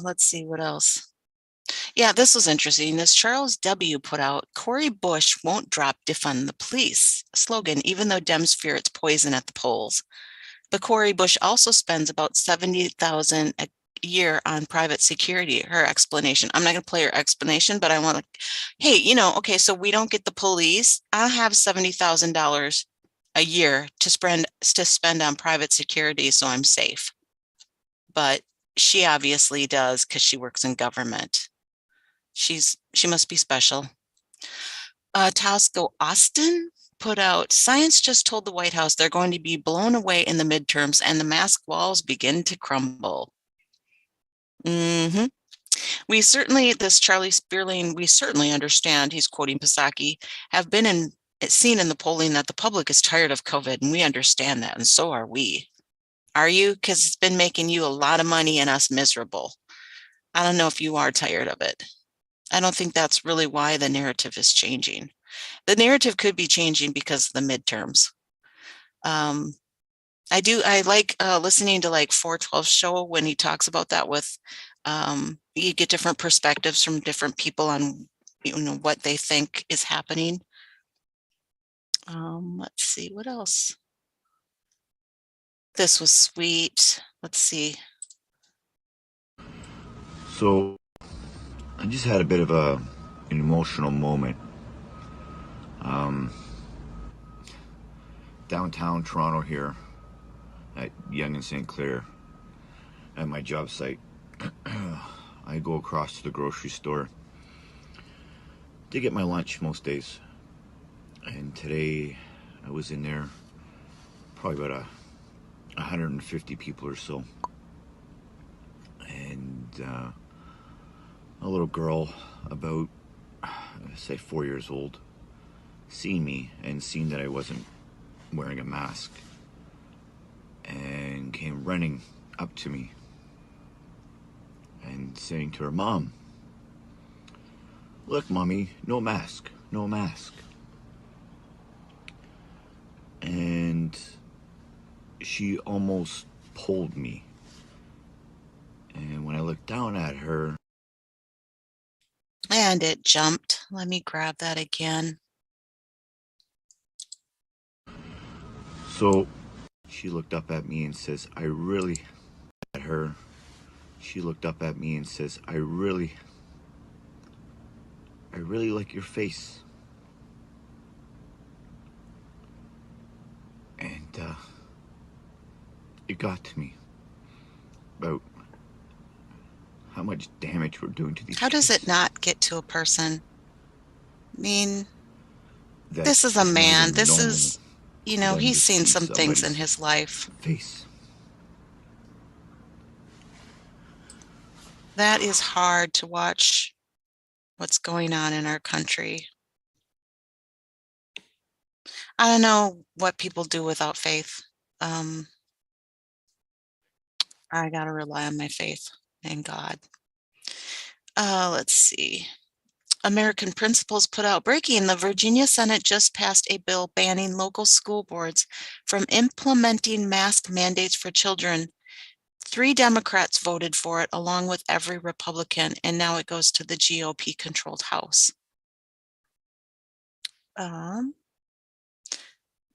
let's see what else. Yeah, this was interesting. This Charles W. put out, Cory Bush won't drop defund the police slogan, even though Dems fear it's poison at the polls. But Cory Bush also spends about $70,000 a year on private security. Her explanation. I'm not going to play her explanation, but I want to, hey, okay, so we don't get the police. I have $70,000 a year to spend on private security, so I'm safe. But she obviously does, because she works in government. She must be special. Tosco Austin put out, science just told the White House they're going to be blown away in the midterms and the mask walls begin to crumble. This Charlie Spearling, we certainly understand, he's quoting Psaki, have been seen in the polling that the public is tired of COVID, and we understand that, and so are we. Are you? Because it's been making you a lot of money and us miserable. I don't know if you are tired of it. I don't think that's really why the narrative is changing. The narrative could be changing because of the midterms. I like listening to 412 show when he talks about that with, you get different perspectives from different people on, what they think is happening. Let's see, what else? This was sweet. Let's see. So I just had a bit of an emotional moment. Downtown Toronto here at Yonge and St. Clair at my job site. I go across to the grocery store to get my lunch most days. And today I was in there, probably about 150 people or so. And a little girl about, say, 4 years old, seen me and seen that I wasn't wearing a mask and came running up to me and saying to her mom, "Look, mommy, no mask, no mask." And she almost pulled me. And when I looked down at her, And it jumped. Let me grab that again. so she looked up at me and says, "I really," at her, she looked up at me and says, I really like your face." And it got to me about how much damage we're doing to these How does kids. it not get to a person? I mean, That this is a it's not man. even This normal is, you for know, them he's to seen see some things in somebody's his life. face. That is hard to watch what's going on in our country. I don't know what people do without faith. I got to rely on my faith in God. Let's see. American Principals put out breaking. The Virginia Senate just passed a bill banning local school boards from implementing mask mandates for children. 3 Democrats voted for it, along with every Republican, and now it goes to the GOP-controlled House.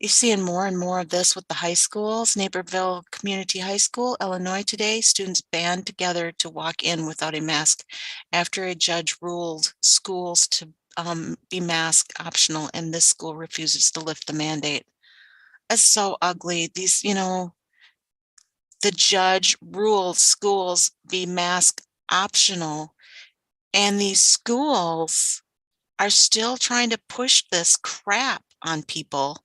You're seeing more and more of this with the high schools. Naperville Community High School, Illinois today, students band together to walk in without a mask after a judge ruled schools to be mask optional, and this school refuses to lift the mandate. It's so ugly. These, you know, the judge ruled schools be mask optional, and these schools are still trying to push this crap on people.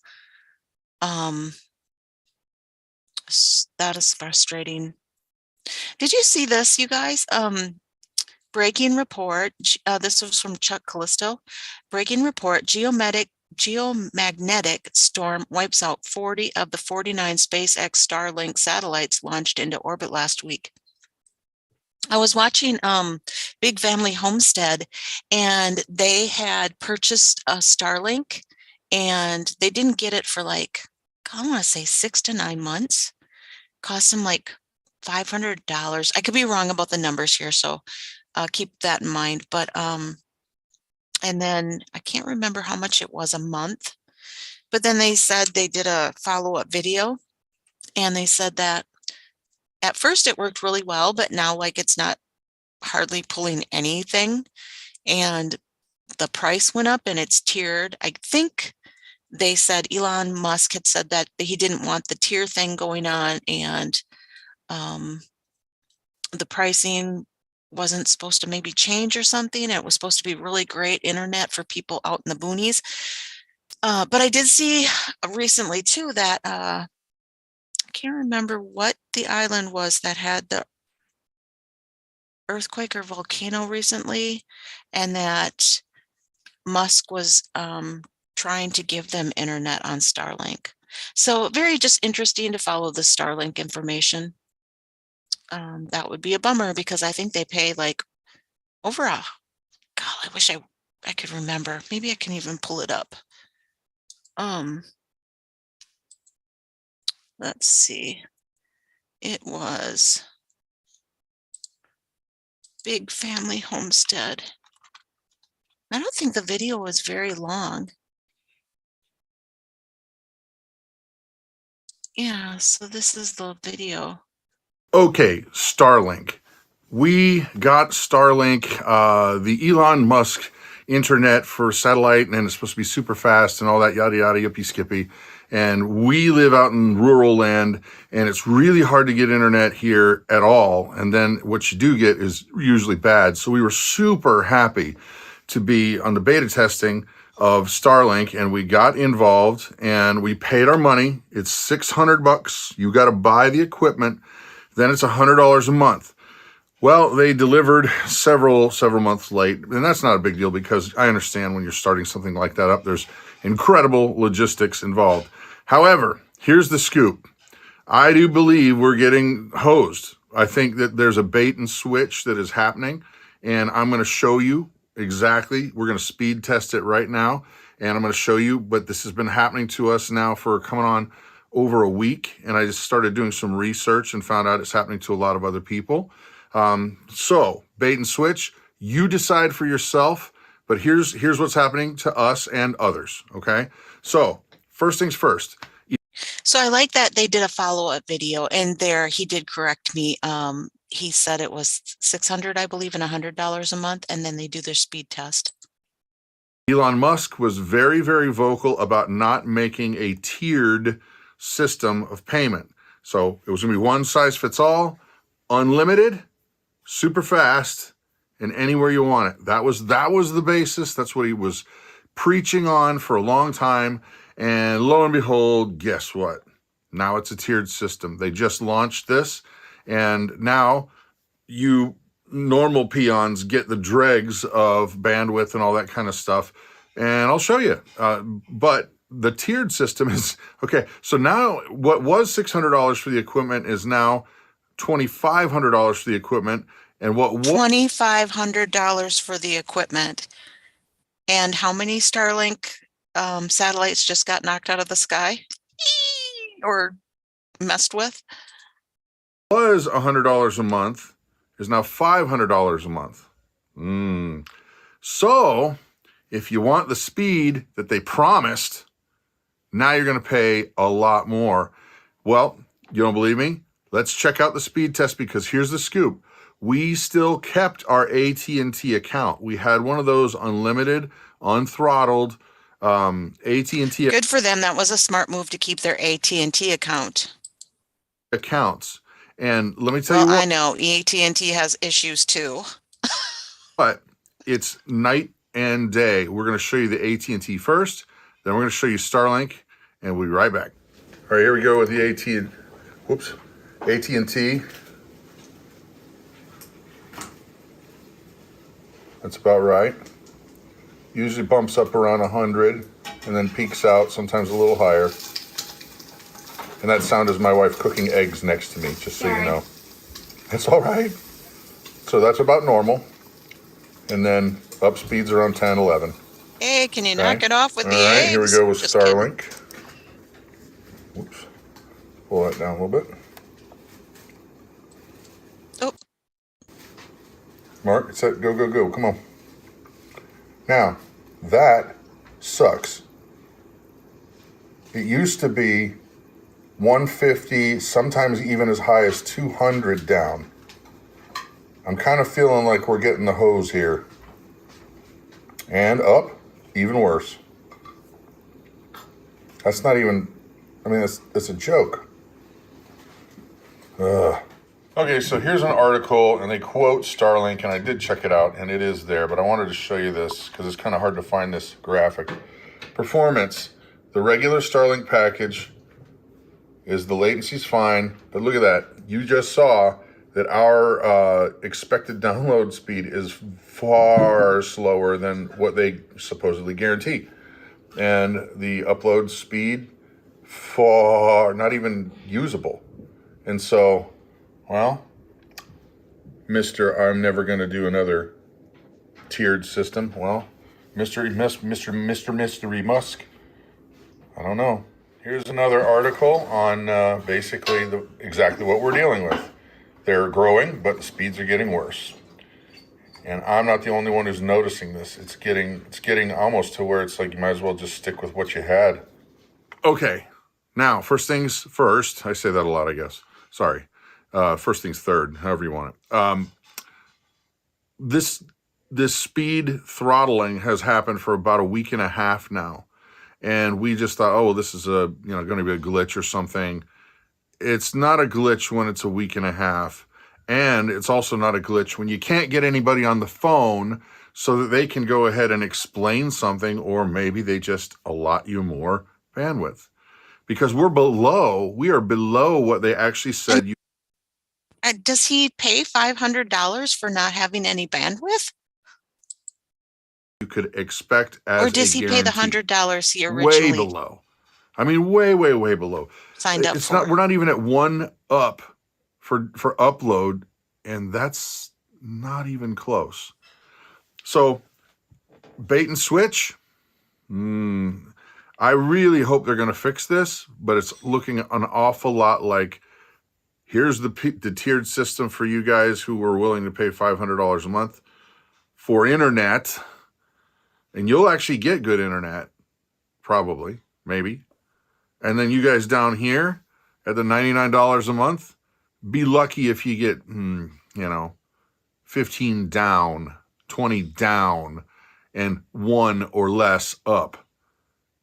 That is frustrating. Did you see this, you guys? Breaking report. This was from Chuck Callisto. Breaking report: geomagnetic storm wipes out 40 of the 49 SpaceX Starlink satellites launched into orbit last week. I was watching Big Family Homestead, and they had purchased a Starlink, and they didn't get it for like, I want to say 6 to 9 months. Cost them like $500. I could be wrong about the numbers here, so keep that in mind. But and then I can't remember how much it was a month, but then they said they did a follow-up video, and they said that at first it worked really well, but now like it's not hardly pulling anything, and the price went up and it's tiered. I think they said Elon Musk had said that he didn't want the tier thing going on, and the pricing wasn't supposed to maybe change or something. It was supposed to be really great internet for people out in the boonies. But I did see recently too that I can't remember what the island was that had the earthquake or volcano recently, and that Musk was trying to give them internet on Starlink. So very just interesting to follow the Starlink information. That would be a bummer because I think they pay like over a, God, I wish I could remember. Maybe I can even pull it up. Let's see. It was Big Family Homestead. I don't think the video was very long. Yeah, so this is the video. Okay, Starlink. We got Starlink, the Elon Musk internet for satellite, and it's supposed to be super fast and all that yada yada yippee skippy. And we live out in rural land, and it's really hard to get internet here at all. And then what you do get is usually bad. So we were super happy to be on the beta testing of Starlink, and we got involved and we paid our money. It's $600. You got to buy the equipment. Then it's $100 a month. Well, they delivered several months late, and that's not a big deal because I understand when you're starting something like that up, there's incredible logistics involved. However, here's the scoop. I do believe we're getting hosed. I think that there's a bait and switch that is happening, and I'm going to show you exactly. We're going to speed test it right now, and I'm going to show you, but this has been happening to us now for coming on over a week, and I just started doing some research and found out it's happening to a lot of other people. So bait and switch, you decide for yourself, but here's what's happening to us and others. Okay. So first things first. So I like that they did a follow-up video, and there he did correct me. He said it was $600, I believe, and $100 a month, and then they do their speed test. Elon Musk was very, very vocal about not making a tiered system of payment. So it was going to be one size fits all, unlimited, super fast, and anywhere you want it. That was the basis. That's what he was preaching on for a long time. And lo and behold, guess what? Now it's a tiered system. They just launched this, and now you normal peons get the dregs of bandwidth and all that kind of stuff. And I'll show you. But the tiered system is, okay, so now what was $600 for the equipment is now $2,500 for the equipment. And what $2,500 for the equipment. And how many Starlink satellites just got knocked out of the sky or messed with? Was $100 a month is now $500 a month. So if you want the speed that they promised, now you're going to pay a lot more. Well, you don't believe me? Let's check out the speed test, because here's the scoop. We still kept our AT&T account. We had one of those unlimited, unthrottled AT&T. Good for them. That was a smart move to keep their AT&T account. Accounts. And let me tell you what. I know AT&T has issues too. But it's night and day. We're going to show you the AT&T first, then we're going to show you Starlink, and we'll be right back. All right, here we go with the AT&T. That's about right. Usually bumps up around 100 and then peaks out, sometimes a little higher. And that sound is my wife cooking eggs next to me, just so you know. That's all right. So that's about normal. And then up speeds around 10, 11. Hey, can you knock it off with the eggs? All right, here we go with Just Starlink. Whoops. Pull that down a little bit. Oh. Mark, it's set, go, go, go. Come on. Now, that sucks. It used to be 150, sometimes even as high as 200 down. I'm kind of feeling like we're getting the hose here. And up, even worse. That's not even, I mean, it's a joke. Ugh. Okay, so here's an article, and they quote Starlink, and I did check it out, and it is there, but I wanted to show you this because it's kind of hard to find this graphic. Performance. The regular Starlink package is the latency's fine, but look at that. You just saw that our expected download speed is far slower than what they supposedly guarantee. And the upload speed, far, not even usable. And so, well, I'm never going to do another tiered system. Well, Mr. Mystery Musk, I don't know. Here's another article on basically exactly what we're dealing with. They're growing, but the speeds are getting worse. And I'm not the only one who's noticing this. It's getting almost to where it's like you might as well just stick with what you had. Okay, now first things first. I say that a lot, I guess. Sorry. First things third, however you want it. This speed throttling has happened for about a week and a half now. And we just thought, oh, this is going to be a glitch or something. It's not a glitch when it's a week and a half. And it's also not a glitch when you can't get anybody on the phone so that they can go ahead and explain something, or maybe they just allot you more bandwidth. Because we are below what they actually said. Does he pay $500 for not having any bandwidth? You could expect as Or does a he pay the guarantee. $100 he Way originally below. I mean, way below. signed up It's for? not. We're not even at 1 up for upload, and that's not even close. So bait and switch. I really hope they're going to fix this, but it's looking an awful lot like here's the tiered system for you guys who were willing to pay $500 a month for internet, and you'll actually get good internet, probably, maybe. And then you guys down here at the $99 a month, be lucky if you get, 15 down, 20 down, and 1 or less up.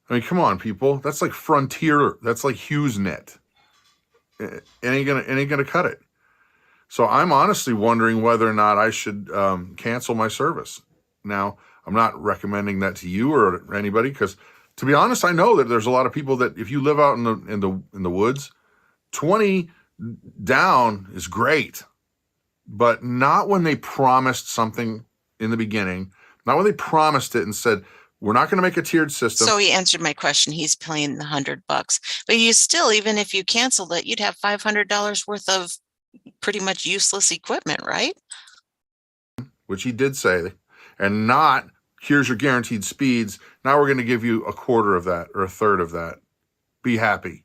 I mean, come on, people. That's like Frontier. That's like HughesNet. It ain't gonna cut it. So I'm honestly wondering whether or not I should cancel my service. Now, I'm not recommending that to you or anybody because, to be honest, I know that there's a lot of people that if you live out in the woods, 20 down is great, but not when they promised something in the beginning. Not when they promised it and said, we're not going to make a tiered system. So he answered my question. He's paying the $100, but you still, even if you canceled it, you'd have $500 worth of pretty much useless equipment, right? Which he did say, and not here's your guaranteed speeds. Now we're going to give you a quarter of that or a third of that. Be happy.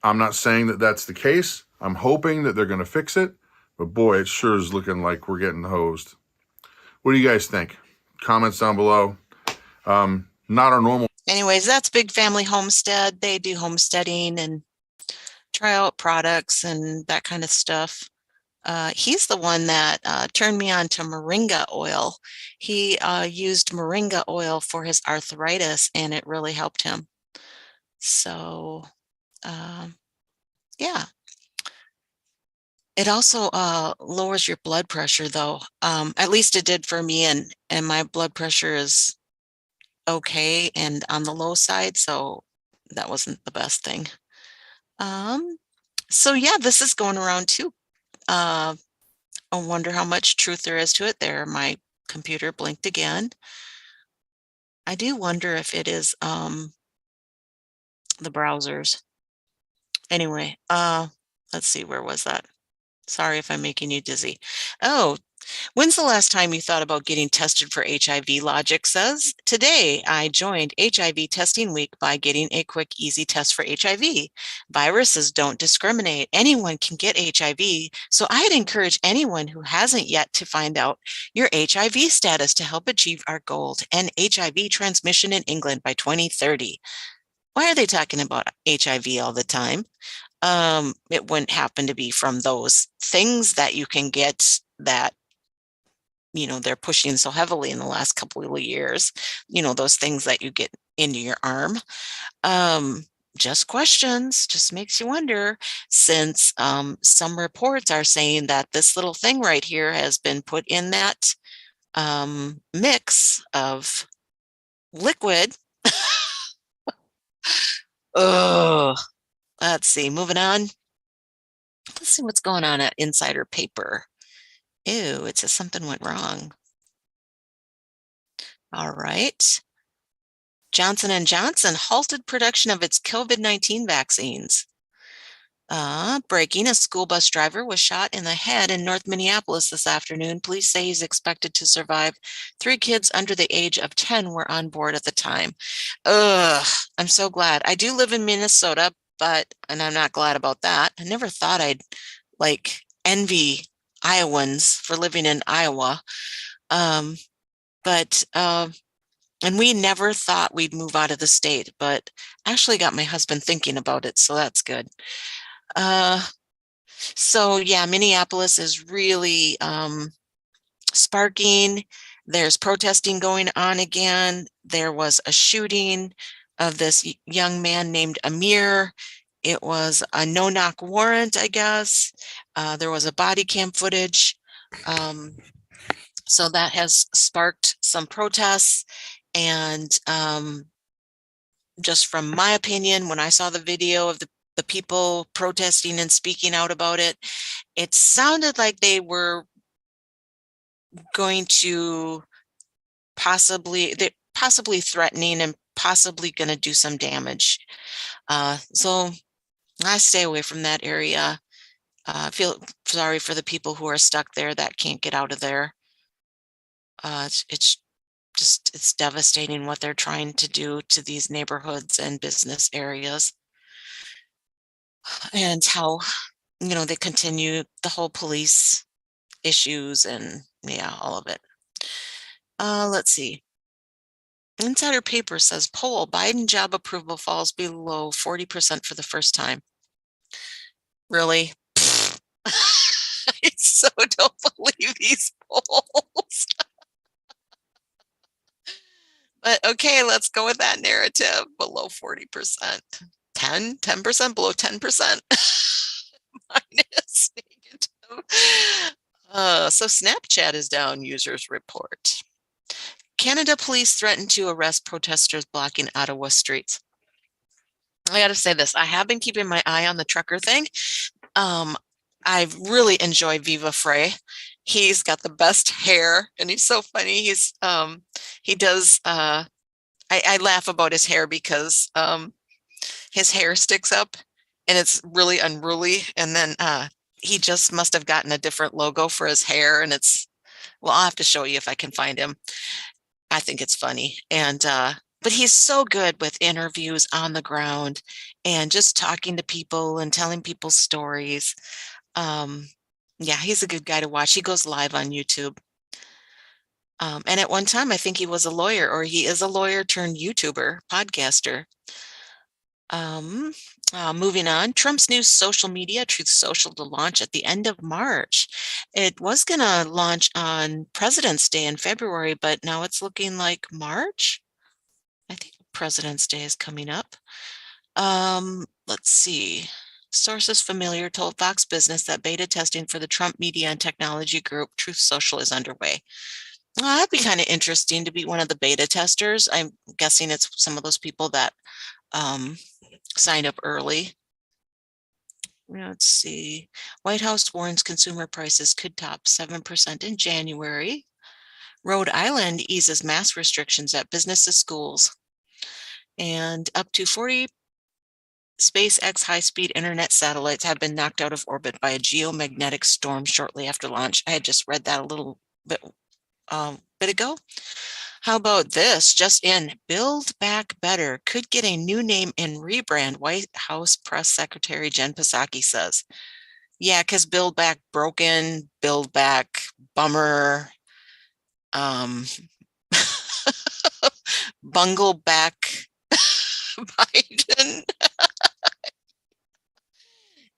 I'm not saying that that's the case. I'm hoping that they're going to fix it, but boy, it sure is looking like we're getting hosed. What do you guys think? Comments down below. Not our normal. Anyways, that's Big Family Homestead. They do homesteading and try out products and that kind of stuff. He's the one that turned me on to moringa oil. He used moringa oil for his arthritis and it really helped him. So, yeah. It also lowers your blood pressure though. At least it did for me, and my blood pressure is okay and on the low side, so that wasn't the best thing. So yeah, this is going around too. I wonder how much truth there is to it. There, my computer blinked again. I do wonder if it is the browsers. Anyway, let's see, where was that? Sorry if I'm making you dizzy. Oh, when's the last time you thought about getting tested for HIV? Logic says, today I joined HIV testing week by getting a quick, easy test for HIV. Viruses don't discriminate. Anyone can get HIV. So I'd encourage anyone who hasn't yet to find out your HIV status to help achieve our goal to end HIV transmission in England by 2030. Why are they talking about HIV all the time? It wouldn't happen to be from those things that you can get that, they're pushing so heavily in the last couple of years, those things that you get into your arm. Just questions, just makes you wonder, since some reports are saying that this little thing right here has been put in that mix of liquid. Ugh. Let's see, moving on. Let's see what's going on at Insider Paper. Ew, it says something went wrong. All right. Johnson & Johnson halted production of its COVID-19 vaccines. Breaking, a school bus driver was shot in the head in North Minneapolis this afternoon. Police say he's expected to survive. 3 kids under the age of 10 were on board at the time. Ugh, I'm so glad. I do live in Minnesota, and I'm not glad about that. I never thought I'd envy Iowans for living in Iowa. And we never thought we'd move out of the state, but actually got my husband thinking about it. So that's good. So yeah, Minneapolis is really sparking. There's protesting going on again. There was a shooting of this young man named Amir. It was a no-knock warrant, I guess. There was a body cam footage. So that has sparked some protests. And just from my opinion, when I saw the video of the people protesting and speaking out about it, it sounded like they were going to possibly threatening and possibly going to do some damage. So I stay away from that area. I feel sorry for the people who are stuck there that can't get out of there. It's devastating what they're trying to do to these neighborhoods and business areas, and how, they continue the whole police issues and all of it. Let's see. Insider paper says poll Biden job approval falls below 40% for the first time. Really? I so don't believe these polls. But okay, let's go with that narrative. Below 40%. 10%, below 10%. Minus negative. So Snapchat is down, users report. Canada police threaten to arrest protesters blocking Ottawa streets. I got to say this. I have been keeping my eye on the trucker thing. I really enjoy Viva Frey. He's got the best hair and he's so funny. He does, I laugh about his hair because his hair sticks up and it's really unruly. And then he just must have gotten a different logo for his hair. And well, I'll have to show you if I can find him. I think it's funny. And, but he's so good with interviews on the ground and just talking to people and telling people stories. Yeah, he's a good guy to watch. He goes live on YouTube. And at one time, I think he was a lawyer, or he is a lawyer turned YouTuber, podcaster. Moving on, Trump's new social media, Truth Social, to launch at the end of March. It was going to launch on President's Day in February, but now it's looking like March. I think President's Day is coming up. Let's see. Sources familiar told Fox Business that beta testing for the Trump media and technology group Truth Social is underway. Well, that'd be kind of interesting to be one of the beta testers. I'm guessing it's some of those people that signed up early. Let's see. White House warns consumer prices could top 7% in January. Rhode Island eases mask restrictions at businesses, schools. And up to 40 SpaceX high-speed internet satellites have been knocked out of orbit by a geomagnetic storm shortly after launch. I had just read that a little bit ago. How about this? Just in, Build Back Better could get a new name and rebrand, White House Press Secretary Jen Psaki says. Yeah, because Build Back broken, Build Back bummer, bungle back Biden.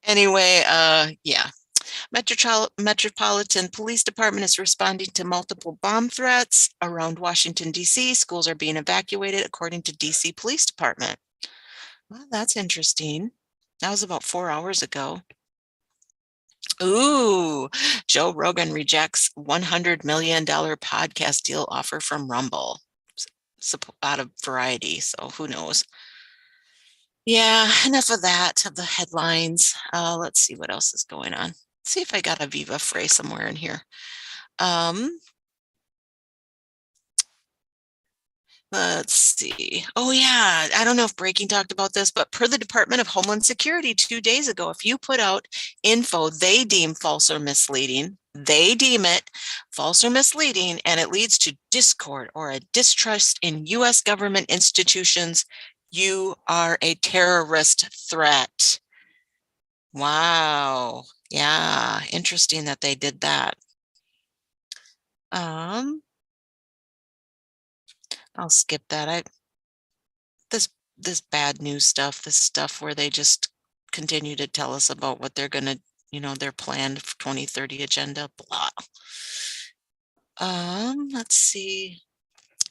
Anyway, yeah. Metropolitan Police Department is responding to multiple bomb threats around Washington, D.C. Schools are being evacuated, according to D.C. Police Department. Well, that's interesting. That was about 4 hours ago. Ooh, Joe Rogan rejects $100 million podcast deal offer from Rumble. Out of Variety, so who knows. Yeah, enough of that, of the headlines. Let's see what else is going on. See if I got a Viva Frey somewhere in here. Let's see. Oh yeah, I don't know if Breaking talked about this, but per the Department of Homeland Security 2 days ago, if you put out info they deem false or misleading, they deem it false or misleading, and it leads to discord or a distrust in U.S. government institutions, you are a terrorist threat. Wow. Yeah, interesting that they did that. I'll skip that. This bad news stuff, this stuff where they just continue to tell us about what they're gonna, their planned 2030 agenda, blah. Let's see.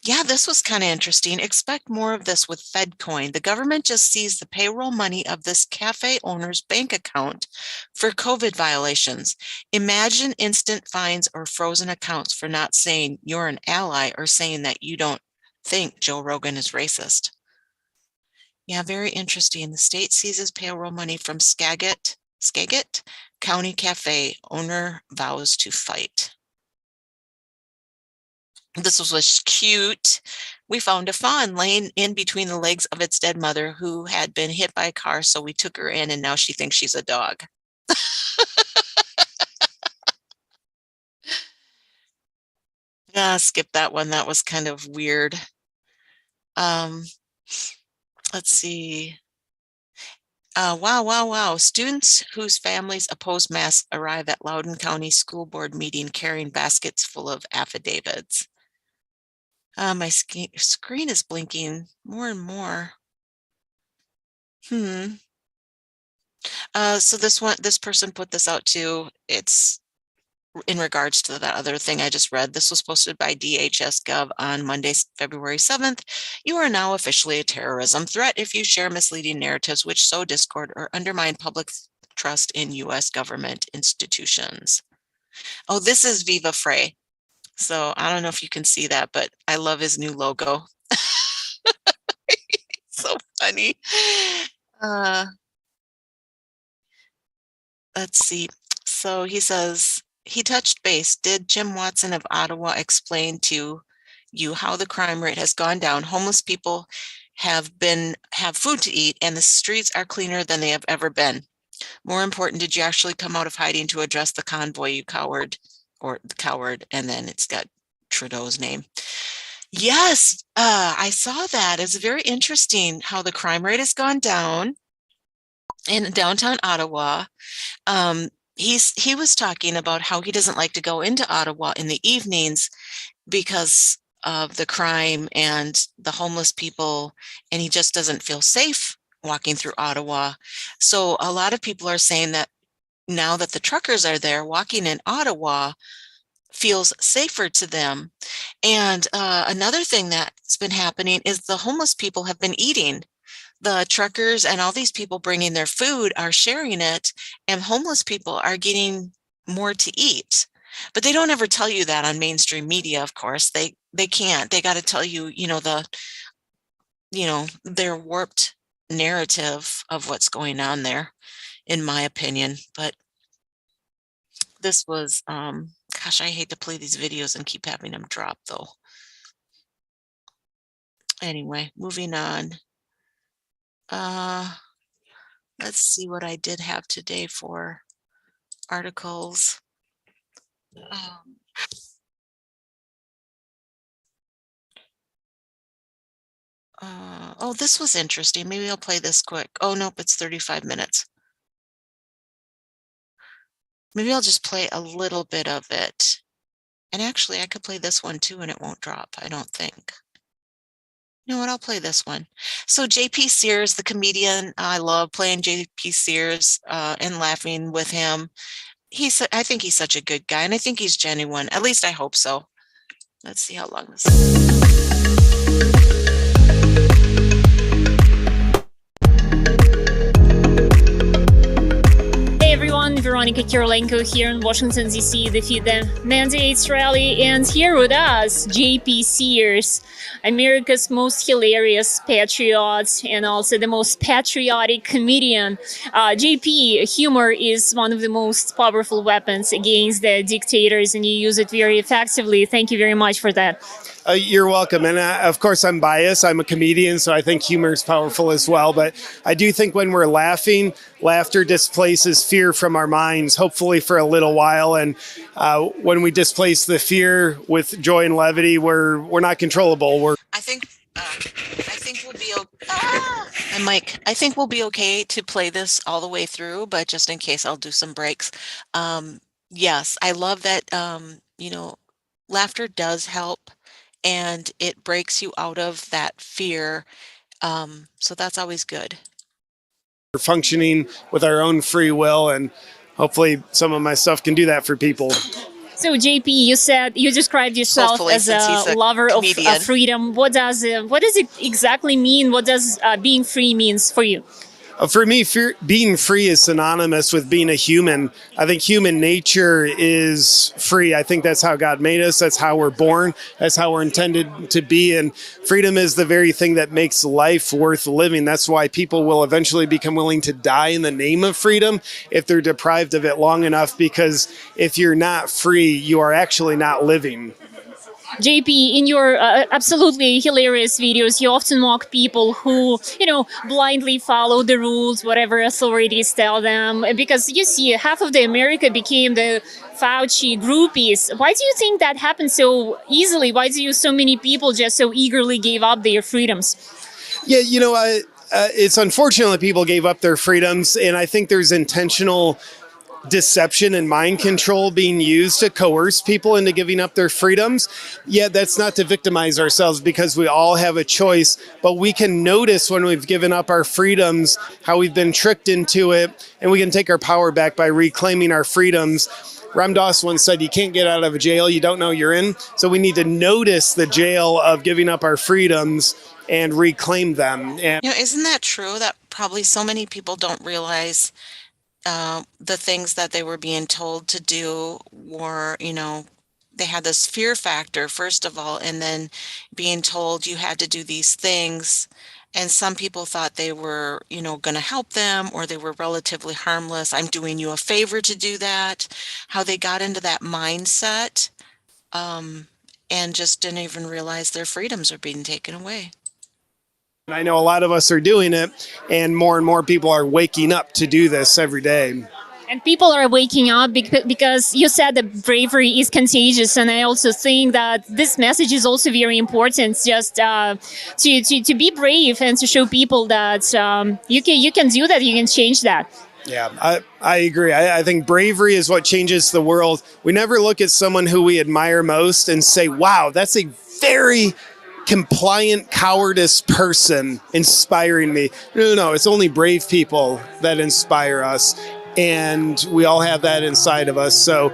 Yeah, this was kind of interesting. Expect more of this with FedCoin. The government just seized the payroll money of this cafe owner's bank account for COVID violations. Imagine instant fines or frozen accounts for not saying you're an ally or saying that you don't think Joe Rogan is racist. Yeah, very interesting. The state seizes payroll money from Skagit County Cafe. Owner vows to fight. This was cute. We found a fawn laying in between the legs of its dead mother who had been hit by a car, so we took her in and now she thinks she's a dog. Skip that one. That was kind of weird. Let's see. Wow. Students whose families oppose masks arrive at Loudoun County School Board meeting carrying baskets full of affidavits. My screen is blinking more and more. So this person put this out too. It's in regards to that other thing I just read. This was posted by DHS.gov on Monday, February 7th. You are now officially a terrorism threat if you share misleading narratives which sow discord or undermine public trust in U.S. government institutions. Oh, this is Viva Frey. So I don't know if you can see that, but I love his new logo. So funny. Let's see. So he says, he touched base. Did Jim Watson of Ottawa explain to you how the crime rate has gone down? Homeless people have food to eat and the streets are cleaner than they have ever been. More important, did you actually come out of hiding to address the convoy, you coward? Or the coward, and then it's got Trudeau's name. Yes, I saw that. It's very interesting how the crime rate has gone down in downtown Ottawa. He was talking about how he doesn't like to go into Ottawa in the evenings because of the crime and the homeless people, and he just doesn't feel safe walking through Ottawa. So a lot of people are saying that now that the truckers are there, walking in Ottawa feels safer to them. And another thing that's been happening is the homeless people have been eating. The truckers and all these people bringing their food are sharing it, and homeless people are getting more to eat. But they don't ever tell you that on mainstream media, of course. They can't. They got to tell you, their warped narrative of what's going on there, in my opinion. But this was, gosh, I hate to play these videos and keep having them drop, though. Anyway, moving on. Let's see what I did have today for articles. Oh, this was interesting. Maybe I'll play this quick. Oh, nope, it's 35 minutes. Maybe I'll just play a little bit of it. And actually, I could play this one too, and it won't drop, I don't think. You know what? I'll play this one. So JP Sears, the comedian, I love playing JP Sears and laughing with him. I think he's such a good guy, and I think he's genuine. At least I hope so. Let's see how long this is. Veronica Kirilenko here in Washington, D.C. defeat the mandates rally, and here with us, JP Sears, America's most hilarious patriot and also the most patriotic comedian. JP, humor is one of the most powerful weapons against the dictators, and you use it very effectively. Thank you very much for that. You're welcome. And of course, I'm biased. I'm a comedian, so I think humor is powerful as well. But I do think when we're laughing, laughter displaces fear from our minds, hopefully for a little while. And when we displace the fear with joy and levity, we're not controllable. I think we'll be okay. And Mike, I think we'll be okay to play this all the way through, but just in case, I'll do some breaks. Yes, I love that, laughter does help. And it breaks you out of that fear. So that's always good. We're functioning with our own free will, and hopefully some of my stuff can do that for people. So JP, you described yourself as a lover of freedom. What does it exactly mean? What does being free means for you? For me, being free is synonymous with being a human. I think human nature is free. I think that's how God made us. That's how we're born. That's how we're intended to be. And freedom is the very thing that makes life worth living. That's why people will eventually become willing to die in the name of freedom if they're deprived of it long enough, because if you're not free, you are actually not living. JP, in your absolutely hilarious videos, you often mock people who, blindly follow the rules, whatever authorities tell them. Because you see, half of the America became the Fauci groupies. Why do you think that happened so easily? Why do so many people just so eagerly gave up their freedoms? Yeah, it's unfortunate that people gave up their freedoms, and I think there's intentional deception and mind control being used to coerce people into giving up their freedoms. Yet that's not to victimize ourselves, because we all have a choice, but we can notice when we've given up our freedoms, how we've been tricked into it, and we can take our power back by reclaiming our freedoms. Ram Dass once said, you can't get out of a jail you don't know you're in. So we need to notice the jail of giving up our freedoms and reclaim them. And isn't that true that probably so many people don't realize the things that they were being told to do were, they had this fear factor, first of all, and then being told you had to do these things. And some people thought they were, going to help them, or they were relatively harmless. I'm doing you a favor to do that. How they got into that mindset and just didn't even realize their freedoms are being taken away. I know a lot of us are doing it, and more people are waking up to do this every day. And people are waking up because you said that bravery is contagious, and I also think that this message is also very important. Just to be brave and to show people that you can do that, you can change that. Yeah, I agree. I think bravery is what changes the world. We never look at someone who we admire most and say, "Wow, that's a very compliant cowardice person inspiring me." No, it's only brave people that inspire us, and we all have that inside of us. So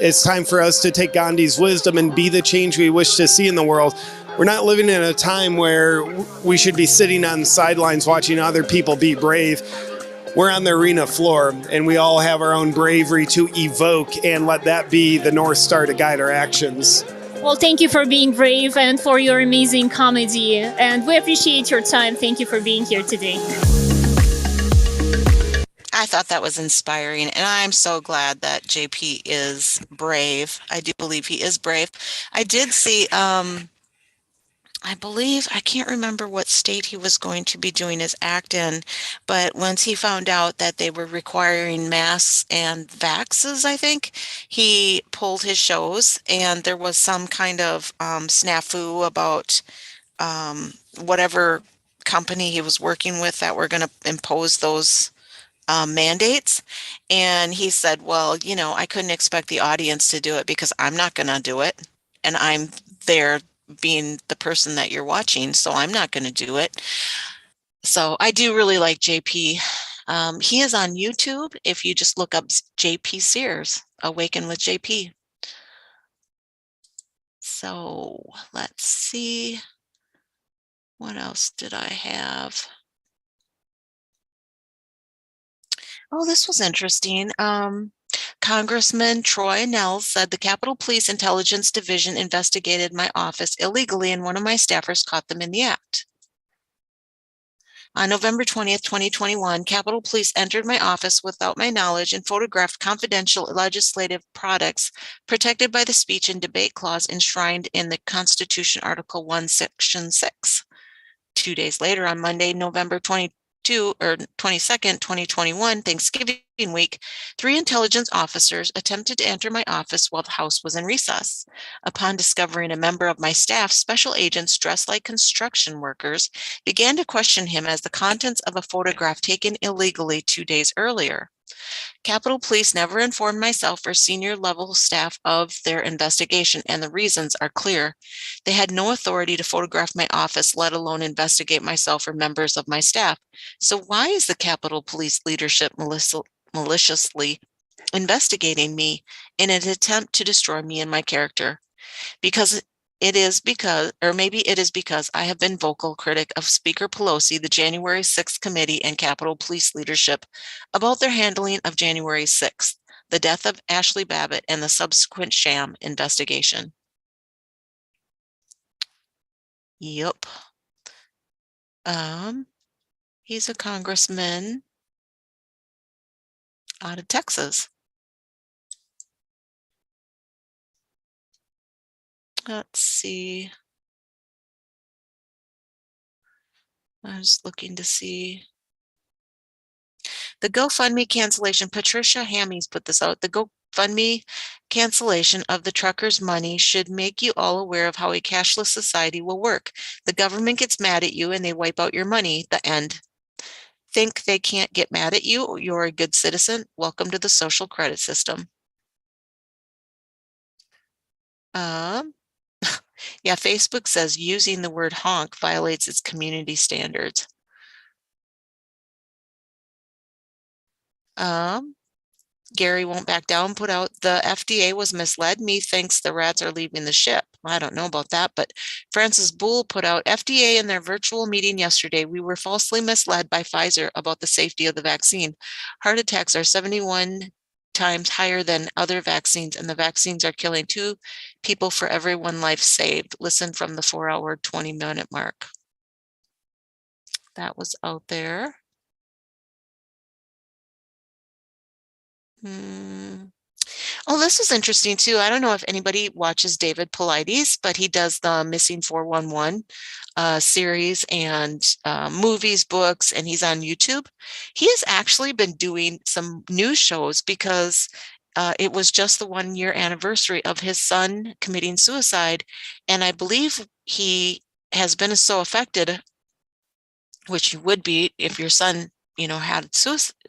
it's time for us to take Gandhi's wisdom and be the change we wish to see in the world. We're not living in a time where we should be sitting on the sidelines watching other people be brave. We're on the arena floor, and we all have our own bravery to evoke, and let that be the North Star to guide our actions. Well, thank you for being brave and for your amazing comedy. And we appreciate your time. Thank you for being here today. I thought that was inspiring, and I'm so glad that JP is brave. I do believe he is brave. I did see, I can't remember what state he was going to be doing his act in, but once he found out that they were requiring masks and vaxes, I think, he pulled his shows, and there was some kind of snafu about whatever company he was working with that were going to impose those mandates. And he said, well, I couldn't expect the audience to do it because I'm not going to do it. And I'm there being the person that you're watching, so I'm not going to do it. So I do really like JP. He is on YouTube. If you just look up JP Sears, Awaken with JP. So let's see. What else did I have? Oh, this was interesting. Congressman Troy Nell said the Capitol Police Intelligence Division investigated my office illegally, and one of my staffers caught them in the act. On November 20th, 2021, Capitol Police entered my office without my knowledge and photographed confidential legislative products protected by the Speech and Debate Clause enshrined in the Constitution, Article 1, Section 6. 2 days later, on Monday, November 22nd, 2021, Thanksgiving week, 3 intelligence officers attempted to enter my office while the House was in recess. Upon discovering a member of my staff, special agents dressed like construction workers began to question him as the contents of a photograph taken illegally 2 days earlier. Capitol Police never informed myself or senior level staff of their investigation, and the reasons are clear. They had no authority to photograph my office, let alone investigate myself or members of my staff. So why is the Capitol Police leadership maliciously investigating me in an attempt to destroy me and my character? Because it is because, or maybe it is because I have been vocal critic of Speaker Pelosi, the January 6th committee, and Capitol Police leadership about their handling of January 6th, the death of Ashley Babbitt, and the subsequent sham investigation. Yep. He's a congressman out of Texas. Let's see. I was looking to see. The GoFundMe cancellation, Patricia Hammies put this out. The GoFundMe cancellation of the truckers' money should make you all aware of how a cashless society will work. The government gets mad at you and they wipe out your money. The end. Think they can't get mad at you? You're a good citizen. Welcome to the social credit system. Yeah, Facebook says using the word honk violates its community standards. Gary won't back down, put out the FDA was misled. Me thinks the rats are leaving the ship. I don't know about that, but Francis Bull put out FDA in their virtual meeting yesterday. We were falsely misled by Pfizer about the safety of the vaccine. Heart attacks are 71 times higher than other vaccines, and the vaccines are killing 2 people for every 1 life saved. Listen from the 4-hour, 20-minute mark. That was out there. Oh, this is interesting too. I don't know if anybody watches David Paulides, but he does the Missing 411 series and movies, books, and he's on YouTube. He has actually been doing some news shows because it was just the 1-year anniversary of his son committing suicide. And I believe he has been so affected, which you would be if your son, had suicide,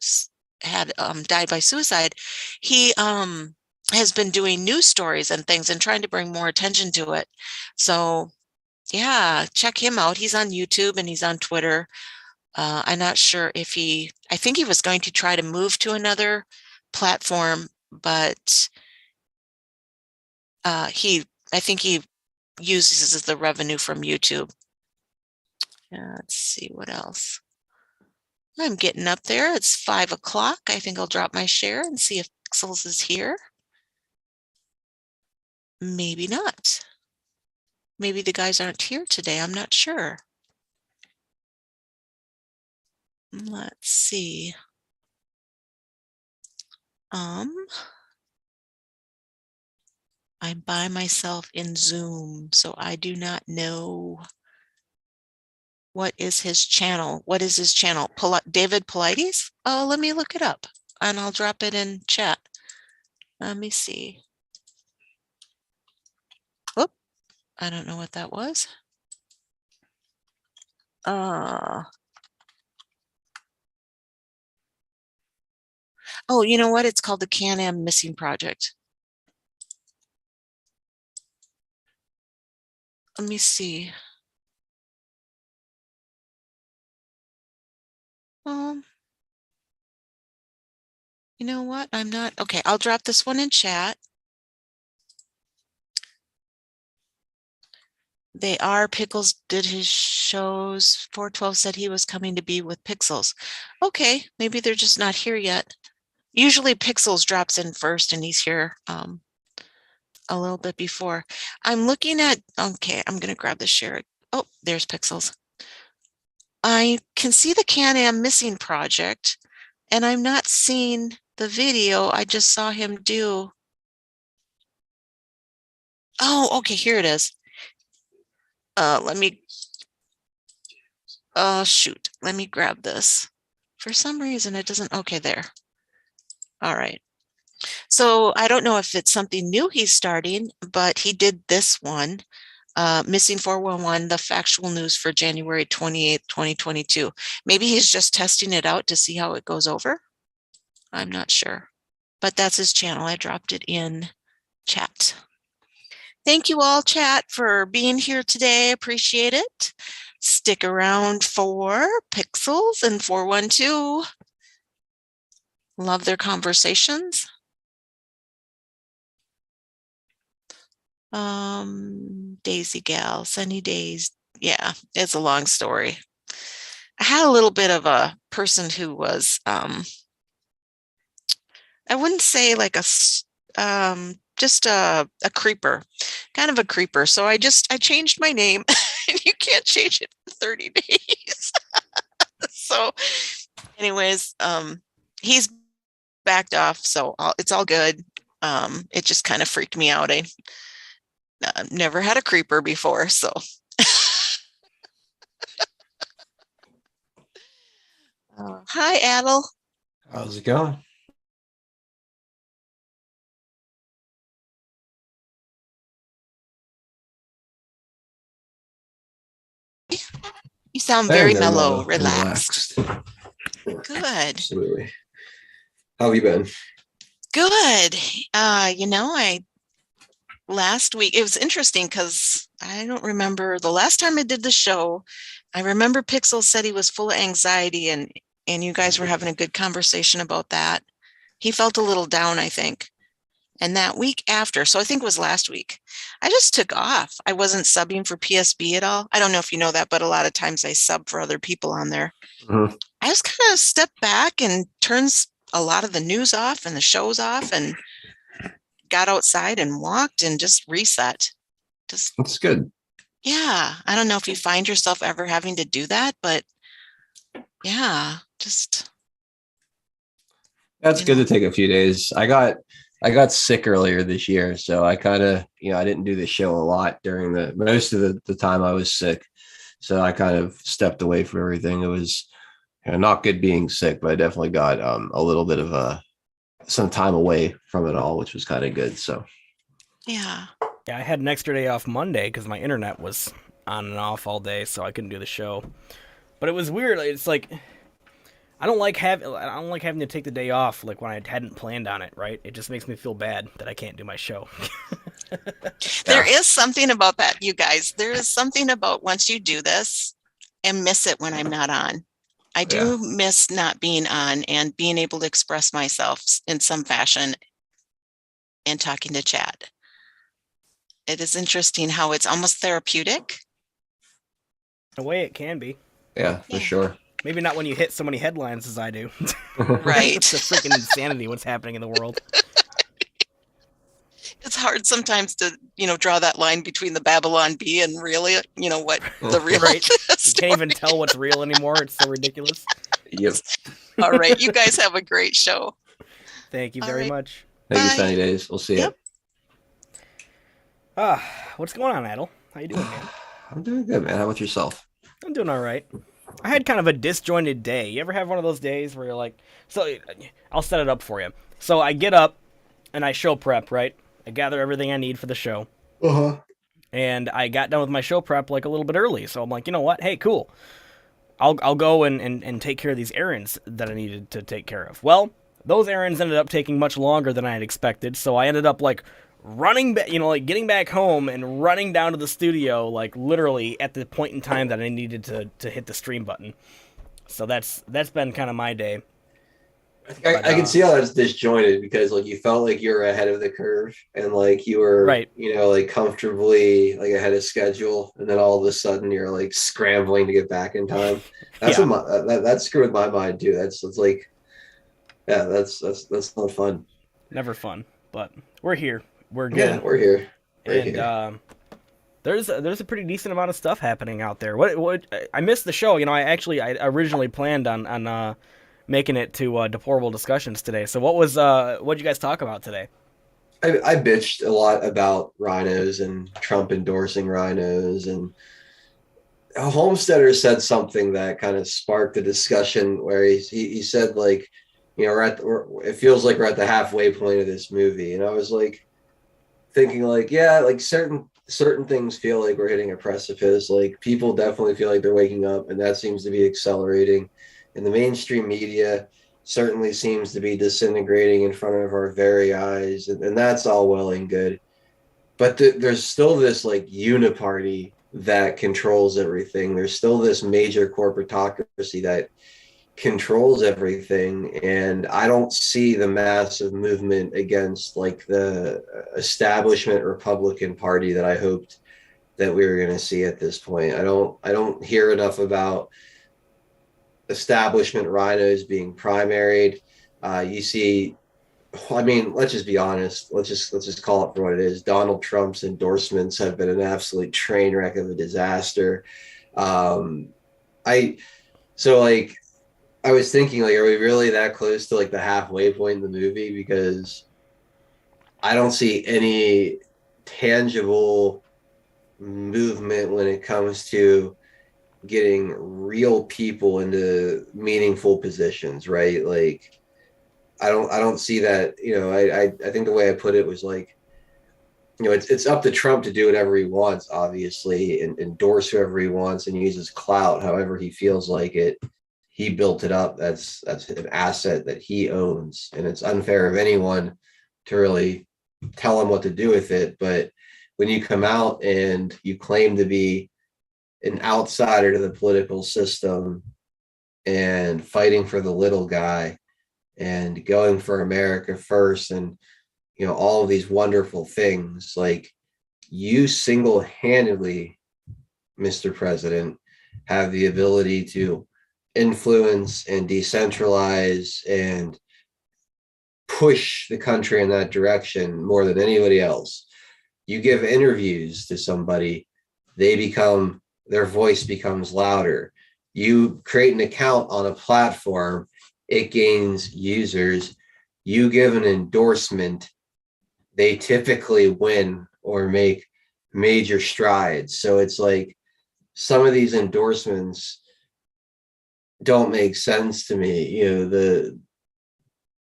died by suicide. He has been doing news stories and things and trying to bring more attention to it. So yeah, check him out. He's on YouTube and he's on Twitter. I'm not sure if I think he was going to try to move to another platform, but I think he uses the revenue from YouTube. Let's see what else. I'm getting up there. It's 5 o'clock. I think I'll drop my share and see if Pixels is here. Maybe not. Maybe the guys aren't here today. I'm not sure. Let's see. I'm by myself in Zoom, so I do not know. What is his channel? What is his channel? David Paulides? Oh, let me look it up and I'll drop it in chat. Let me see. Oop, I don't know what that was. Oh, you know what? It's called the Can-Am Missing Project. Let me see. You know what? I'm not. Okay, I'll drop this one in chat. They are. Pickles did his shows. 412 said he was coming to be with Pixels. Okay, maybe they're just not here yet. Usually Pixels drops in first and he's here a little bit before. I'm looking at, okay, I'm going to grab the share. Oh, there's Pixels. I can see the Can-Am Missing Project and I'm not seeing the video. I just saw him do. Oh, okay, here it is. Let me, shoot, let me grab this. For some reason it doesn't, okay, there. All right. So I don't know if it's something new he's starting, but he did this one, Missing 411, the factual news for January 28th, 2022. Maybe he's just testing it out to see how it goes over. I'm not sure, but that's his channel. I dropped it in chat. Thank you all, chat, for being here today. Appreciate it. Stick around for Pixels and 412. Love their conversations. Daisy gal, sunny days. Yeah, it's a long story. I had a little bit of a person who was, I wouldn't say like just a creeper, kind of a creeper. So I changed my name and you can't change it in 30 days. So anyways, he's backed off. So it's all good. It just kind of freaked me out. I never had a creeper before. So hi, Adel. How's it going? You sound very I'm, mellow, I'm relaxed. relaxed. Good. Absolutely. How have you been? Good. Last week, it was interesting because I don't remember the last time I did the show. I remember Pixel said he was full of anxiety and you guys were having a good conversation about that. He felt a little down, I think. And that week after, so I think it was last week, I just took off. I wasn't subbing for PSB at all. I don't know if you know that, but a lot of times I sub for other people on there. Mm-hmm. I just kind of stepped back and turns a lot of the news off and the shows off and got outside and walked and just reset. That's good. Yeah. I don't know if you find yourself ever having to do that, but yeah, That's good to take a few days. I got sick earlier this year, so I kind of, I didn't do the show a lot during most of the time I was sick. So I kind of stepped away from everything. It was not good being sick, but I definitely got a little bit of some time away from it all, which was kind of good. So yeah, I had an extra day off Monday because my internet was on and off all day, so I couldn't do the show. But it was weird. It's like I don't like having to take the day off like when I hadn't planned on it, right? It just makes me feel bad that I can't do my show. There is something about that, you guys. There is something about once you do this and miss it when I'm not on. I do miss not being on and being able to express myself in some fashion and talking to chat. It is interesting how it's almost therapeutic. In a way it can be. Yeah, for sure. Maybe not when you hit so many headlines as I do. Right. It's a freaking insanity what's happening in the world. It's hard sometimes to, draw that line between the Babylon Bee and really, what the real right. You can't even tell what's real anymore. It's so ridiculous. Yep. All right. You guys have a great show. Thank you very much. Thank you, Sunny Days. We'll see you. What's going on, Adel? How you doing, man? I'm doing good, man. How about yourself? I'm doing all right. I had kind of a disjointed day. You ever have one of those days where you're like, so I'll set it up for you. So I get up and I show prep, right? I gather everything I need for the show. Uh-huh. And I got done with my show prep like a little bit early. So I'm like, you know what? Hey, cool. I'll go and take care of these errands that I needed to take care of. Well, those errands ended up taking much longer than I had expected. So I ended up like running back, getting back home and running down to the studio, like literally at the point in time that I needed to hit the stream button. So that's been kind of my day. I can see how that's disjointed because like you felt like you were ahead of the curve and like you were right. Like comfortably like ahead of schedule, and then all of a sudden you're like scrambling to get back in time. That's that's screwed with my mind too. That's like, yeah, that's not fun. Never fun, but we're here. We're good. Yeah, we're here. There's a pretty decent amount of stuff happening out there. What I missed the show. I originally planned on making it to Deplorable Discussions today. So what'd you guys talk about today? I bitched a lot about rhinos and Trump endorsing rhinos, and Homesteader said something that kind of sparked a discussion where he said like, it feels like we're at the halfway point of this movie, and I was like thinking like, yeah, like certain things feel like we're hitting a precipice. Like people definitely feel like they're waking up, and that seems to be accelerating. And the mainstream media certainly seems to be disintegrating in front of our very eyes, and that's all well and good. But there's still this like uniparty that controls everything. There's still this major corporatocracy that controls everything, and I don't see the massive movement against like the establishment Republican Party that I hoped that we were going to see at this point. I don't hear enough about establishment rhinos being primaried. You see, I mean, let's just be honest. Let's just call it for what it is. Donald Trump's endorsements have been an absolute train wreck of a disaster. I so like I was thinking, like, are we really that close to like the halfway point in the movie? Because I don't see any tangible movement when it comes to getting real people into meaningful positions, right? Like I don't see that. I think the way I put it was like, it's up to Trump to do whatever he wants, obviously, and endorse whoever he wants and use his clout however he feels like it. He built it up. That's an asset that he owns, and it's unfair of anyone to really tell him what to do with it. But when you come out and you claim to be an outsider to the political system and fighting for the little guy and going for America first, and all of these wonderful things, like, you single-handedly, Mr. President, have the ability to influence and decentralize and push the country in that direction more than anybody else. You give interviews to somebody, their voice becomes louder. You create an account on a platform, it gains users. You give an endorsement, they typically win or make major strides. So it's like some of these endorsements don't make sense to me.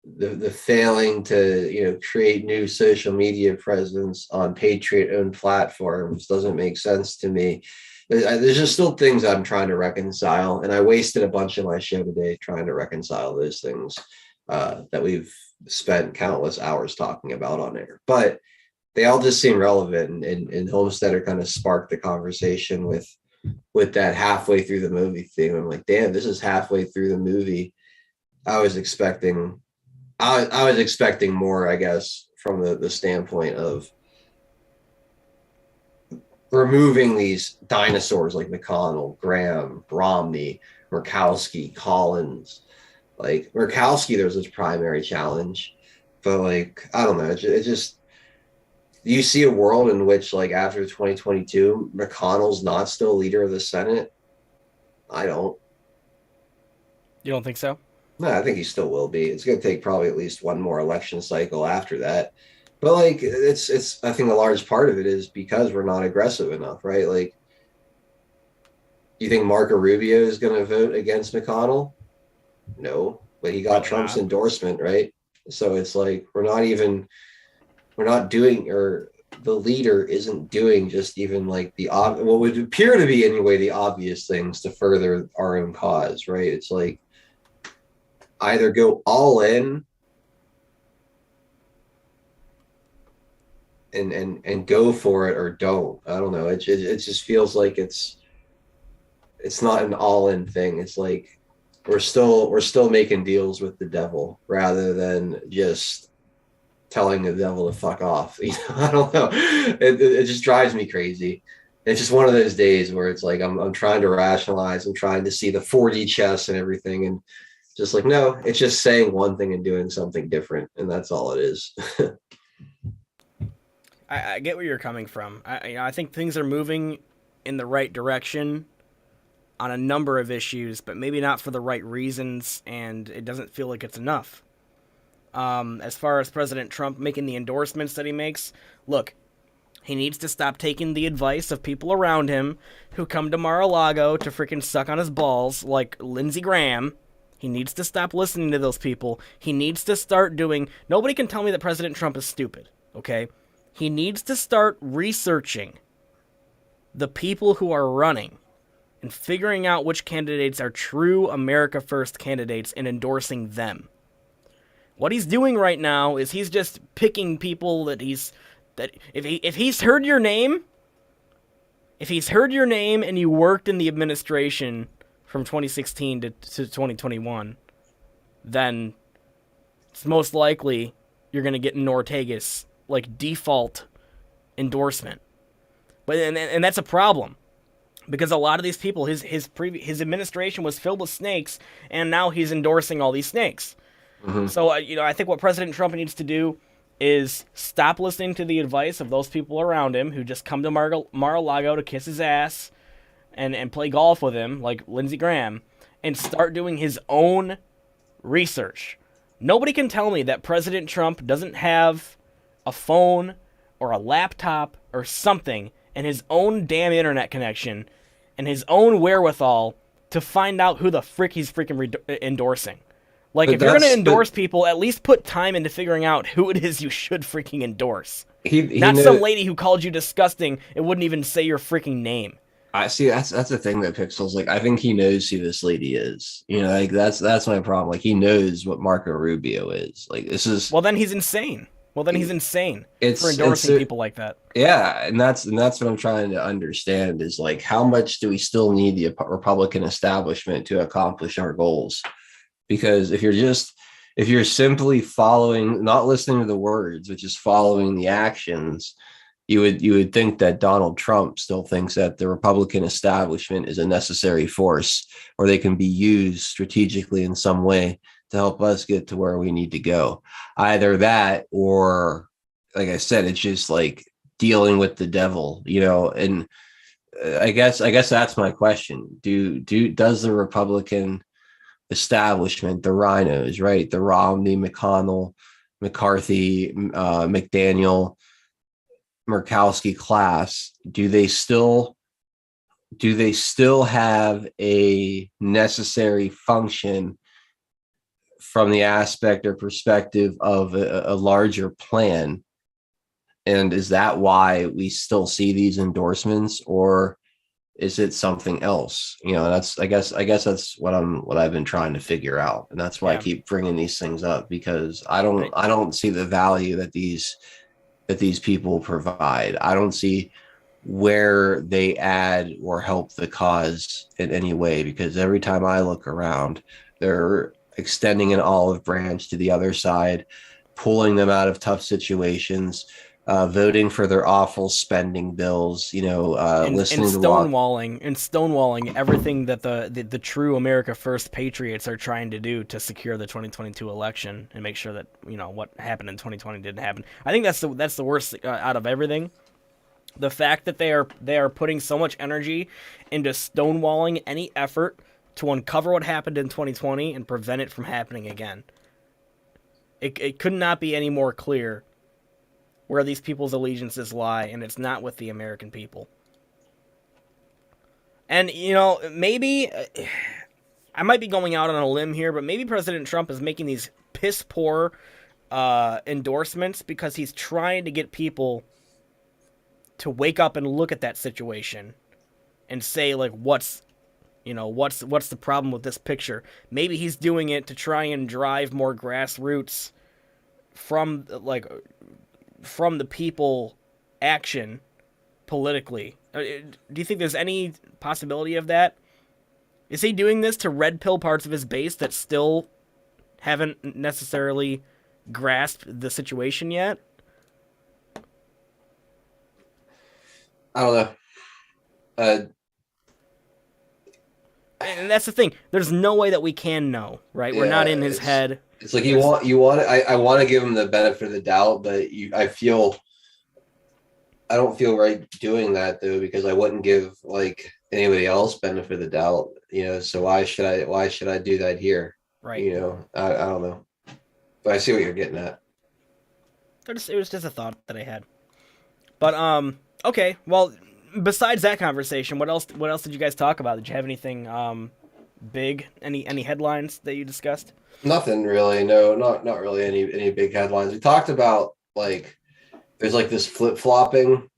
The failing to create new social media presence on Patriot-owned platforms doesn't make sense to me. There's just still things I'm trying to reconcile, and I wasted a bunch of my show today trying to reconcile those things that we've spent countless hours talking about on air. But they all just seem relevant, and Homesteader kind of sparked the conversation with that halfway through the movie theme. I'm like, damn, this is halfway through the movie. I was expecting more, I guess, from the standpoint of removing these dinosaurs like McConnell, Graham, Romney, Murkowski, Collins. Like Murkowski, there's this primary challenge, but like, I don't know. It just, you see a world in which, like, after 2022, McConnell's not still leader of the Senate? I don't. You don't think so? No, I think he still will be. It's going to take probably at least one more election cycle after that. But like, it's I think a large part of it is because we're not aggressive enough, right? Like, you think Marco Rubio is going to vote against McConnell? No, but he got Trump's endorsement, right? So it's like, we're not doing, or the leader isn't doing just even like what would appear to be anyway, the obvious things to further our own cause, right? It's like, either go all in and go for it, or don't. I don't know. It just feels like it's not an all-in thing. It's like we're still making deals with the devil rather than just telling the devil to fuck off. I don't know. It just drives me crazy. It's just one of those days where it's like I'm trying to rationalize. I'm trying to see the 4D chess and everything, and just like, no, it's just saying one thing and doing something different, and that's all it is. I get where you're coming from. I think things are moving in the right direction on a number of issues, but maybe not for the right reasons, and it doesn't feel like it's enough. As far as President Trump making the endorsements that he makes, look, he needs to stop taking the advice of people around him who come to Mar-a-Lago to freaking suck on his balls, like Lindsey Graham. He needs to stop listening to those people. He needs to start doing... Nobody can tell me that President Trump is stupid, okay? He needs to start researching the people who are running and figuring out which candidates are true America First candidates and endorsing them. What he's doing right now is he's just picking people that if he's heard your name and you worked in the administration from 2016 to 2021, then it's most likely you're going to get an Ortega's like default endorsement. But and that's a problem. Because a lot of these people, his administration was filled with snakes, and now he's endorsing all these snakes. Mm-hmm. So, I think what President Trump needs to do is stop listening to the advice of those people around him who just come to Mar-a-Lago to kiss his ass and play golf with him, like Lindsey Graham, and start doing his own research. Nobody can tell me that President Trump doesn't have a phone or a laptop or something and his own damn internet connection and his own wherewithal to find out who the frick he's freaking endorsing. Like, if you're going to endorse people, at least put time into figuring out who it is you should freaking endorse. Not some lady who called you disgusting and wouldn't even say your freaking name. I see. That's the thing that Pixel's like. I think he knows who this lady is. Like that's my problem. Like, he knows what Marco Rubio is. Like, this is. Well, then he's insane. For endorsing people like that. Yeah, and that's what I'm trying to understand is, like, how much do we still need the Republican establishment to accomplish our goals? Because if you're simply following, not listening to the words, but just following the actions, you would think that Donald Trump still thinks that the Republican establishment is a necessary force, or they can be used strategically in some way to help us get to where we need to go. Either that, or, like I said, it's just like dealing with the devil, and I guess that's my question. Does the Republican establishment, the rhinos, right? The Romney, McConnell, McCarthy, McDaniel, Murkowski class, do they still have a necessary function from the aspect or perspective of a larger plan? And is that why we still see these endorsements, or is it something else? I guess that's what I've been trying to figure out, and that's why I keep bringing these things up, because I don't see the value that these people provide. I don't see where they add or help the cause in any way, because every time I look around, they're extending an olive branch to the other side, pulling them out of tough situations, voting for their awful spending bills, listening to stonewalling everything that the true America First patriots are trying to do to secure the 2022 election and make sure that what happened in 2020 didn't happen. I think that's the worst out of everything. The fact that they are putting so much energy into stonewalling any effort to uncover what happened in 2020 and prevent it from happening again. It could not be any more clear where these people's allegiances lie, and it's not with the American people. And, maybe, I might be going out on a limb here, but maybe President Trump is making these piss-poor endorsements because he's trying to get people to wake up and look at that situation and say, like, what's the problem with this picture? Maybe he's doing it to try and drive more grassroots from the people action politically. Do you think there's any possibility of that? Is he doing this to red pill parts of his base that still haven't necessarily grasped the situation yet? I don't know. And that's the thing. There's no way that we can know, right? We're not in his head. It's like I want to give him the benefit of the doubt, but I don't feel right doing that, though, because I wouldn't give like anybody else benefit of the doubt, so why should I do that here? Right. I don't know. But I see what you're getting at. It was just a thought that I had. But okay, well, besides that conversation, what else did you guys talk about? Did you have anything big? Any headlines that you discussed? Nothing really. No, not really any big headlines. We talked about, like, there's like this flip-flopping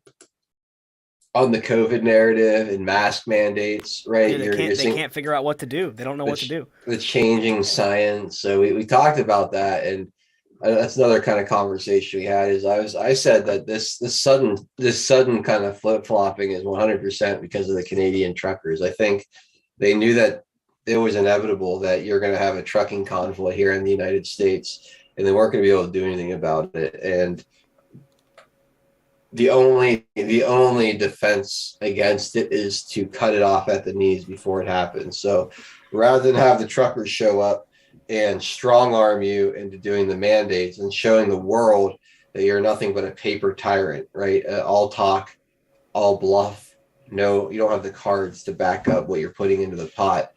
on the COVID narrative and mask mandates, right? Yeah, they can't figure out what to do. They don't know what to do. The changing science. So we talked about that, and that's another kind of conversation we had. I said that this sudden kind of flip-flopping is 100% because of the Canadian truckers. I think they knew that it was inevitable that you're going to have a trucking convoy here in the United States, and they weren't going to be able to do anything about it. And the only defense against it is to cut it off at the knees before it happens. So rather than have the truckers show up and strong arm you into doing the mandates and showing the world that you're nothing but a paper tyrant, right? All talk, all bluff. No, you don't have the cards to back up what you're putting into the pot.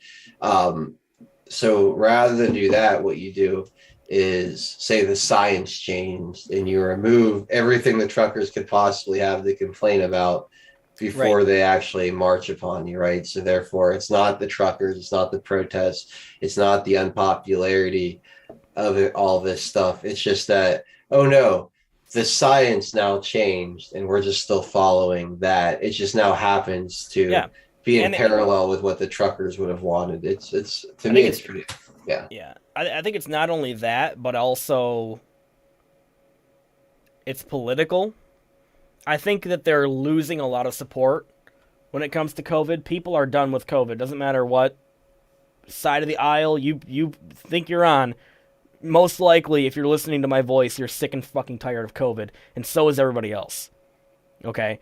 So rather than do that, what you do is say the science changed and you remove everything the truckers could possibly have to complain about before they actually march upon you, right? So therefore, it's not the truckers, it's not the protests, it's not the unpopularity of it, all this stuff. It's just that, oh no, the science now changed and we're just still following that. It just now happens to be in parallel with what the truckers would have wanted. It's to me, it's pretty, Yeah. I think it's not only that, but also it's political. I think that they're losing a lot of support when it comes to COVID. People are done with COVID. Doesn't matter what side of the aisle you think you're on. Most likely, if you're listening to my voice, you're sick and fucking tired of COVID, and so is everybody else. Okay?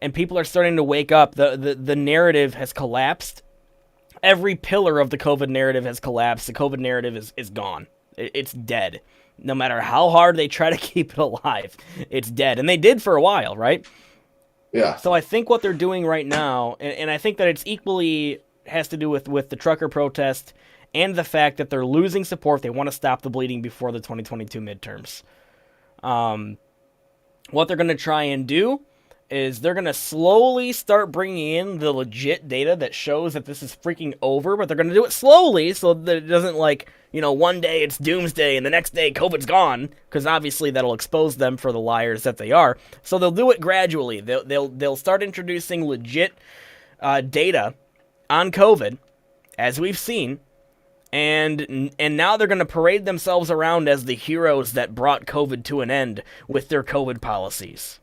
And people are starting to wake up. The narrative has collapsed. Every pillar of the COVID narrative has collapsed. The COVID narrative is gone. It's dead. No matter how hard they try to keep it alive, it's dead. And they did for a while, right? Yeah. So I think what they're doing right now, and I think that it's equally has to do with the trucker protest and the fact that they're losing support. They want to stop the bleeding before the 2022 midterms. What they're going to try and do is they're going to slowly start bringing in the legit data that shows that this is freaking over, but they're going to do it slowly so that it doesn't one day it's doomsday and the next day COVID's gone, because obviously that'll expose them for the liars that they are. So they'll do it gradually. They'll start introducing legit data on COVID, as we've seen, and now they're going to parade themselves around as the heroes that brought COVID to an end with their COVID policies.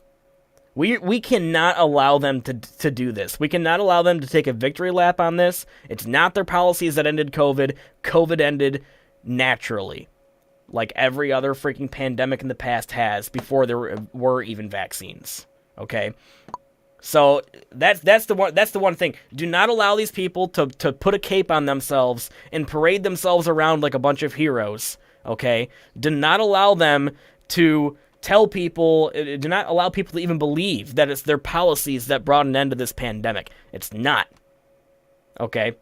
We cannot allow them to do this. We cannot allow them to take a victory lap on this. It's not their policies that ended COVID. COVID ended naturally, like every other freaking pandemic in the past has before there were even vaccines. Okay? So that's the one thing. Do not allow these people to put a cape on themselves and parade themselves around like a bunch of heroes. Okay? Do not allow them to tell people, do not allow people to even believe that it's their policies that brought an end to this pandemic. It's not. Okay?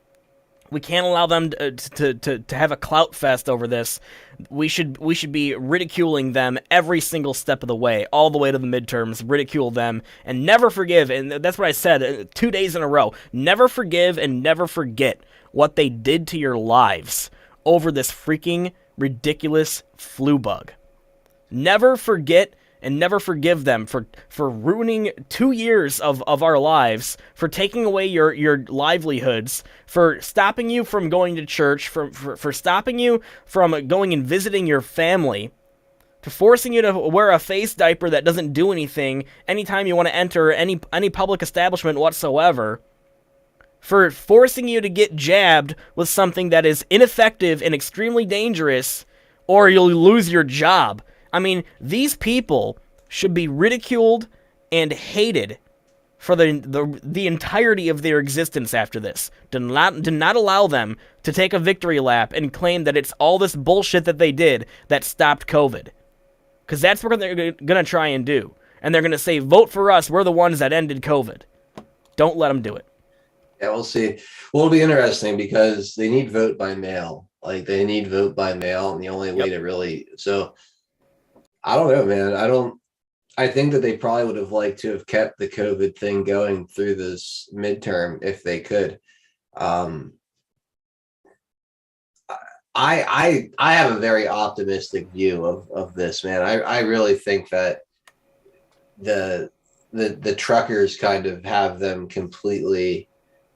We can't allow them to have a clout fest over this. We should be ridiculing them every single step of the way, all the way to the midterms, ridicule them, and never forgive. And that's what I said 2 days in a row. Never forgive and never forget what they did to your lives over this freaking ridiculous flu bug. Never forget and never forgive them for ruining 2 years of our lives, for taking away your livelihoods, for stopping you from going to church, for stopping you from going and visiting your family, to forcing you to wear a face diaper that doesn't do anything anytime you want to enter any public establishment whatsoever, for forcing you to get jabbed with something that is ineffective and extremely dangerous, or you'll lose your job. I mean, these people should be ridiculed and hated for the entirety of their existence after this. Do not allow them to take a victory lap and claim that it's all this bullshit that they did that stopped COVID. Because that's what they're going to try and do. And they're going to say, vote for us, we're the ones that ended COVID. Don't let them do it. Yeah, we'll see. Well, it'll be interesting because they need vote by mail. Like, they need vote by mail, and the only way to really... So... I don't know, man. I think that they probably would have liked to have kept the COVID thing going through this midterm if they could. I have a very optimistic view of this, man. I really think that the truckers kind of have them completely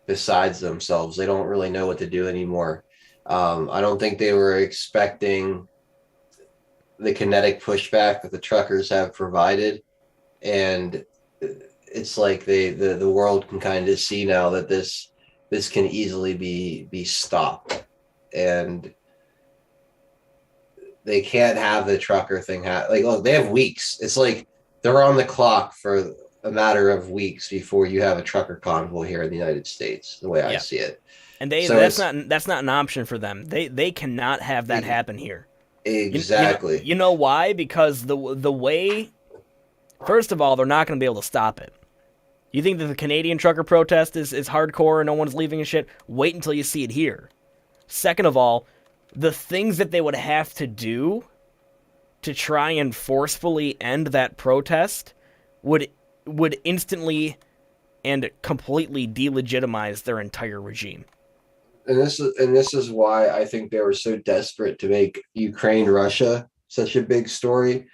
besides themselves. They don't really know what to do anymore. I don't think they were expecting the kinetic pushback that the truckers have provided, and it's like the world can kind of see now that this can easily be stopped, and they can't have the trucker thing look, they have weeks. It's like they're on the clock for a matter of weeks before you have a trucker convoy here in the United States, the way I see it. And So that's not an option for them. They cannot have that happen here. Exactly. You know why? Because the way, first of all, they're not going to be able to stop it. You think that the Canadian trucker protest is hardcore and no one's leaving and shit? Wait until you see it here. Second of all, the things that they would have to do to try and forcefully end that protest would instantly and completely delegitimize their entire regime. And this is why I think they were so desperate to make Ukraine Russia such a big story,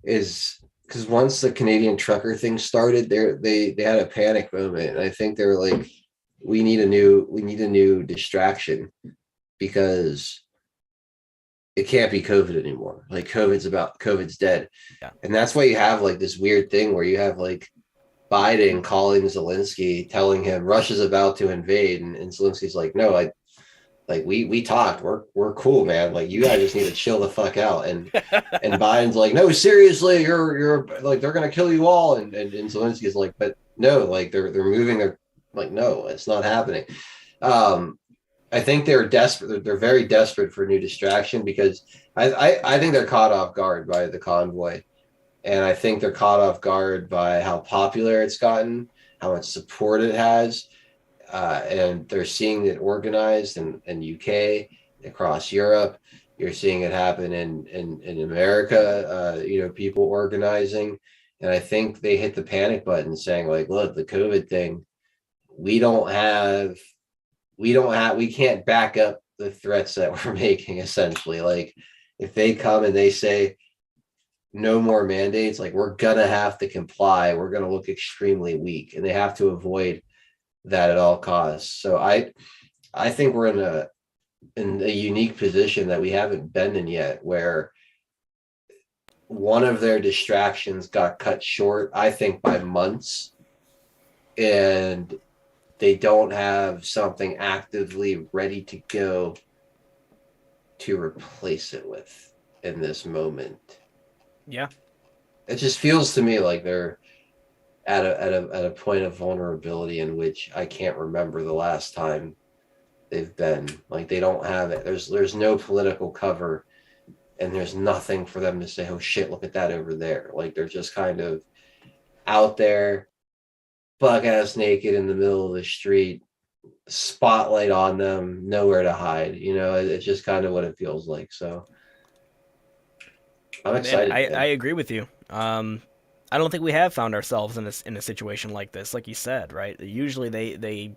is because once the Canadian trucker thing started, they had a panic moment, and I think they were like, we need a new distraction, because it can't be COVID anymore. Like COVID's dead. Yeah. And that's why you have like this weird thing where you have like Biden calling Zelensky, telling him Russia's about to invade, and Zelensky's like, no, we talked, we're cool, man. Like, you guys just need to chill the fuck out. And Biden's like, no, seriously, you're like, they're gonna kill you all. And Zelensky's like, but no, like they're moving. They're like, no, it's not happening. I think they're desperate. They're very desperate for a new distraction, because I think they're caught off guard by the convoy. And I think they're caught off guard by how popular it's gotten, how much support it has. And they're seeing it organized in UK, across Europe. You're seeing it happen in America, people organizing. And I think they hit the panic button saying like, look, the COVID thing, we can't back up the threats that we're making, essentially. Like, if they come and they say no more mandates, like, we're gonna have to comply. We're gonna look extremely weak, and they have to avoid that at all costs. So I think we're in a unique position that we haven't been in yet, where one of their distractions got cut short, I think, by months, and they don't have something actively ready to go to replace it with in this moment. Yeah. It just feels to me like they're at a point of vulnerability in which I can't remember the last time they've been. Like, they don't have it. There's no political cover, and there's nothing for them to say, oh shit, look at that over there. Like, they're just kind of out there, buck ass naked in the middle of the street, spotlight on them, nowhere to hide. It's just kind of what it feels like. So I'm excited. I agree with you. I don't think we have found ourselves in a situation like this, like you said, right? Usually they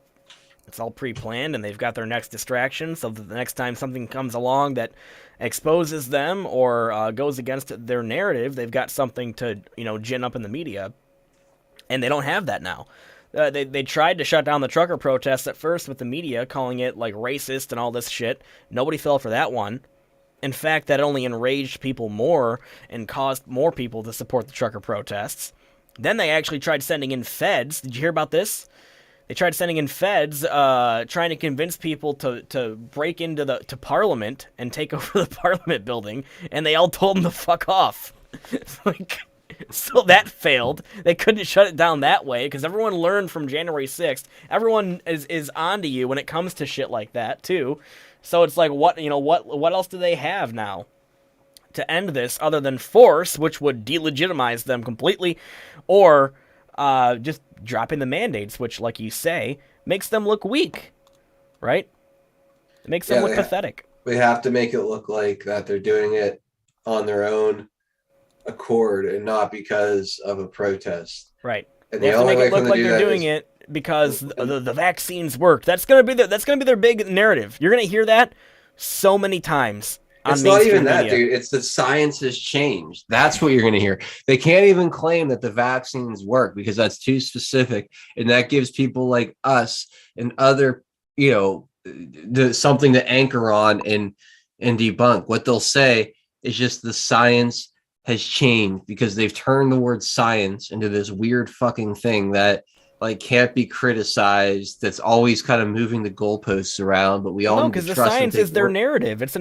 it's all pre-planned, and they've got their next distraction, so that the next time something comes along that exposes them or goes against their narrative, they've got something to gin up in the media, and they don't have that now. They tried to shut down the trucker protests at first with the media, calling it like racist and all this shit. Nobody fell for that one. In fact, that only enraged people more and caused more people to support the trucker protests. Then they actually tried sending in feds. Did you hear about this? They tried sending in feds, trying to convince people to break into to Parliament and take over the Parliament building, and they all told them to fuck off. So that failed. They couldn't shut it down that way, because everyone learned from January 6th. Everyone is onto you when it comes to shit like that, too. So it's like, what else do they have now to end this other than force, which would delegitimize them completely, or just dropping the mandates, which, like you say, makes them look weak, right? It makes them look pathetic. We have to make it look like that they're doing it on their own accord and not because of a protest. Right. And they have to make it look like they're doing it because the vaccines worked. That's gonna be their big narrative. You're gonna hear that so many times. It's not even that, dude. It's that science has changed. That's what you're going to hear. They can't even claim that the vaccines work, because that's too specific, and that gives people like us and other, something to anchor on and debunk. What they'll say is just the science has changed, because they've turned the word science into this weird fucking thing that can't be criticized. That's always kind of moving the goalposts around, but we all know, because the science is their narrative. It's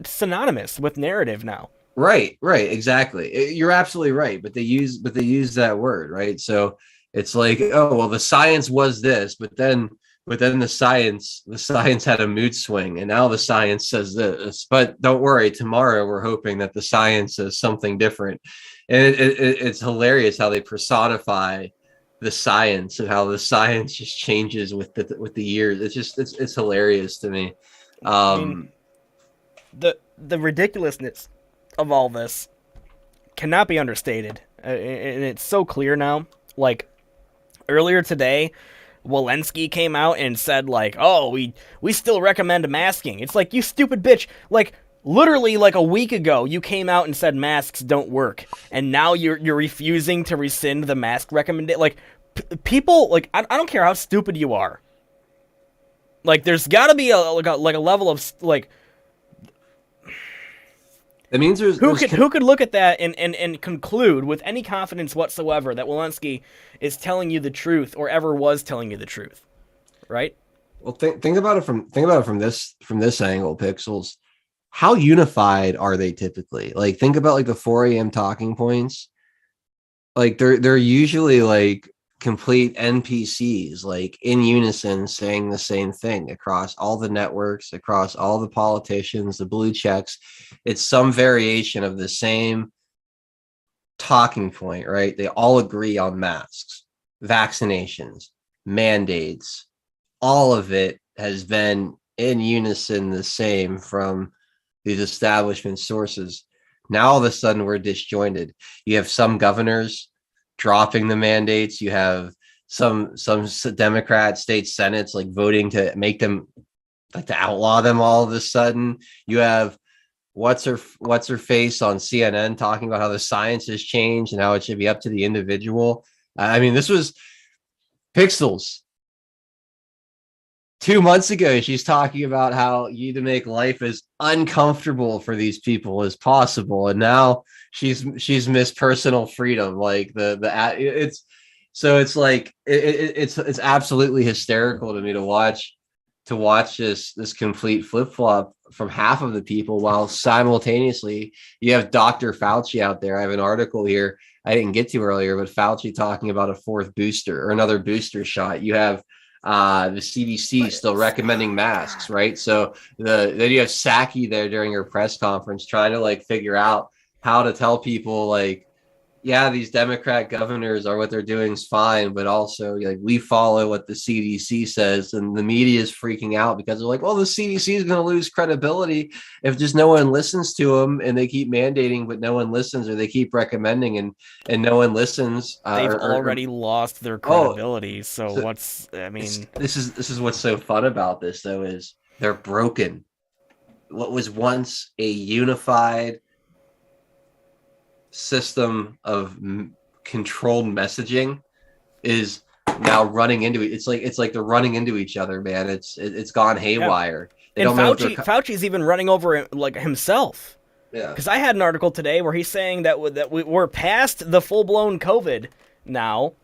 synonymous with narrative now. Right, exactly. You're absolutely right, but they use that word, right? So it's like, oh well, the science was this, but then the science had a mood swing, and now the science says this. But don't worry, tomorrow we're hoping that the science says something different, and it's hilarious how they personify the science and how the science just changes with the years. It's hilarious to me. I mean, the ridiculousness of all this cannot be understated, and it's so clear now. Like earlier today, Walensky came out and said like, "Oh, we still recommend masking." It's like, you stupid bitch. Like literally like a week ago, you came out and said masks don't work, and now you're refusing to rescind the mask recommendation. Like people, like I don't care how stupid you are. Like there's got to be a level of like. That means who could look at that and conclude with any confidence whatsoever that Walensky is telling you the truth or ever was telling you the truth, right? Well, think about it from this angle, Pixels. How unified are they typically? Like, think about like the 4 a.m. talking points. Like they're usually like complete NPCs, like in unison saying the same thing across all the networks, across all the politicians, the blue checks. It's some variation of the same talking point, right? They all agree on masks, vaccinations, mandates. All of it has been in unison the same from these establishment sources. Now all of a sudden we're disjointed. You have some governors dropping the mandates. You have some Democrat state senates like voting to make them, like, to outlaw them all of a sudden. You have what's her face on CNN talking about how the science has changed and how it should be up to the individual. I mean, this was Pixels 2 months ago. She's talking about how you need to make life as uncomfortable for these people as possible, and now she's missed personal freedom. Like it's like it's absolutely hysterical to me to watch this complete flip-flop from half of the people, while simultaneously you have Dr. Fauci out there. I have an article here I didn't get to earlier, but Fauci talking about a fourth booster or another booster shot. You have the CDC still recommending masks, right? So then you have Psaki there during her press conference trying to like figure out how to tell people like, yeah, these Democrat governors are what they're doing is fine, but also like we follow what the CDC says, and the media is freaking out because they're like, well, the CDC is going to lose credibility if just no one listens to them, and they keep mandating, but no one listens, or they keep recommending and no one listens. They've already lost their credibility. So what's, I mean, this is what's so fun about this though, is they're broken. What was once a unified system of controlled messaging is now running into it. It's like they're running into each other, man. It's gone haywire. Yeah. And Fauci's even running over like himself. Yeah. Because I had an article today where he's saying that we're past the full-blown COVID now,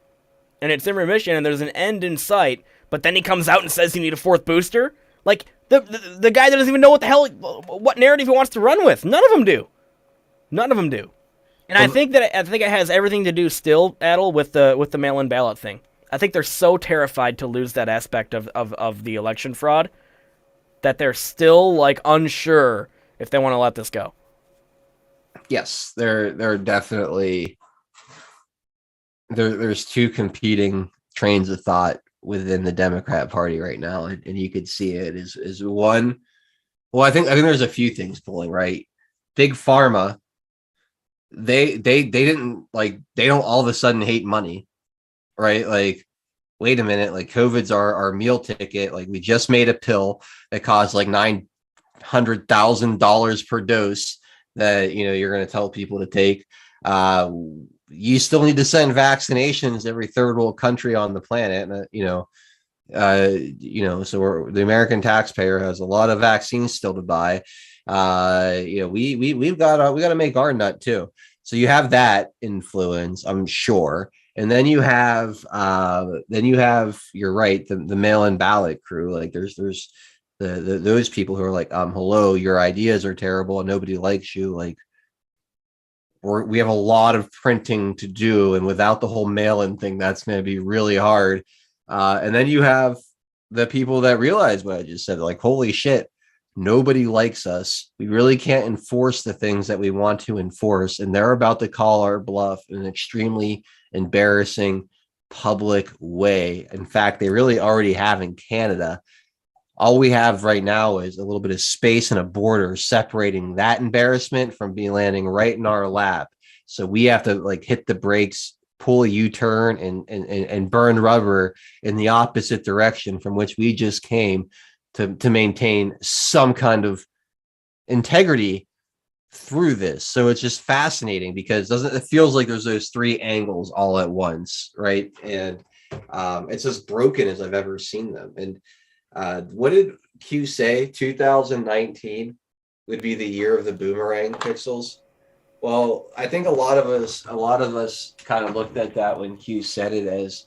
and it's in remission, and there's an end in sight. But then he comes out and says you need a fourth booster. Like the guy that doesn't even know what narrative he wants to run with. None of them do. And I think it has everything to do still, Adel, with the mail-in ballot thing. I think they're so terrified to lose that aspect of the election fraud that they're still like unsure if they want to let this go. Yes, they're definitely there's two competing trains of thought within the Democrat Party right now, and you could see it is one. Well, I think there's a few things pulling, right. Big Pharma. They didn't like, they don't all of a sudden hate money, right? Like, wait a minute, like COVID's our meal ticket. Like, we just made a pill that costs like $900,000 per dose that you're going to tell people to take. You still need to send vaccinations every third world country on the planet, and so the American taxpayer has a lot of vaccines still to buy. We've got to make our nut too. So you have that influence, I'm sure. And then you have you're right, the mail-in ballot crew. Like there's those people who are like, hello, your ideas are terrible and nobody likes you. Like, we have a lot of printing to do, and without the whole mail-in thing, that's going to be really hard. And then you have the people that realize what I just said, like, holy shit, nobody likes us. We really can't enforce the things that we want to enforce, and they're about to call our bluff in an extremely embarrassing public way. In fact, they really already have in Canada. All we have right now is a little bit of space and a border separating that embarrassment from being landing right in our lap. So we have to like hit the brakes, pull a U-turn, and burn rubber in the opposite direction from which we just came to maintain some kind of integrity through this. So it's just fascinating because it feels like there's those three angles all at once, right? And it's as broken as I've ever seen them. And what did Q say? 2019 would be the year of the boomerang pixels. Well, I think a lot of us kind of looked at that when Q said it as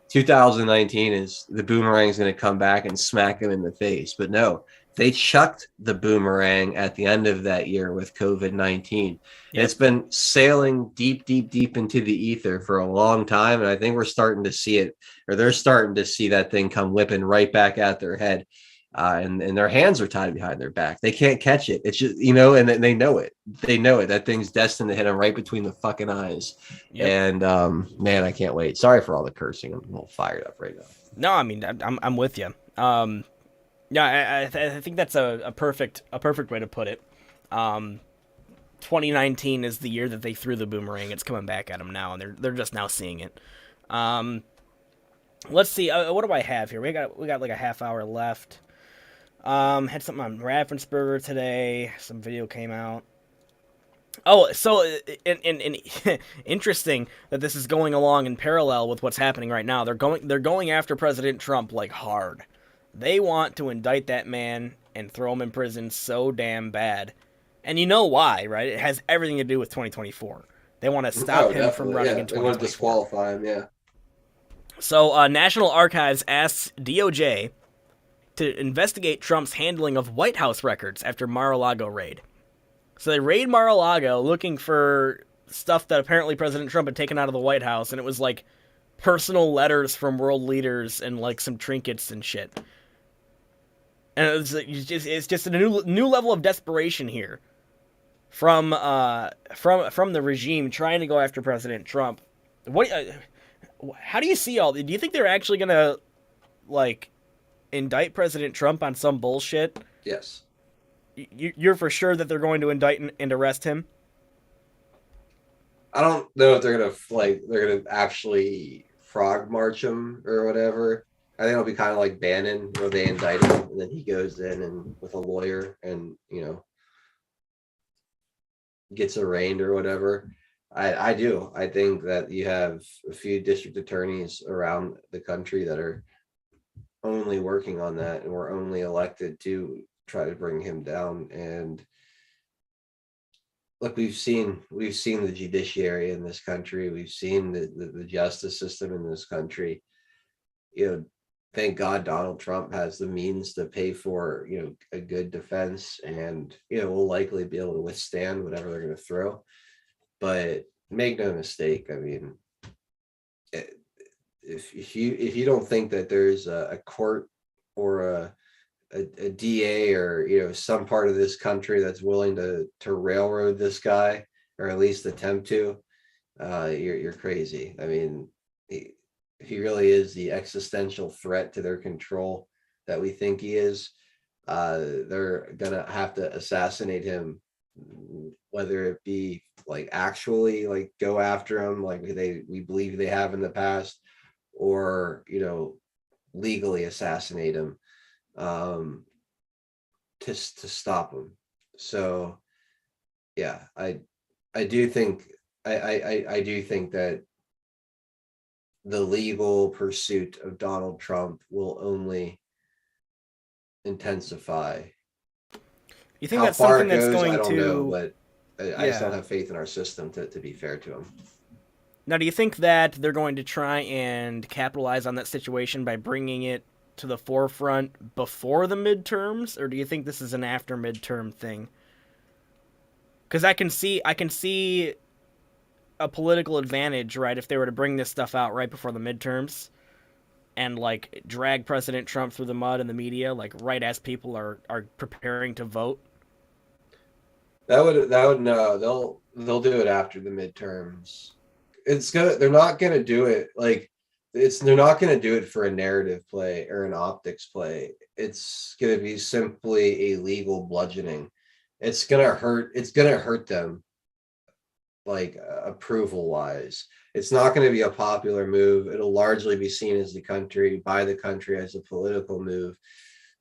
2019 is the boomerang is going to come back and smack him in the face. But no, they chucked the boomerang at the end of that year with COVID-19. Yep. It's been sailing deep into the ether for a long time. And I think we're starting to see it, or they're starting to see that thing come whipping right back at their head. And their hands are tied behind their back. They can't catch it. It's just, and they know it. They know it. That thing's destined to hit them right between the fucking eyes. Yep. And man, I can't wait. Sorry for all the cursing. I'm a little fired up right now. No, I mean, I'm with you. Yeah, I think that's a perfect way to put it. 2019 is the year that they threw the boomerang. It's coming back at them now, and they're just now seeing it. Let's see. What do I have here? We got like a half hour left. Had something on Raffensperger today. Some video came out. Oh, so interesting that this is going along in parallel with what's happening right now. They're going after President Trump like hard. They want to indict that man and throw him in prison so damn bad. And you know why, right? It has everything to do with 2024. They want to stop him from running in 2024. They want to disqualify him, yeah. So National Archives asks DOJ to investigate Trump's handling of White House records after Mar-a-Lago raid. So they raid Mar-a-Lago looking for stuff that apparently President Trump had taken out of the White House, and it was like personal letters from world leaders and like some trinkets and shit. And it's just a new level of desperation here from the regime trying to go after President Trump. How do you see all? Do you think they're actually gonna like indict President Trump on some bullshit? Yes. You're for sure that they're going to indict and arrest him? I don't know if they're gonna actually frog march him or whatever. I think it'll be kind of like Bannon, where they indict him and then he goes in and with a lawyer and gets arraigned or whatever. I do. I think that you have a few district attorneys around the country that are only working on that and were only elected to try to bring him down. And look, we've seen the judiciary in this country. We've seen the justice system in this country. Thank God Donald Trump has the means to pay for, a good defense, and, we'll likely be able to withstand whatever they're going to throw. But make no mistake, I mean, if you don't think that there's a court or a DA or some part of this country that's willing to railroad this guy, or at least attempt to, you're crazy. I mean, if he really is the existential threat to their control that we think he is, they're gonna have to assassinate him, whether it be like actually like go after him like we believe they have in the past, or legally assassinate him to stop him. So yeah, I do think that the legal pursuit of Donald Trump will only intensify. You think that's something that's going I don't to know, but I just don't have faith in our system to be fair to him. Now, do you think that they're going to try and capitalize on that situation by bringing it to the forefront before the midterms, or do you think this is an after midterm thing? Because I can see a political advantage, right, if they were to bring this stuff out right before the midterms and, like, drag President Trump through the mud in the media, like, right as people are preparing to vote? That would no. They'll do it after the midterms. They're not gonna do it like they're not gonna do it for a narrative play or an optics play. It's gonna be simply a legal bludgeoning. It's gonna hurt them, like approval wise. It's not going to be a popular move. It'll largely be seen as by the country as a political move.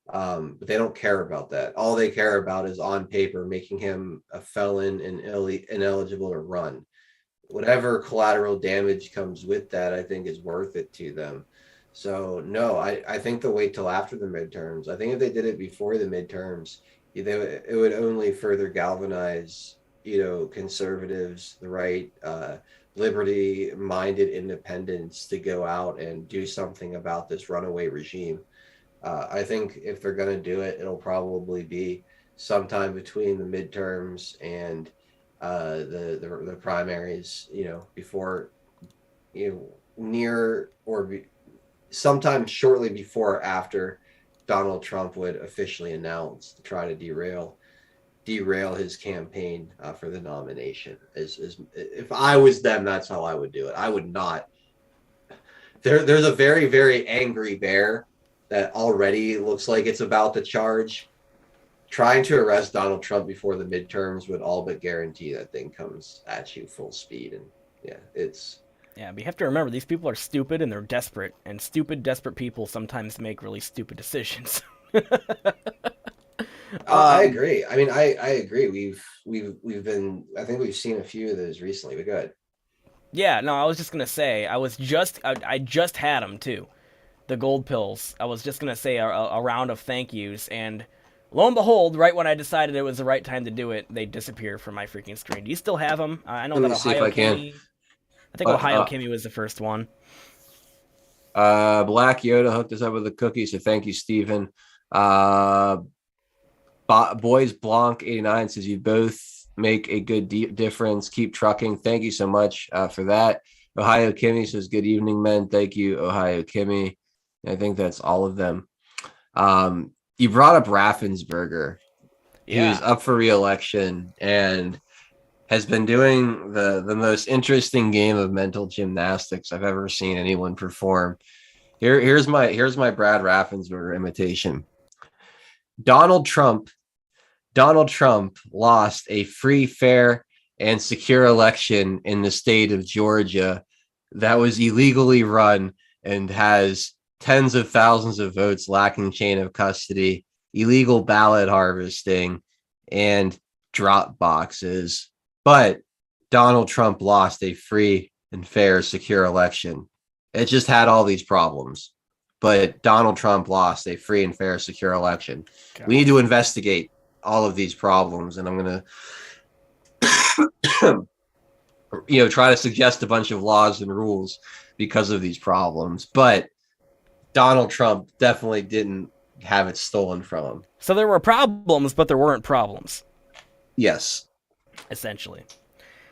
But they don't care about that. All they care about is on paper making him a felon and ineligible to run. Whatever collateral damage comes with that, I think is worth it to them. So no, I think they'll wait till after the midterms. I think if they did it before the midterms, it would only further galvanize, conservatives, the right, liberty-minded independents to go out and do something about this runaway regime. I think if they're going to do it, it'll probably be sometime between the midterms and the primaries. Before, near or sometime shortly before or after Donald Trump would officially announce to try to derail his campaign for the nomination. If I was them, that's how I would do it. I would not. There's a very, very angry bear that already looks like it's about to charge. Trying to arrest Donald Trump before the midterms would all but guarantee that thing comes at you full speed. And yeah, but you have to remember, these people are stupid and they're desperate, and stupid, desperate people sometimes make really stupid decisions. I agree. I mean, I agree. We've been. I think we've seen a few of those recently. But go ahead. Yeah, no, I was just gonna say I just had them too, the gold pills. I was just gonna say a round of thank yous, and lo and behold, right when I decided it was the right time to do it, they disappear from my freaking screen. Do you still have them? I know that Ohio Kimmy. I think Ohio Kimmy was the first one. Black Yoda hooked us up with a cookie, so thank you, Stephen. Boys Blanc 89 says you both make a good difference. Keep trucking. Thank you so much for that. Ohio Kimmy says good evening, men. Thank you, Ohio Kimmy. I think that's all of them. You brought up Raffensperger. Yeah. He was up for re-election and has been doing the most interesting game of mental gymnastics I've ever seen anyone perform. Here's my Brad Raffensperger imitation. Donald Trump lost a free, fair, and secure election in the state of Georgia that was illegally run and has tens of thousands of votes lacking chain of custody, illegal ballot harvesting, and drop boxes. But Donald Trump lost a free and fair, secure election. It just had all these problems. But Donald Trump lost a free and fair, secure election. God. We need to investigate all of these problems, and I'm going to, try to suggest a bunch of laws and rules because of these problems. But Donald Trump definitely didn't have it stolen from him. So there were problems, but there weren't problems. Yes. Essentially.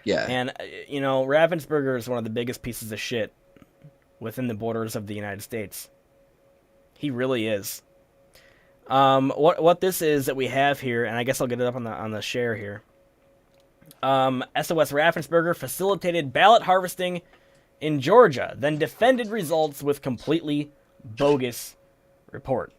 Yeah. And, Raffensperger is one of the biggest pieces of shit within the borders of the United States. He really is. What this is that we have here, and I guess I'll get it up on the share here. SOS Raffensperger facilitated ballot harvesting in Georgia, then defended results with completely bogus report.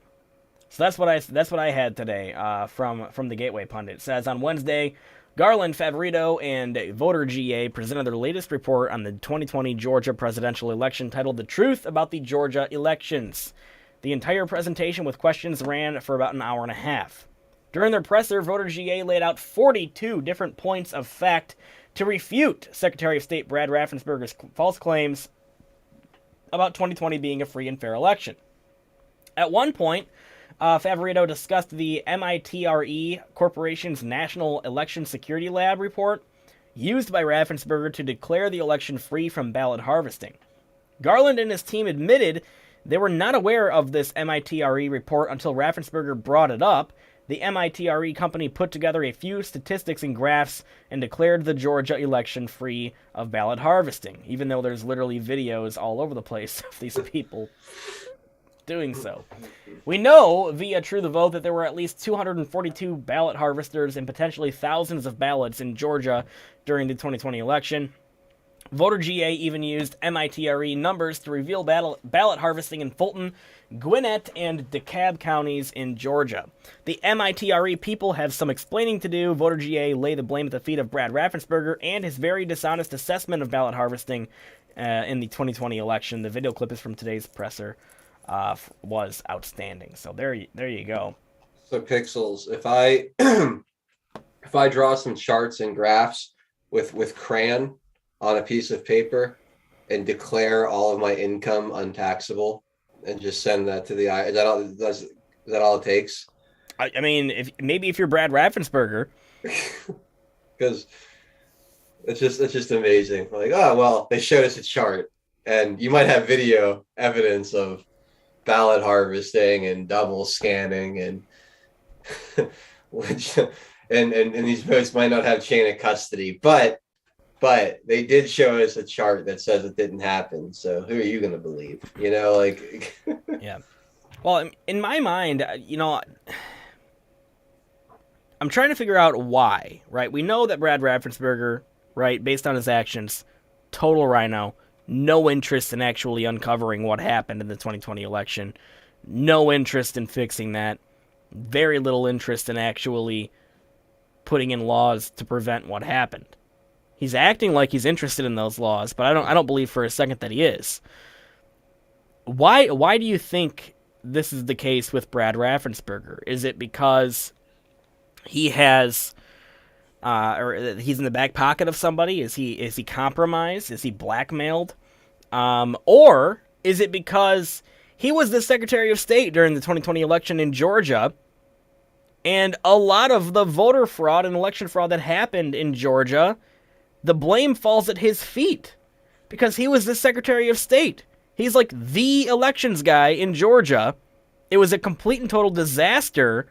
So that's what I had today from the Gateway Pundit. It says on Wednesday, Garland, Favorito, and Voter GA presented their latest report on the 2020 Georgia presidential election titled "The Truth About the Georgia Elections." The entire presentation with questions ran for about an hour and a half. During their presser, Voter GA laid out 42 different points of fact to refute Secretary of State Brad Raffensperger's false claims about 2020 being a free and fair election. At one point, Favorito discussed the MITRE Corporation's National Election Security Lab report used by Raffensperger to declare the election free from ballot harvesting. Garland and his team admitted they were not aware of this MITRE report until Raffensperger brought it up, the MITRE company put together a few statistics and graphs and declared the Georgia election free of ballot harvesting, even though there's literally videos all over the place of these people doing so. We know via True the Vote that there were at least 242 ballot harvesters and potentially thousands of ballots in Georgia during the 2020 election. Voter GA even used MITRE numbers to reveal ballot harvesting in Fulton, Gwinnett, and DeKalb counties in Georgia. The MITRE people have some explaining to do. Voter GA lay the blame at the feet of Brad Raffensperger and his very dishonest assessment of ballot harvesting in the 2020 election. The video clip is from today's presser. Was outstanding. So there you go. So Pixels, if I if I draw some charts and graphs with crayon on a piece of paper and declare all of my income untaxable and just send that to the I, is that all it takes? I mean, if you're Brad Raffensperger, because it's just amazing. Like, oh well, they showed us a chart, and you might have video evidence of ballot harvesting and double scanning and which and these votes might not have chain of custody, but they did show us a chart that says it didn't happen. So who are you going to believe? You know, like yeah. Well, in my mind, you know, I'm trying to figure out why, right? We know that Brad Raffensperger, right, based on his actions, total rhino. No interest in actually uncovering what happened in the 2020 election. No interest in fixing that. Very little interest in actually putting in laws to prevent what happened. He's acting like he's interested in those laws, but I don't believe for a second that he is. Why do you think this is the case with Brad Raffensperger? Is it because he has or he's in the back pocket of somebody? Is he compromised? Is he blackmailed? Or is it because he was the Secretary of State during the 2020 election in Georgia, and a lot of the voter fraud and election fraud that happened in Georgia, the blame falls at his feet because he was the Secretary of State. He's like the elections guy in Georgia. It was a complete and total disaster.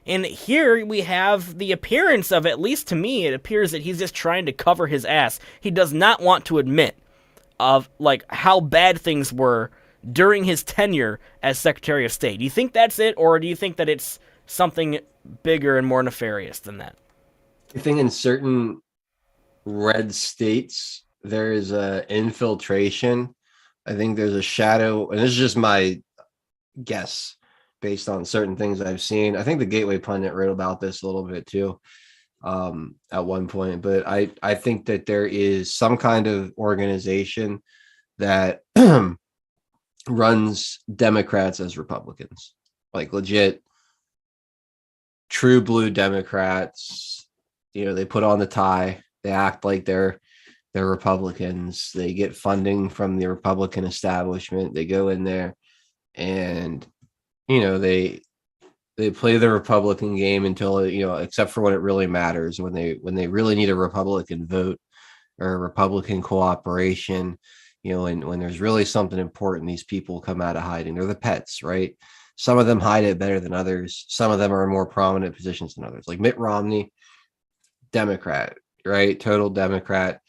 And here we have the appearance of, at least to me, it appears that he's just trying to cover his ass. He does not want to admit of like how bad things were during his tenure as Secretary of State. Do you think that's it, or do you think that it's something bigger and more nefarious than that? I think in certain red states there is a infiltration. I think there's a shadow, and this is just my guess based on certain things I've seen. I think the Gateway Pundit wrote about this a little bit too at one point, but I think that there is some kind of organization that runs Democrats as Republicans, like legit true blue Democrats. You know, they put on the tie, they act like they're Republicans, they get funding from the Republican establishment, they go in there and you know, they play the Republican game until, you know, except for when it really matters, when they really need a Republican vote or a Republican cooperation, you know, and when there's really something important, these people come out of hiding. They're the pets, right? Some of them hide it better than others. Some of them are in more prominent positions than others. Like Mitt Romney, Democrat, right? Total Democrat.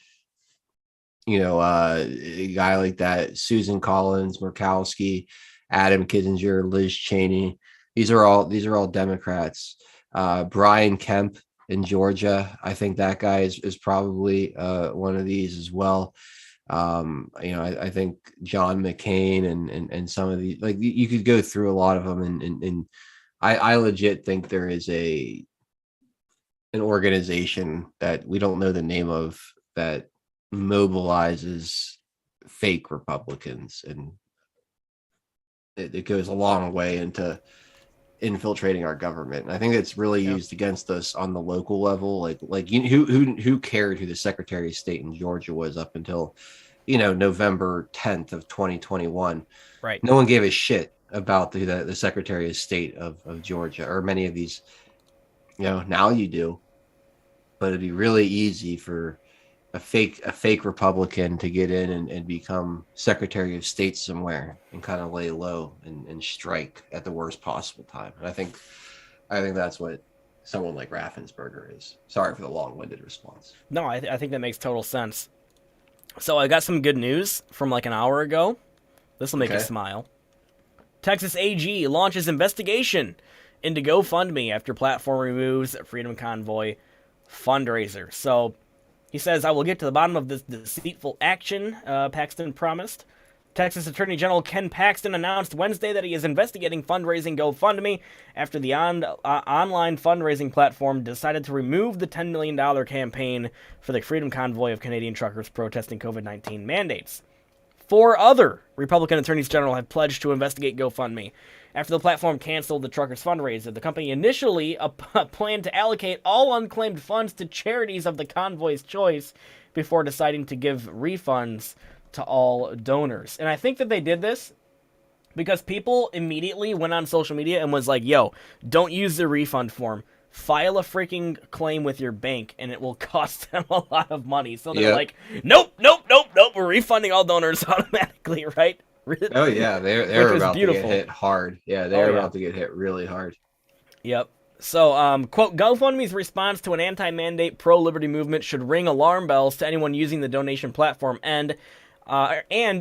You know, a guy like that, Susan Collins, Murkowski, Adam Kinzinger, Liz Cheney. These are all Democrats. Brian Kemp in Georgia, I think that guy is probably one of these as well. You know, I think John McCain and some of these, like you could go through a lot of them, and I legit think there is an organization that we don't know the name of that mobilizes fake Republicans, and it goes a long way into infiltrating our government. And I think it's really used against us on the local level. Like who cared who the Secretary of State in Georgia was up until, you know, November 10th of 2021. Right. No one gave a shit about the Secretary of State of Georgia or many of these. You know, now you do, but it'd be really easy for a fake Republican to get in and become Secretary of State somewhere and kind of lay low and strike at the worst possible time. And I I think that's what someone like Raffensperger is. Sorry for the long-winded response. No, I think that makes total sense. So I got some good news from like an hour ago. This will make you smile. Texas AG launches investigation into GoFundMe after platform removes Freedom Convoy fundraiser. So he says, I will get to the bottom of this deceitful action, Paxton promised. Texas Attorney General Ken Paxton announced Wednesday that he is investigating fundraising GoFundMe after the online fundraising platform decided to remove the $10 million campaign for the Freedom Convoy of Canadian truckers protesting COVID-19 mandates. 4 other Republican attorneys general have pledged to investigate GoFundMe after the platform canceled the truckers' fundraiser. The company initially planned to allocate all unclaimed funds to charities of the convoy's choice before deciding to give refunds to all donors. And I think that they did this because people immediately went on social media and was like, yo, don't use the refund form. File a freaking claim with your bank and it will cost them a lot of money. So they're like, nope, we're refunding all donors automatically, right? Oh yeah, they're about to get hit hard. Yeah, they're about to get hit really hard. Yep. So, quote, GoFundMe's response to an anti-mandate pro-liberty movement should ring alarm bells to anyone using the donation platform and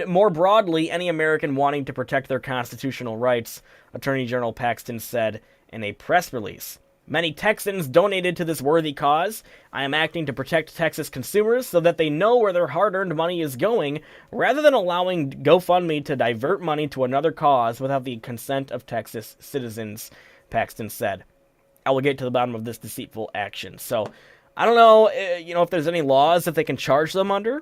more broadly, any American wanting to protect their constitutional rights, Attorney General Paxton said in a press release. Many Texans donated to this worthy cause. I am acting to protect Texas consumers so that they know where their hard-earned money is going, rather than allowing GoFundMe to divert money to another cause without the consent of Texas citizens, Paxton said. I will get to the bottom of this deceitful action. So, I don't know, if there's any laws that they can charge them under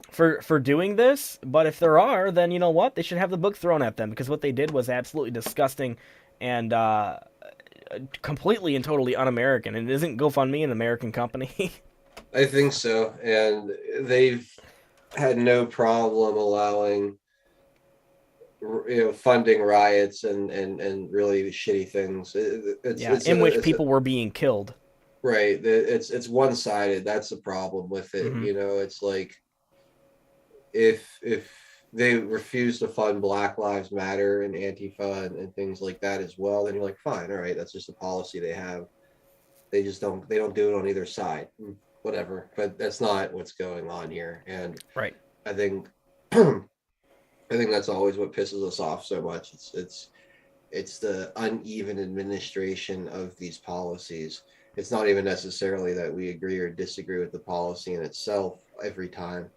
for doing this, but if there are, then you know what? They should have the book thrown at them, because what they did was absolutely disgusting and completely and totally un-American. And isn't GoFundMe an American company? I think so, and they've had no problem allowing funding riots and really shitty things. In which people were being killed. Right. It's one-sided. That's the problem with it. Mm-hmm. It's like if they refuse to fund Black Lives Matter and Antifa and things like that as well, then you're like, fine, all right, that's just a policy they have. They don't do it on either side. Whatever. But that's not what's going on here. And right. I think that's always what pisses us off so much. It's the uneven administration of these policies. It's not even necessarily that we agree or disagree with the policy in itself every time.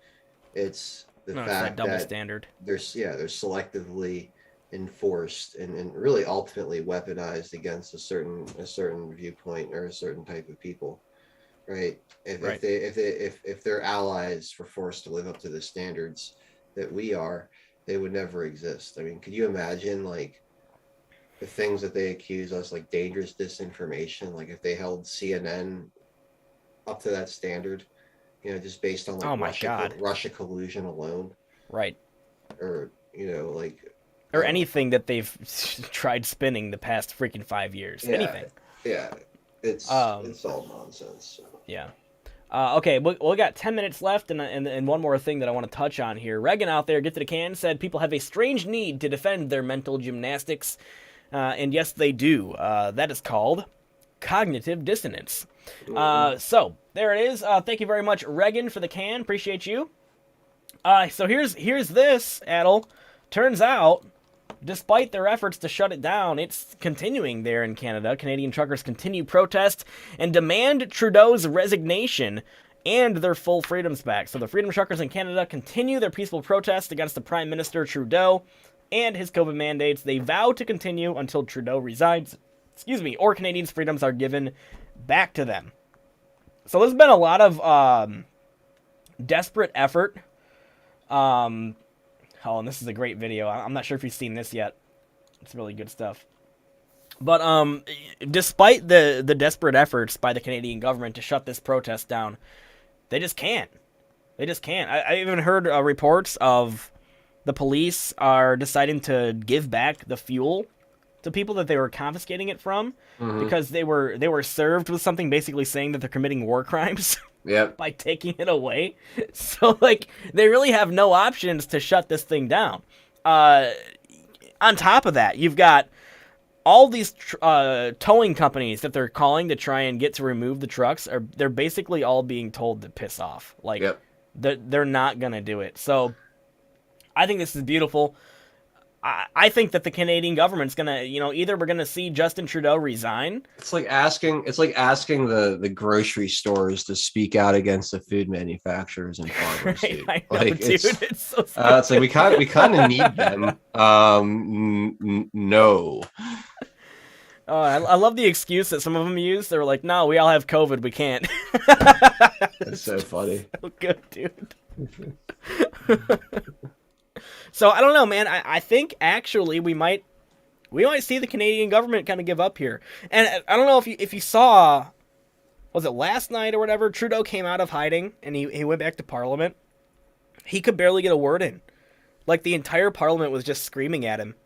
It's the fact double that standard. They're selectively enforced and really ultimately weaponized against a certain viewpoint or a certain type of people, right? If their allies were forced to live up to the standards that we are, they would never exist. I mean, could you imagine like the things that they accuse us, like dangerous disinformation, like if they held CNN up to that standard, just based on like Russia collusion alone, right? Or or anything that they've tried spinning the past freaking 5 years. Anything. Yeah, it's all nonsense. So. Yeah. Okay, we got 10 minutes left, and one more thing that I want to touch on here. Reagan out there, get to the can, said people have a strange need to defend their mental gymnastics, and yes, they do. That is called cognitive dissonance. So there it is. Thank you very much, Reagan, for the can. Appreciate you. So here's this, Adel. Turns out, despite their efforts to shut it down, it's continuing there in Canada. Canadian truckers continue protest and demand Trudeau's resignation and their full freedoms back. So the Freedom Truckers in Canada continue their peaceful protest against the Prime Minister Trudeau and his COVID mandates. They vow to continue until Trudeau resigns, or Canadians' freedoms are given back to them. So there's been a lot of desperate effort. And this is a great video. I'm not sure if you've seen this yet. It's really good stuff. But despite the desperate efforts by the Canadian government to shut this protest down, they just can't. They just can't. I even heard reports of the police are deciding to give back the fuel to people that they were confiscating it from, because they were served with something basically saying that they're committing war crimes. Yep. By taking it away. So, they really have no options to shut this thing down. On top of that, you've got all these towing companies that they're calling to try and get to remove the trucks they're basically all being told to piss off. Like, they're not gonna do it. So I think this is beautiful. I think that the Canadian government's gonna, either we're gonna see Justin Trudeau resign. It's like asking the grocery stores to speak out against the food manufacturers and farmers. Dude. I know, Like, dude. It's so it's like we kind of need them. No. Oh, I love the excuse that some of them use. They were like, "No, we all have COVID. We can't." That's so funny. So good, dude. So I don't know, man. I think actually we might see the Canadian government kind of give up here. And I don't know if you saw, was it last night or whatever? Trudeau came out of hiding and he went back to Parliament. He could barely get a word in. Like, the entire Parliament was just screaming at him.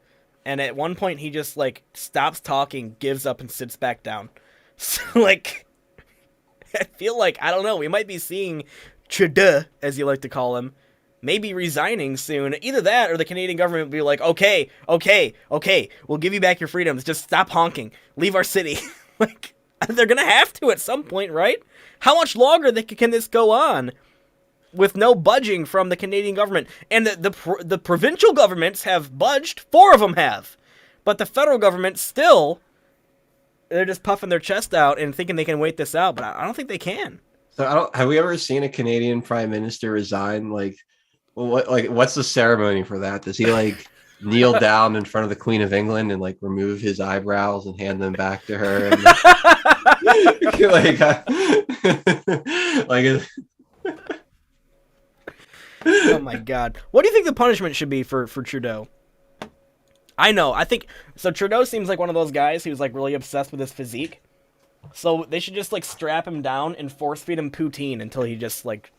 And at one point he just like stops talking, gives up, and sits back down. So like, I feel like, I don't know, we might be seeing Trudeau, as you like to call him, maybe resigning soon. Either that or the Canadian government will be like, okay, we'll give you back your freedoms. Just stop honking. Leave our city. Like, they're going to have to at some point, right? How much longer can this go on with no budging from the Canadian government? And the provincial governments have budged. 4 of them have. But the federal government still, they're just puffing their chest out and thinking they can wait this out. But I don't think they can. So have we ever seen a Canadian prime minister resign? Like, what's the ceremony for that? Does he like kneel down in front of the Queen of England and like remove his eyebrows and hand them back to her? And, Oh my God. What do you think the punishment should be for Trudeau? I know. I think so. Trudeau seems like one of those guys who's like really obsessed with his physique. So they should just like strap him down and force feed him poutine until he just like,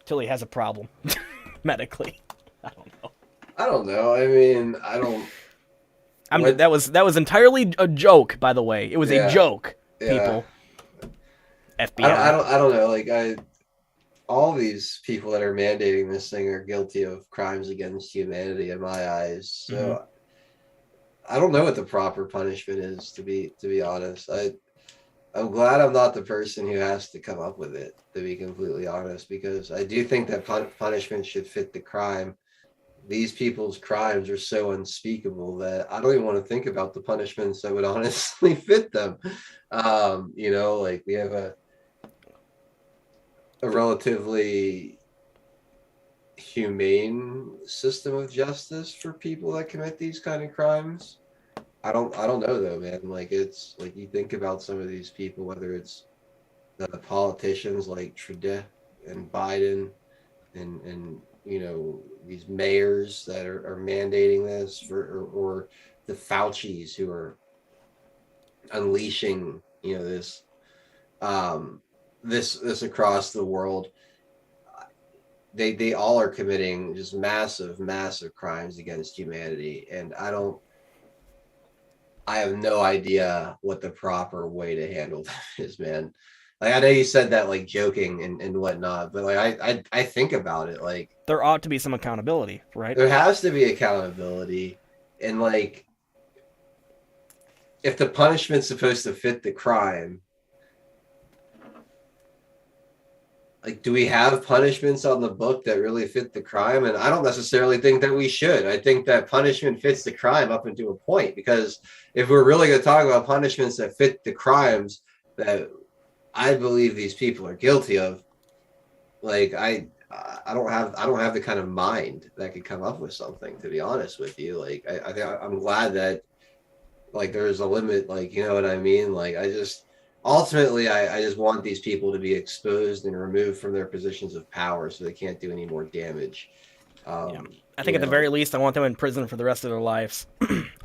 till he has a problem medically. I don't know. I mean, I don't. That was entirely a joke, by the way. It was a joke, people. FBI. I don't know. Like, all these people that are mandating this thing are guilty of crimes against humanity in my eyes. So I don't know what the proper punishment is, to be honest. I'm glad I'm not the person who has to come up with it, to be completely honest, because I do think that punishment should fit the crime. These people's crimes are so unspeakable that I don't even want to think about the punishments that would honestly fit them. Like, we have a relatively humane system of justice for people that commit these kind of crimes. I don't know though, man. Like, it's like, you think about some of these people, whether it's the politicians like Trudeau and Biden and these mayors that are mandating this, or the Faucis who are unleashing this across the world. They all are committing just massive crimes against humanity, and I have no idea what the proper way to handle that is, man. Like, I know you said that like joking and whatnot, but like I think about it, like, there ought to be some accountability, right? There has to be accountability, and like, if the punishment's supposed to fit the crime, like, do we have punishments on the book that really fit the crime? And I don't necessarily think that we should. I think that punishment fits the crime up until a point, because if we're really going to talk about punishments that fit the crimes that I believe these people are guilty of, like, I don't have the kind of mind that could come up with something, to be honest with you. Like, I'm glad that, like, there's a limit, like, you know what I mean? Like, ultimately, I just want these people to be exposed and removed from their positions of power so they can't do any more damage. I think at the very least, I want them in prison for the rest of their lives.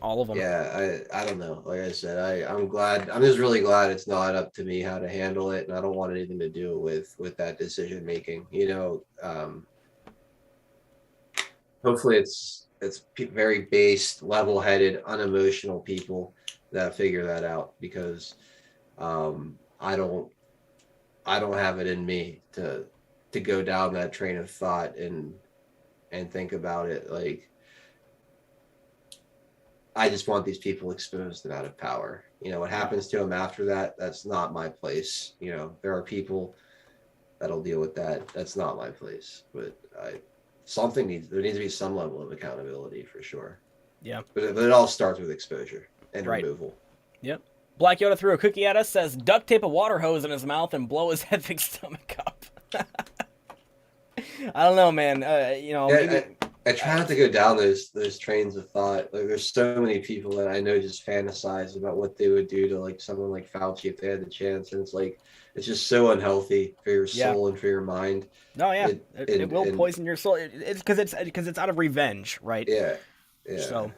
All of them. Yeah, I don't know. Like I said, I'm just really glad it's not up to me how to handle it, and I don't want anything to do with that decision making. Hopefully it's very based, level-headed, unemotional people that figure that out, because I don't have it in me to go down that train of thought and think about it. Like, I just want these people exposed and out of power. What happens to them after that, that's not my place. There are people that'll deal with that. That's not my place. But there needs to be some level of accountability for sure. Yeah. But it all starts with exposure and removal. Yep. Black Yoda threw a cookie at us, says duct tape a water hose in his mouth and blow his heavy stomach up. I don't know, man. Maybe, I try not to go down those trains of thought. Like, there's so many people that I know just fantasize about what they would do to like someone like Fauci if they had the chance, and it's just so unhealthy for your soul and for your mind. No, yeah, it will poison your soul. It's because it's out of revenge, right? Yeah. So,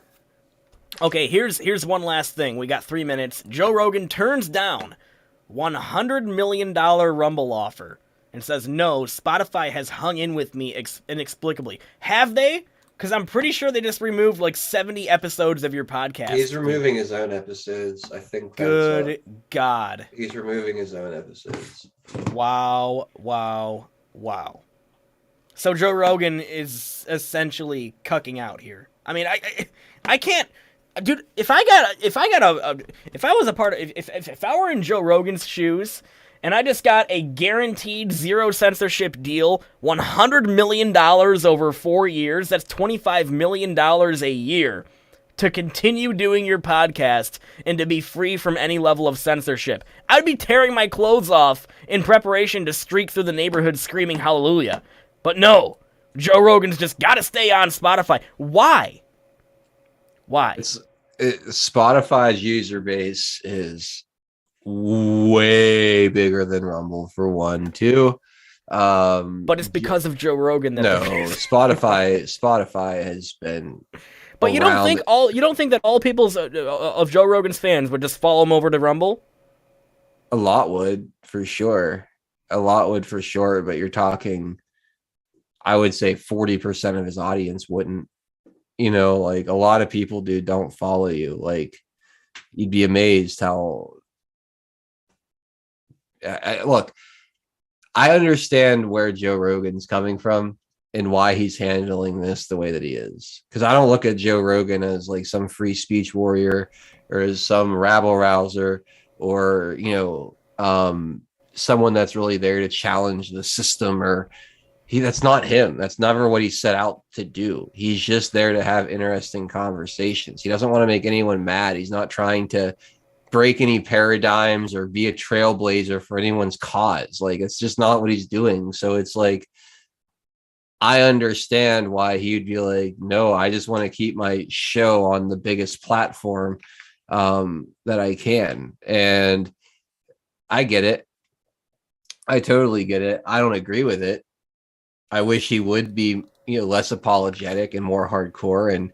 okay, here's one last thing. We got 3 minutes. Joe Rogan turns down $100 million Rumble offer and says, no, Spotify has hung in with me inexplicably. Have they? Because I'm pretty sure they just removed like 70 episodes of your podcast. He's removing his own episodes. I think that's Good God. He's removing his own episodes. Wow. So Joe Rogan is essentially cucking out here. I mean, I can't, dude. If I were in Joe Rogan's shoes, and I just got a guaranteed zero censorship deal, $100 million over 4 years, that's $25 million a year, to continue doing your podcast and to be free from any level of censorship, I'd be tearing my clothes off in preparation to streak through the neighborhood screaming hallelujah. But no, Joe Rogan's just got to stay on Spotify. Why? Spotify's user base is way bigger than Rumble, for one. Two, but it's because of Joe Rogan that Spotify has been. But you don't think that all people's of Joe Rogan's fans would just follow him over to Rumble? A lot would, for sure. But you're talking, I would say 40% of his audience wouldn't. Like, a lot of people don't follow you. Like, you'd be amazed how. Look, I understand where Joe Rogan's coming from and why he's handling this the way that he is. Because I don't look at Joe Rogan as like some free speech warrior or as some rabble rouser or, someone that's really there to challenge the system, or that's not him. That's never what he set out to do. He's just there to have interesting conversations. He doesn't want to make anyone mad. He's not trying to break any paradigms or be a trailblazer for anyone's cause. Like, it's just not what he's doing. So it's like, I understand why he would be like, no, I just want to keep my show on the biggest platform that I can. And I get it. I totally get it. I don't agree with it. I wish he would be, less apologetic and more hardcore,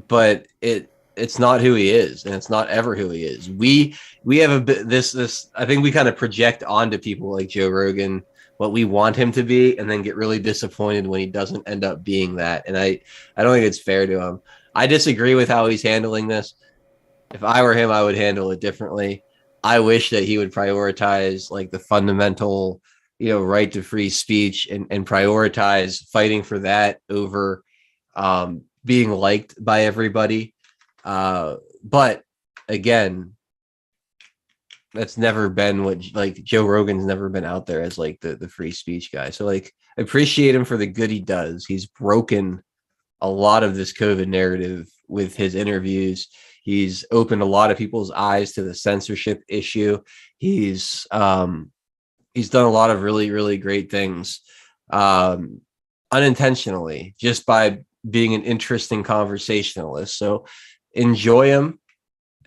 but it's not who he is, and it's not ever who he is. We have a bit this I think we kind of project onto people like Joe Rogan what we want him to be, and then get really disappointed when he doesn't end up being that. And I don't think it's fair to him. I disagree with how he's handling this. If I were him, I would handle it differently. I wish that he would prioritize like the fundamental, right to free speech and prioritize fighting for that over being liked by everybody. But again, that's never been what, like, Joe Rogan's never been out there as like the free speech guy. So like, I appreciate him for the good he does. He's broken a lot of this COVID narrative with his interviews. He's opened a lot of people's eyes to the censorship issue. He's done a lot of really, really great things unintentionally, just by being an interesting conversationalist. So enjoy him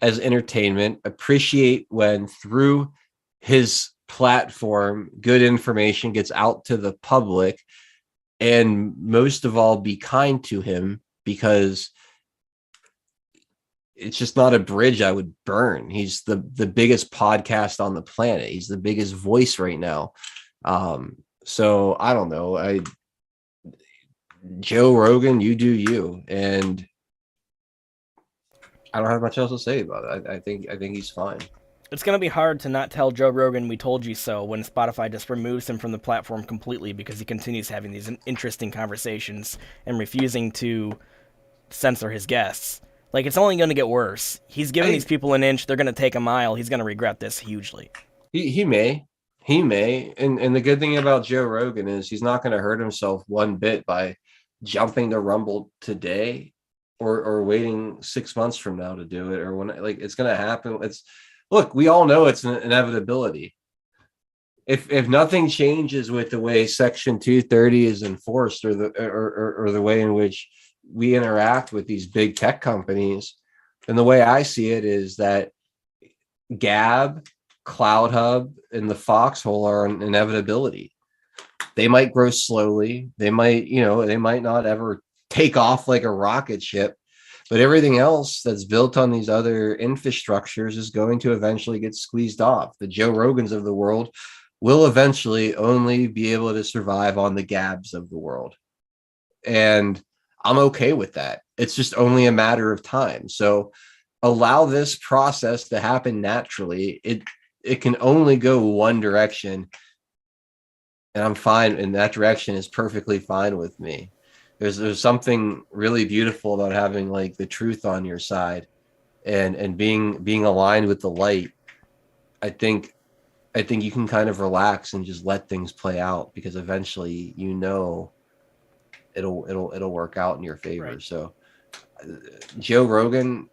as entertainment. Appreciate when through his platform, good information gets out to the public. And most of all, be kind to him, because it's just not a bridge I would burn. He's the biggest podcast on the planet. He's the biggest voice right now. So I don't know. Joe Rogan, you do you. And I don't have much else to say about it. I think he's fine. It's going to be hard to not tell Joe Rogan we told you so when Spotify just removes him from the platform completely, because he continues having these interesting conversations and refusing to censor his guests. Like, it's only going to get worse. He's giving these people an inch. They're going to take a mile. He's going to regret this hugely. He may. He may. And the good thing about Joe Rogan is he's not going to hurt himself one bit by jumping to Rumble today or waiting 6 months from now to do it, or when, like, it's going to happen. Look, we all know it's an inevitability. If nothing changes with the way Section 230 is enforced, or the way in which we interact with these big tech companies, then the way I see it is that Gab, Cloud Hub, and the Foxhole are an inevitability. They might grow slowly. They might not ever take off like a rocket ship, but everything else that's built on these other infrastructures is going to eventually get squeezed off. The Joe Rogans of the world will eventually only be able to survive on the Gabs of the world. And I'm okay with that. It's just only a matter of time. So allow this process to happen naturally. It can only go one direction. And I'm fine. And that direction is perfectly fine with me. There's something really beautiful about having like the truth on your side and being aligned with the light. I think you can kind of relax and just let things play out, because eventually, it'll work out in your favor. Right. So Joe Rogan,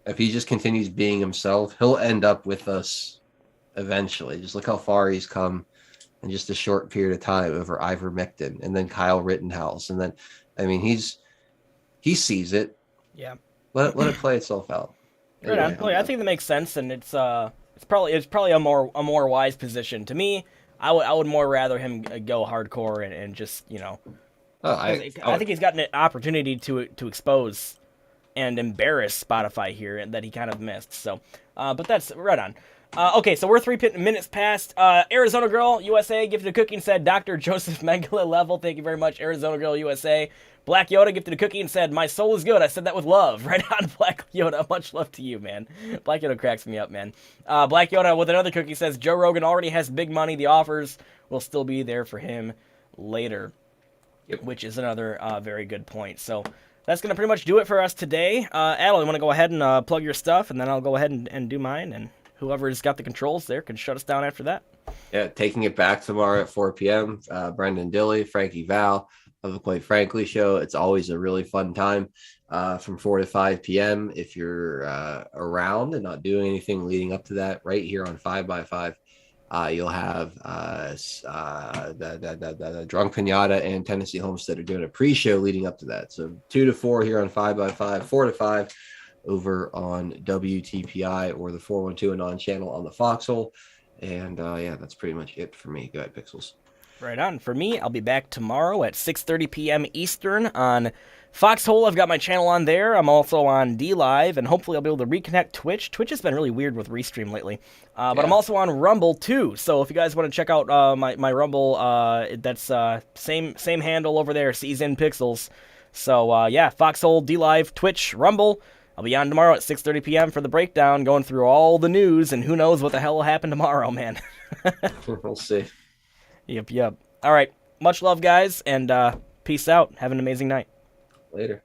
if he just continues being himself, he'll end up with us eventually. Just look how far he's come in just a short period of time over ivermectin, and then Kyle Rittenhouse, and then, I mean, he sees it. Yeah. Let it play itself out. Right on. Well, I think that makes sense, and it's probably a more wise position. To me, I would more rather him go hardcore and just, I think he's gotten an opportunity to expose and embarrass Spotify here, and that he kind of missed. So, but that's right on. Okay, so we're 3 minutes past. Arizona Girl USA gifted a cookie and said, Dr. Joseph Mengele level. Thank you very much, Arizona Girl USA. Black Yoda gifted a cookie and said, my soul is good. I said that with love. Right on, Black Yoda. Much love to you, man. Black Yoda cracks me up, man. Black Yoda with another cookie says, Joe Rogan already has big money. The offers will still be there for him later. Yep. Which is another very good point. So that's going to pretty much do it for us today. Adel, you want to go ahead and plug your stuff, and then I'll go ahead and do mine, and whoever's got the controls there can shut us down after that. Yeah, Taking It Back tomorrow at 4 p.m. Brendan Dilley, Frankie Val of the Quite Frankly Show. It's always a really fun time from 4 to 5 p.m. If you're around and not doing anything leading up to that, right here on 5x5, you'll have the Drunk Pinata and Tennessee Homestead are doing a pre-show leading up to that. So 2 to 4 here on 5x5, 4 to 5 over on WTPI or the 412 Anon channel on the Foxhole. And yeah, that's pretty much it for me. Go ahead, Pixels. Right on. For me, I'll be back tomorrow at 6:30 p.m. Eastern on Foxhole. I've got my channel on there. I'm also on DLive, and hopefully I'll be able to reconnect Twitch. Twitch has been really weird with Restream lately. But I'm also on Rumble, too. So if you guys want to check out my Rumble, that's same handle over there, Season Pixels. So yeah, Foxhole, DLive, Twitch, Rumble. I'll be on tomorrow at 6:30 p.m. for the breakdown, going through all the news, and who knows what the hell will happen tomorrow, man. We'll see. Yep. All right. Much love, guys, and peace out. Have an amazing night. Later.